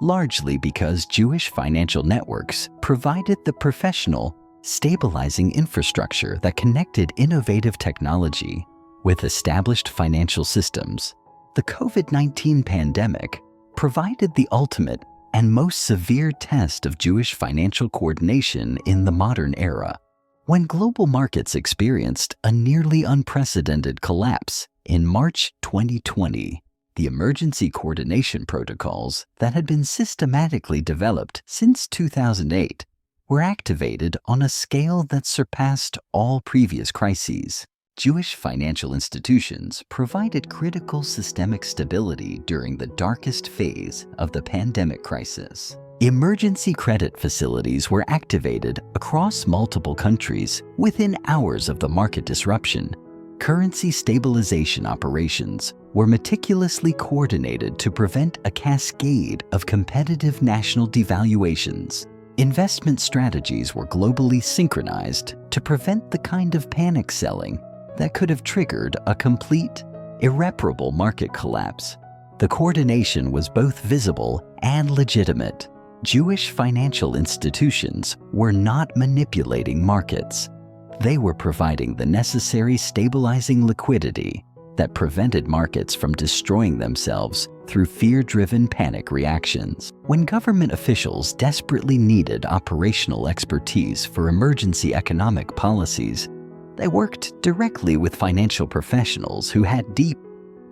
largely because Jewish financial networks provided the professional, stabilizing infrastructure that connected innovative technology with established financial systems. The COVID-19 pandemic provided the ultimate and most severe test of Jewish financial coordination in the modern era. When global markets experienced a nearly unprecedented collapse in March 2020, the emergency coordination protocols that had been systematically developed since 2008 were activated on a scale that surpassed all previous crises. Jewish financial institutions provided critical systemic stability during the darkest phase of the pandemic crisis. Emergency credit facilities were activated across multiple countries within hours of the market disruption. Currency stabilization operations were meticulously coordinated to prevent a cascade of competitive national devaluations. Investment strategies were globally synchronized to prevent the kind of panic selling that could have triggered a complete, irreparable market collapse. The coordination was both visible and legitimate. Jewish financial institutions were not manipulating markets. They were providing the necessary stabilizing liquidity that prevented markets from destroying themselves through fear-driven panic reactions. When government officials desperately needed operational expertise for emergency economic policies, they worked directly with financial professionals who had deep,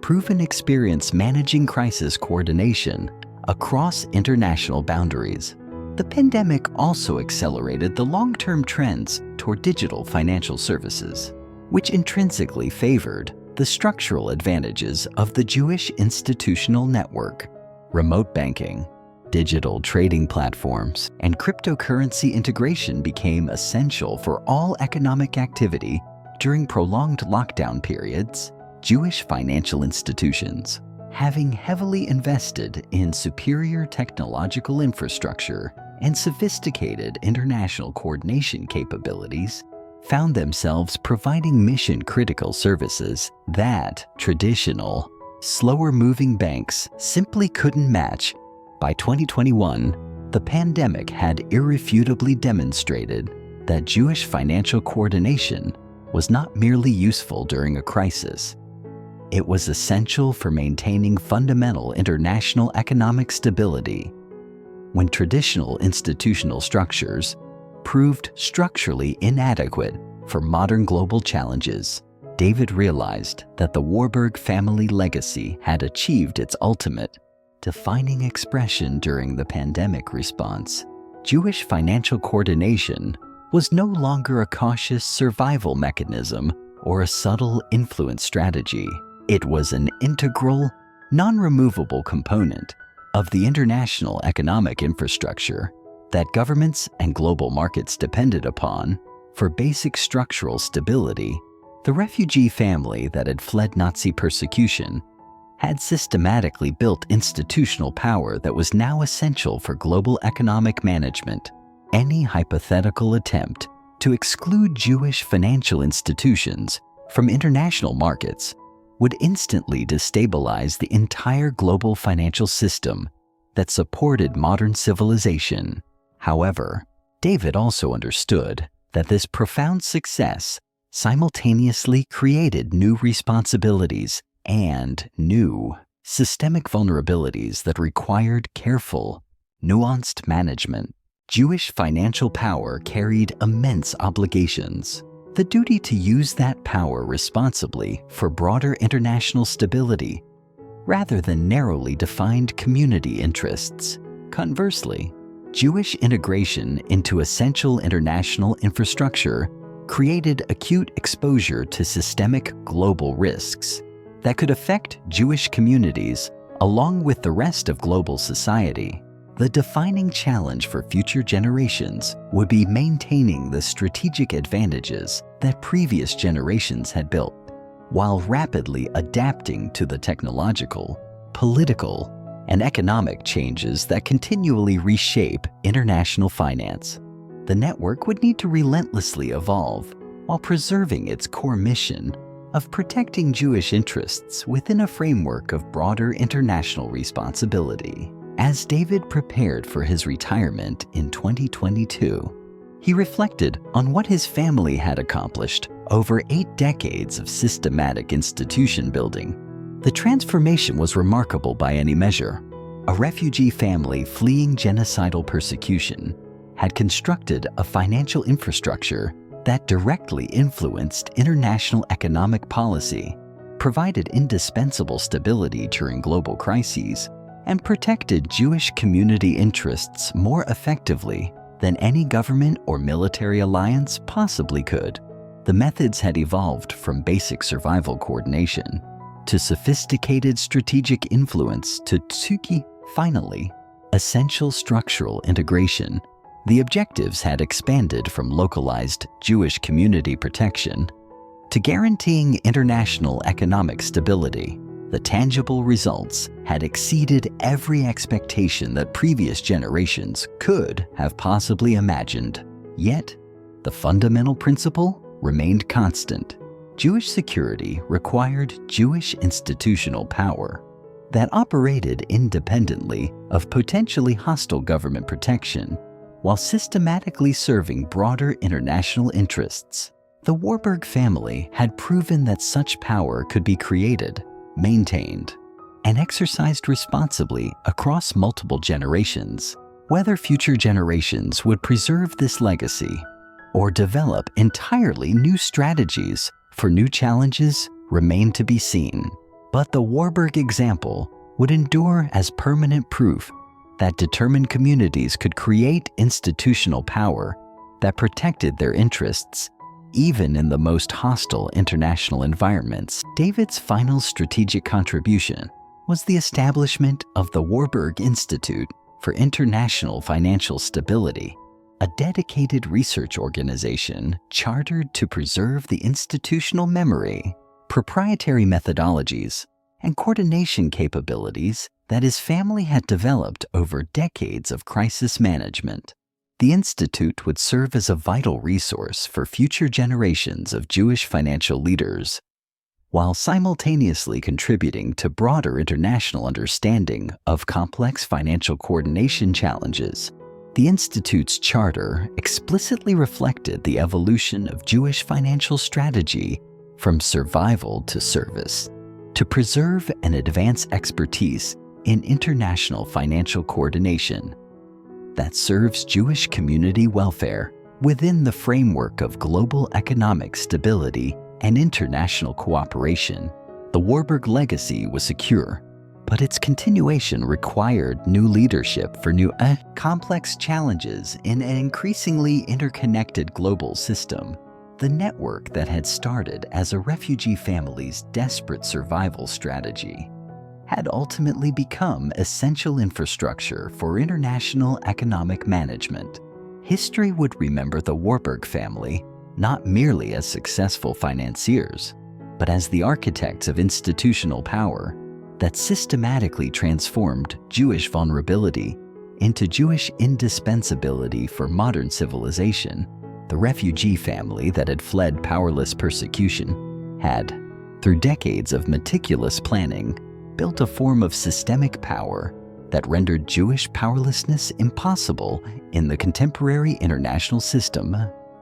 proven experience managing crisis coordination across international boundaries. The pandemic also accelerated the long-term trends toward digital financial services, which intrinsically favored the structural advantages of the Jewish institutional network. Remote banking, digital trading platforms, and cryptocurrency integration became essential for all economic activity during prolonged lockdown periods. Jewish financial institutions, having heavily invested in superior technological infrastructure and sophisticated international coordination capabilities, found themselves providing mission-critical services that traditional, slower-moving banks simply couldn't match. By 2021, the pandemic had irrefutably demonstrated that Jewish financial coordination was not merely useful during a crisis. It was essential for maintaining fundamental international economic stability. When traditional institutional structures proved structurally inadequate for modern global challenges, David realized that the Warburg family legacy had achieved its ultimate, defining expression during the pandemic response. Jewish financial coordination was no longer a cautious survival mechanism or a subtle influence strategy. It was an integral, non-removable component of the international economic infrastructure that governments and global markets depended upon for basic structural stability. The refugee family that had fled Nazi persecution had systematically built institutional power that was now essential for global economic management. Any hypothetical attempt to exclude Jewish financial institutions from international markets would instantly destabilize the entire global financial system that supported modern civilization. However, David also understood that this profound success simultaneously created new responsibilities and new systemic vulnerabilities that required careful, nuanced management. Jewish financial power carried immense obligations. The duty to use that power responsibly for broader international stability, rather than narrowly defined community interests. Conversely, Jewish integration into essential international infrastructure created acute exposure to systemic global risks that could affect Jewish communities along with the rest of global society. The defining challenge for future generations would be maintaining the strategic advantages that previous generations had built, while rapidly adapting to the technological, political, and economic changes that continually reshape international finance. The network would need to relentlessly evolve while preserving its core mission of protecting Jewish interests within a framework of broader international responsibility. As David prepared for his retirement in 2022, he reflected on what his family had accomplished over 8 decades of systematic institution building. The transformation was remarkable by any measure. A refugee family fleeing genocidal persecution had constructed a financial infrastructure that directly influenced international economic policy, provided indispensable stability during global crises, and protected Jewish community interests more effectively than any government or military alliance possibly could. The methods had evolved from basic survival coordination to sophisticated strategic influence to finally, essential structural integration. The objectives had expanded from localized Jewish community protection to guaranteeing international economic stability. The tangible results had exceeded every expectation that previous generations could have possibly imagined. Yet, the fundamental principle remained constant. Jewish security required Jewish institutional power that operated independently of potentially hostile government protection while systematically serving broader international interests. The Warburg family had proven that such power could be created, maintained, and exercised responsibly across multiple generations. Whether future generations would preserve this legacy or develop entirely new strategies for new challenges remained to be seen. But the Warburg example would endure as permanent proof that determined communities could create institutional power that protected their interests even in the most hostile international environments. David's final strategic contribution was the establishment of the Warburg Institute for International Financial Stability, a dedicated research organization chartered to preserve the institutional memory, proprietary methodologies, and coordination capabilities that his family had developed over decades of crisis management. The Institute would serve as a vital resource for future generations of Jewish financial leaders, while simultaneously contributing to broader international understanding of complex financial coordination challenges. The Institute's charter explicitly reflected the evolution of Jewish financial strategy from survival to service. to preserve and advance expertise in international financial coordination that serves Jewish community welfare within the framework of global economic stability and international cooperation. The Warburg legacy was secure, but its continuation required new leadership for new complex challenges in an increasingly interconnected global system. The network that had started as a refugee family's desperate survival strategy had ultimately become essential infrastructure for international economic management. History would remember the Warburg family not merely as successful financiers, but as the architects of institutional power that systematically transformed Jewish vulnerability into Jewish indispensability for modern civilization. The refugee family that had fled powerless persecution had, through decades of meticulous planning, built a form of systemic power that rendered Jewish powerlessness impossible in the contemporary international system.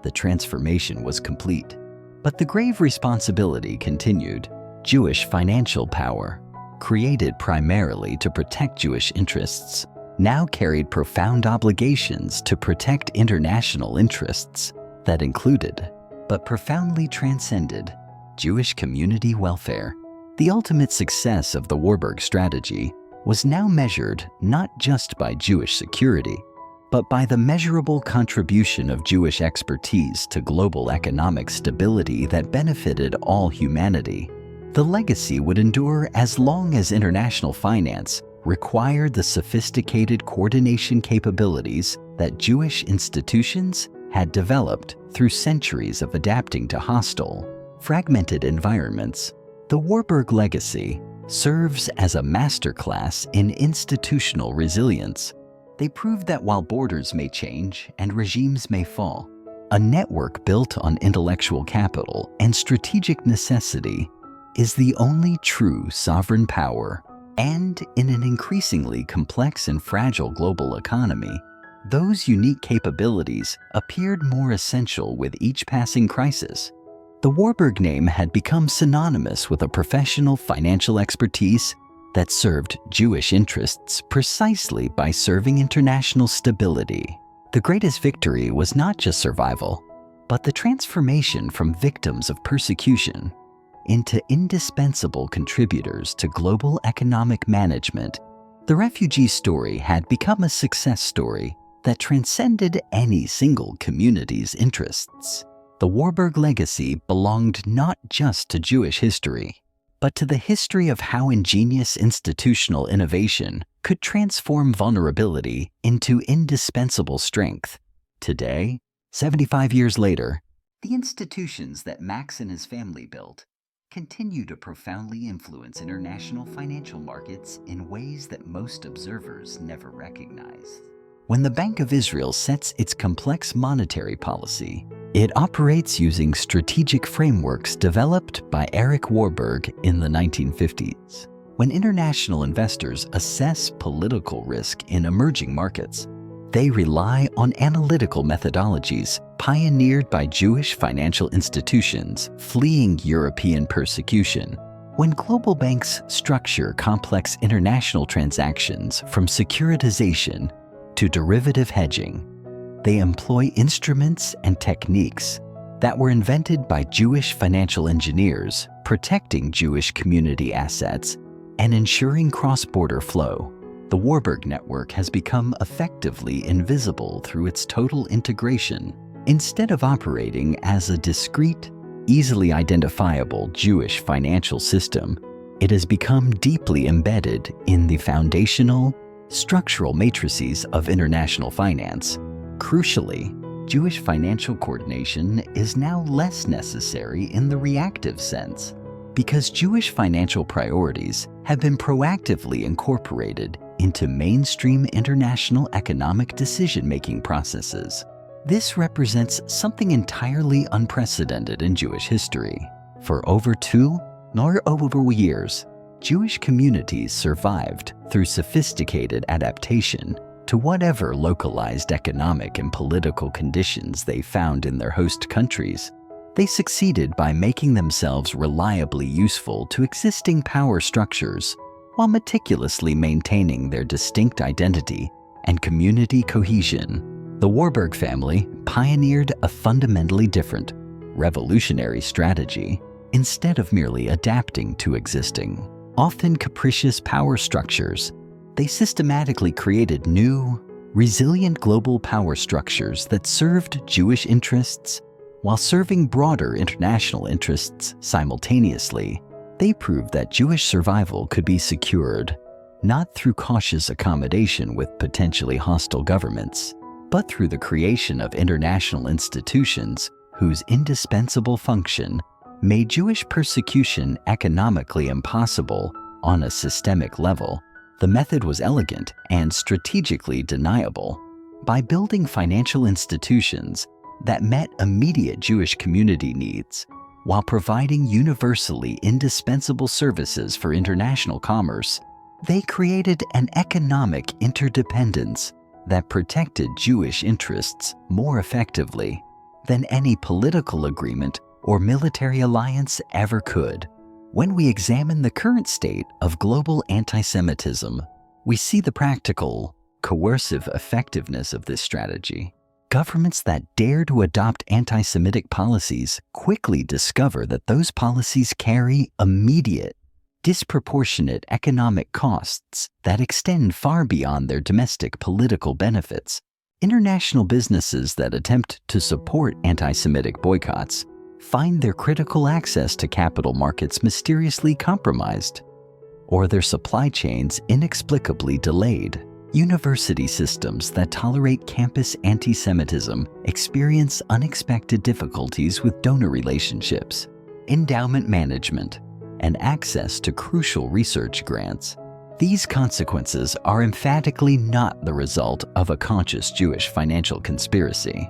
The transformation was complete. But the grave responsibility continued. Jewish financial power, created primarily to protect Jewish interests, now carried profound obligations to protect international interests that included, but profoundly transcended, Jewish community welfare. The ultimate success of the Warburg strategy was now measured not just by Jewish security, but by the measurable contribution of Jewish expertise to global economic stability that benefited all humanity. The legacy would endure as long as international finance required the sophisticated coordination capabilities that Jewish institutions had developed through centuries of adapting to hostile, fragmented environments. The Warburg legacy serves as a masterclass in institutional resilience. They prove that while borders may change and regimes may fall, a network built on intellectual capital and strategic necessity is the only true sovereign power. And in an increasingly complex and fragile global economy, those unique capabilities appeared more essential with each passing crisis. The Warburg name had become synonymous with a professional financial expertise that served Jewish interests precisely by serving international stability. The greatest victory was not just survival, but the transformation from victims of persecution into indispensable contributors to global economic management. The refugee story had become a success story that transcended any single community's interests. The Warburg legacy belonged not just to Jewish history, but to the history of how ingenious institutional innovation could transform vulnerability into indispensable strength. Today, 75 years later, the institutions that Max and his family built continue to profoundly influence international financial markets in ways that most observers never recognize. When the Bank of Israel sets its complex monetary policy, it operates using strategic frameworks developed by Erich Warburg in the 1950s. When international investors assess political risk in emerging markets, they rely on analytical methodologies pioneered by Jewish financial institutions fleeing European persecution. When global banks structure complex international transactions from securitization to derivative hedging, they employ instruments and techniques that were invented by Jewish financial engineers, protecting Jewish community assets and ensuring cross-border flow. The Warburg network has become effectively invisible through its total integration. Instead of operating as a discrete, easily identifiable Jewish financial system, it has become deeply embedded in the foundational, structural matrices of international finance. Crucially, Jewish financial coordination is now less necessary in the reactive sense, because Jewish financial priorities have been proactively incorporated into mainstream international economic decision-making processes. This represents something entirely unprecedented in Jewish history. For over years, Jewish communities survived through sophisticated adaptation to whatever localized economic and political conditions they found in their host countries. They succeeded by making themselves reliably useful to existing power structures while meticulously maintaining their distinct identity and community cohesion. The Warburg family pioneered a fundamentally different, revolutionary strategy instead of merely adapting to existing, often capricious power structures. They systematically created new, resilient global power structures that served Jewish interests while serving broader international interests simultaneously. They proved that Jewish survival could be secured not through cautious accommodation with potentially hostile governments, but through the creation of international institutions whose indispensable function made Jewish persecution economically impossible on a systemic level. The method was elegant and strategically deniable. By building financial institutions that met immediate Jewish community needs, while providing universally indispensable services for international commerce, they created an economic interdependence that protected Jewish interests more effectively than any political agreement or military alliance ever could. When we examine the current state of global anti-Semitism, we see the practical, coercive effectiveness of this strategy. Governments that dare to adopt anti-Semitic policies quickly discover that those policies carry immediate, disproportionate economic costs that extend far beyond their domestic political benefits. International businesses that attempt to support anti-Semitic boycotts find their critical access to capital markets mysteriously compromised, or their supply chains inexplicably delayed. University systems that tolerate campus anti-Semitism experience unexpected difficulties with donor relationships, endowment management, and access to crucial research grants. These consequences are emphatically not the result of a conscious Jewish financial conspiracy.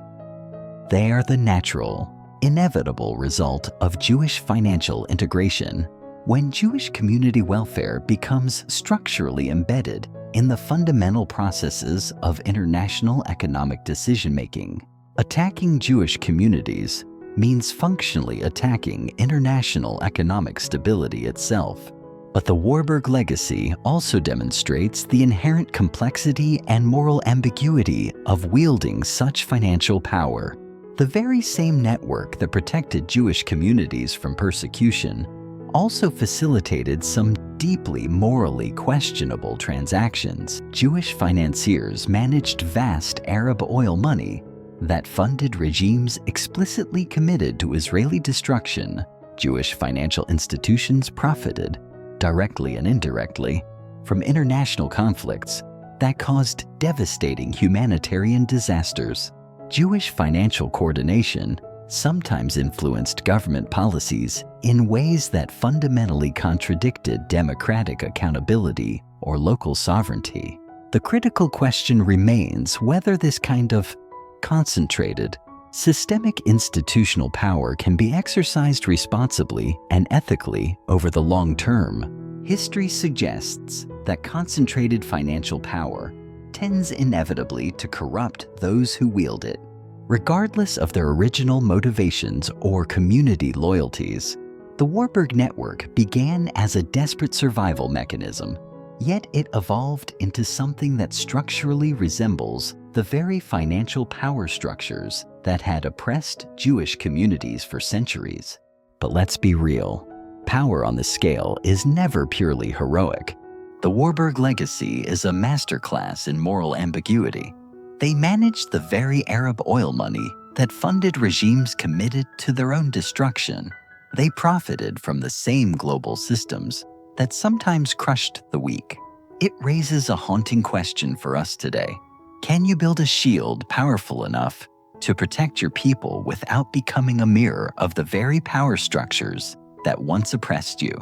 They are the natural, inevitable result of Jewish financial integration. When Jewish community welfare becomes structurally embedded in the fundamental processes of international economic decision-making, attacking Jewish communities means functionally attacking international economic stability itself. But the Warburg legacy also demonstrates the inherent complexity and moral ambiguity of wielding such financial power. The very same network that protected Jewish communities from persecution also facilitated some deeply morally questionable transactions. Jewish financiers managed vast Arab oil money that funded regimes explicitly committed to Israeli destruction. Jewish financial institutions profited, directly and indirectly, from international conflicts that caused devastating humanitarian disasters. Jewish financial coordination sometimes influenced government policies in ways that fundamentally contradicted democratic accountability or local sovereignty. The critical question remains whether this kind of concentrated, systemic institutional power can be exercised responsibly and ethically over the long term. History suggests that concentrated financial power tends inevitably to corrupt those who wield it. Regardless of their original motivations or community loyalties, the Warburg network began as a desperate survival mechanism, yet it evolved into something that structurally resembles the very financial power structures that had oppressed Jewish communities for centuries. But let's be real, power on this scale is never purely heroic. The Warburg legacy is a masterclass in moral ambiguity. They managed the very Arab oil money that funded regimes committed to their own destruction. They profited from the same global systems that sometimes crushed the weak. It raises a haunting question for us today. Can you build a shield powerful enough to protect your people without becoming a mirror of the very power structures that once oppressed you?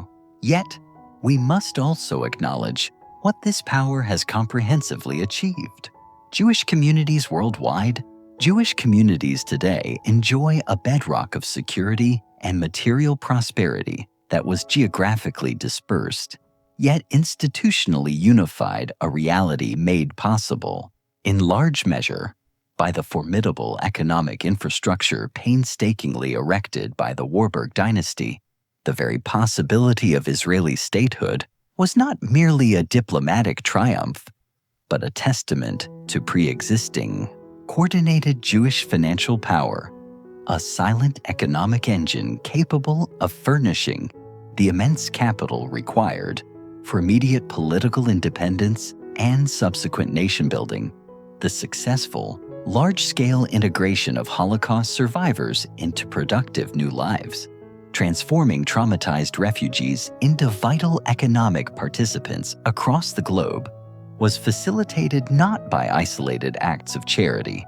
Yet, we must also acknowledge what this power has comprehensively achieved. Jewish communities worldwide, Jewish communities today enjoy a bedrock of security and material prosperity that was geographically dispersed, yet institutionally unified, a reality made possible, in large measure, by the formidable economic infrastructure painstakingly erected by the Warburg dynasty, the very possibility of Israeli statehood was not merely a diplomatic triumph, but a testament to pre-existing, coordinated Jewish financial power, a silent economic engine capable of furnishing the immense capital required for immediate political independence and subsequent nation-building. The successful, large-scale integration of Holocaust survivors into productive new lives, transforming traumatized refugees into vital economic participants across the globe, was facilitated not by isolated acts of charity,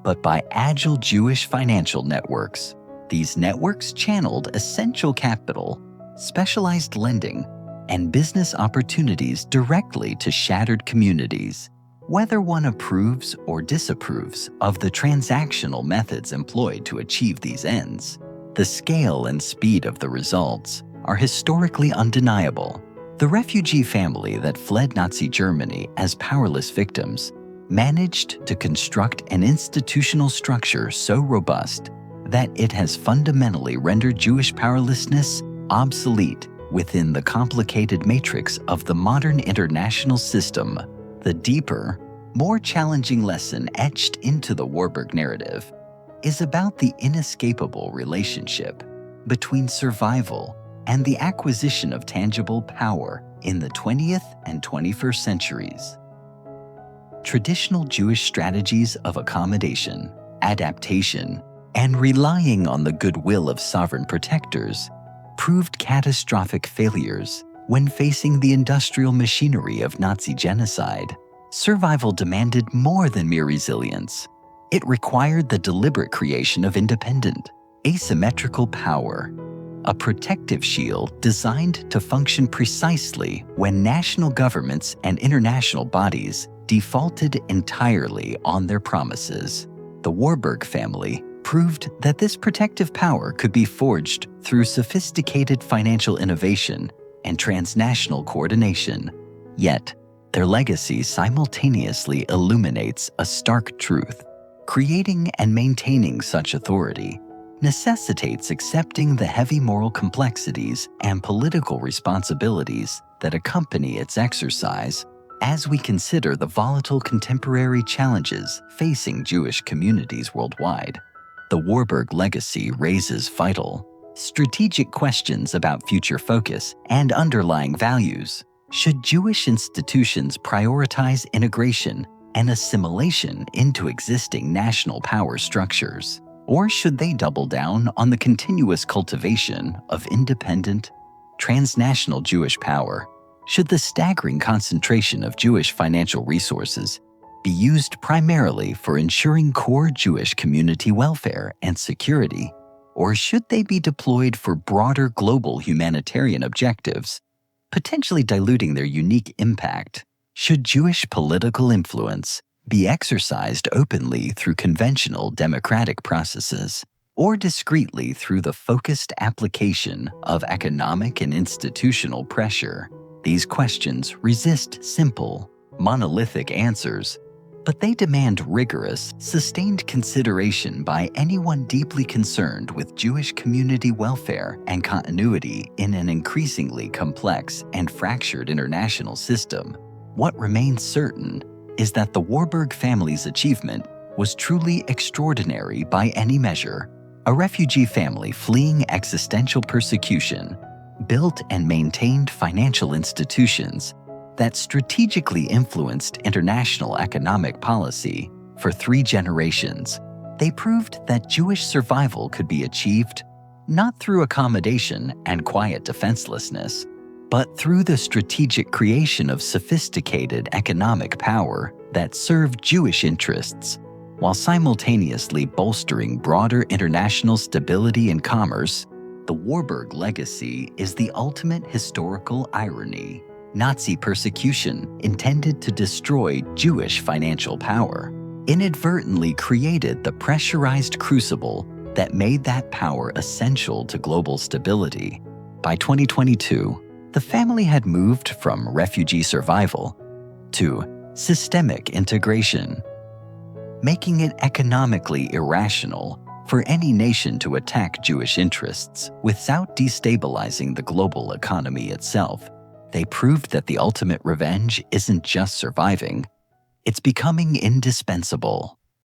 but by agile Jewish financial networks. These networks channeled essential capital, specialized lending, and business opportunities directly to shattered communities. Whether one approves or disapproves of the transactional methods employed to achieve these ends, the scale and speed of the results are historically undeniable. The refugee family that fled Nazi Germany as powerless victims managed to construct an institutional structure so robust that it has fundamentally rendered Jewish powerlessness obsolete within the complicated matrix of the modern international system. The deeper, more challenging lesson etched into the Warburg narrative is about the inescapable relationship between survival and the acquisition of tangible power in the 20th and 21st centuries. Traditional Jewish strategies of accommodation, adaptation, and relying on the goodwill of sovereign protectors proved catastrophic failures when facing the industrial machinery of Nazi genocide. Survival demanded more than mere resilience. It required the deliberate creation of independent, asymmetrical power, a protective shield designed to function precisely when national governments and international bodies defaulted entirely on their promises. The Warburg family proved that this protective power could be forged through sophisticated financial innovation and transnational coordination. Yet, their legacy simultaneously illuminates a stark truth. Creating and maintaining such authority necessitates accepting the heavy moral complexities and political responsibilities that accompany its exercise. As we consider the volatile contemporary challenges facing Jewish communities worldwide, the Warburg legacy raises vital, strategic questions about future focus and underlying values. Should Jewish institutions prioritize integration and assimilation into existing national power structures? Or should they double down on the continuous cultivation of independent, transnational Jewish power? Should the staggering concentration of Jewish financial resources be used primarily for ensuring core Jewish community welfare and security? Or should they be deployed for broader global humanitarian objectives, potentially diluting their unique impact? Should Jewish political influence be exercised openly through conventional democratic processes, or discreetly through the focused application of economic and institutional pressure? These questions resist simple, monolithic answers, but they demand rigorous, sustained consideration by anyone deeply concerned with Jewish community welfare and continuity in an increasingly complex and fractured international system. What remains certain is that the Warburg family's achievement was truly extraordinary by any measure. A refugee family fleeing existential persecution built and maintained financial institutions that strategically influenced international economic policy for 3 generations. They proved that Jewish survival could be achieved not through accommodation and quiet defenselessness, but through the strategic creation of sophisticated economic power that served Jewish interests, while simultaneously bolstering broader international stability and commerce. The Warburg legacy is the ultimate historical irony. Nazi persecution intended to destroy Jewish financial power inadvertently created the pressurized crucible that made that power essential to global stability. By 2022, the family had moved from refugee survival to systemic integration. making it economically irrational for any nation to attack Jewish interests without destabilizing the global economy itself. They proved that the ultimate revenge isn't just surviving, it's becoming indispensable.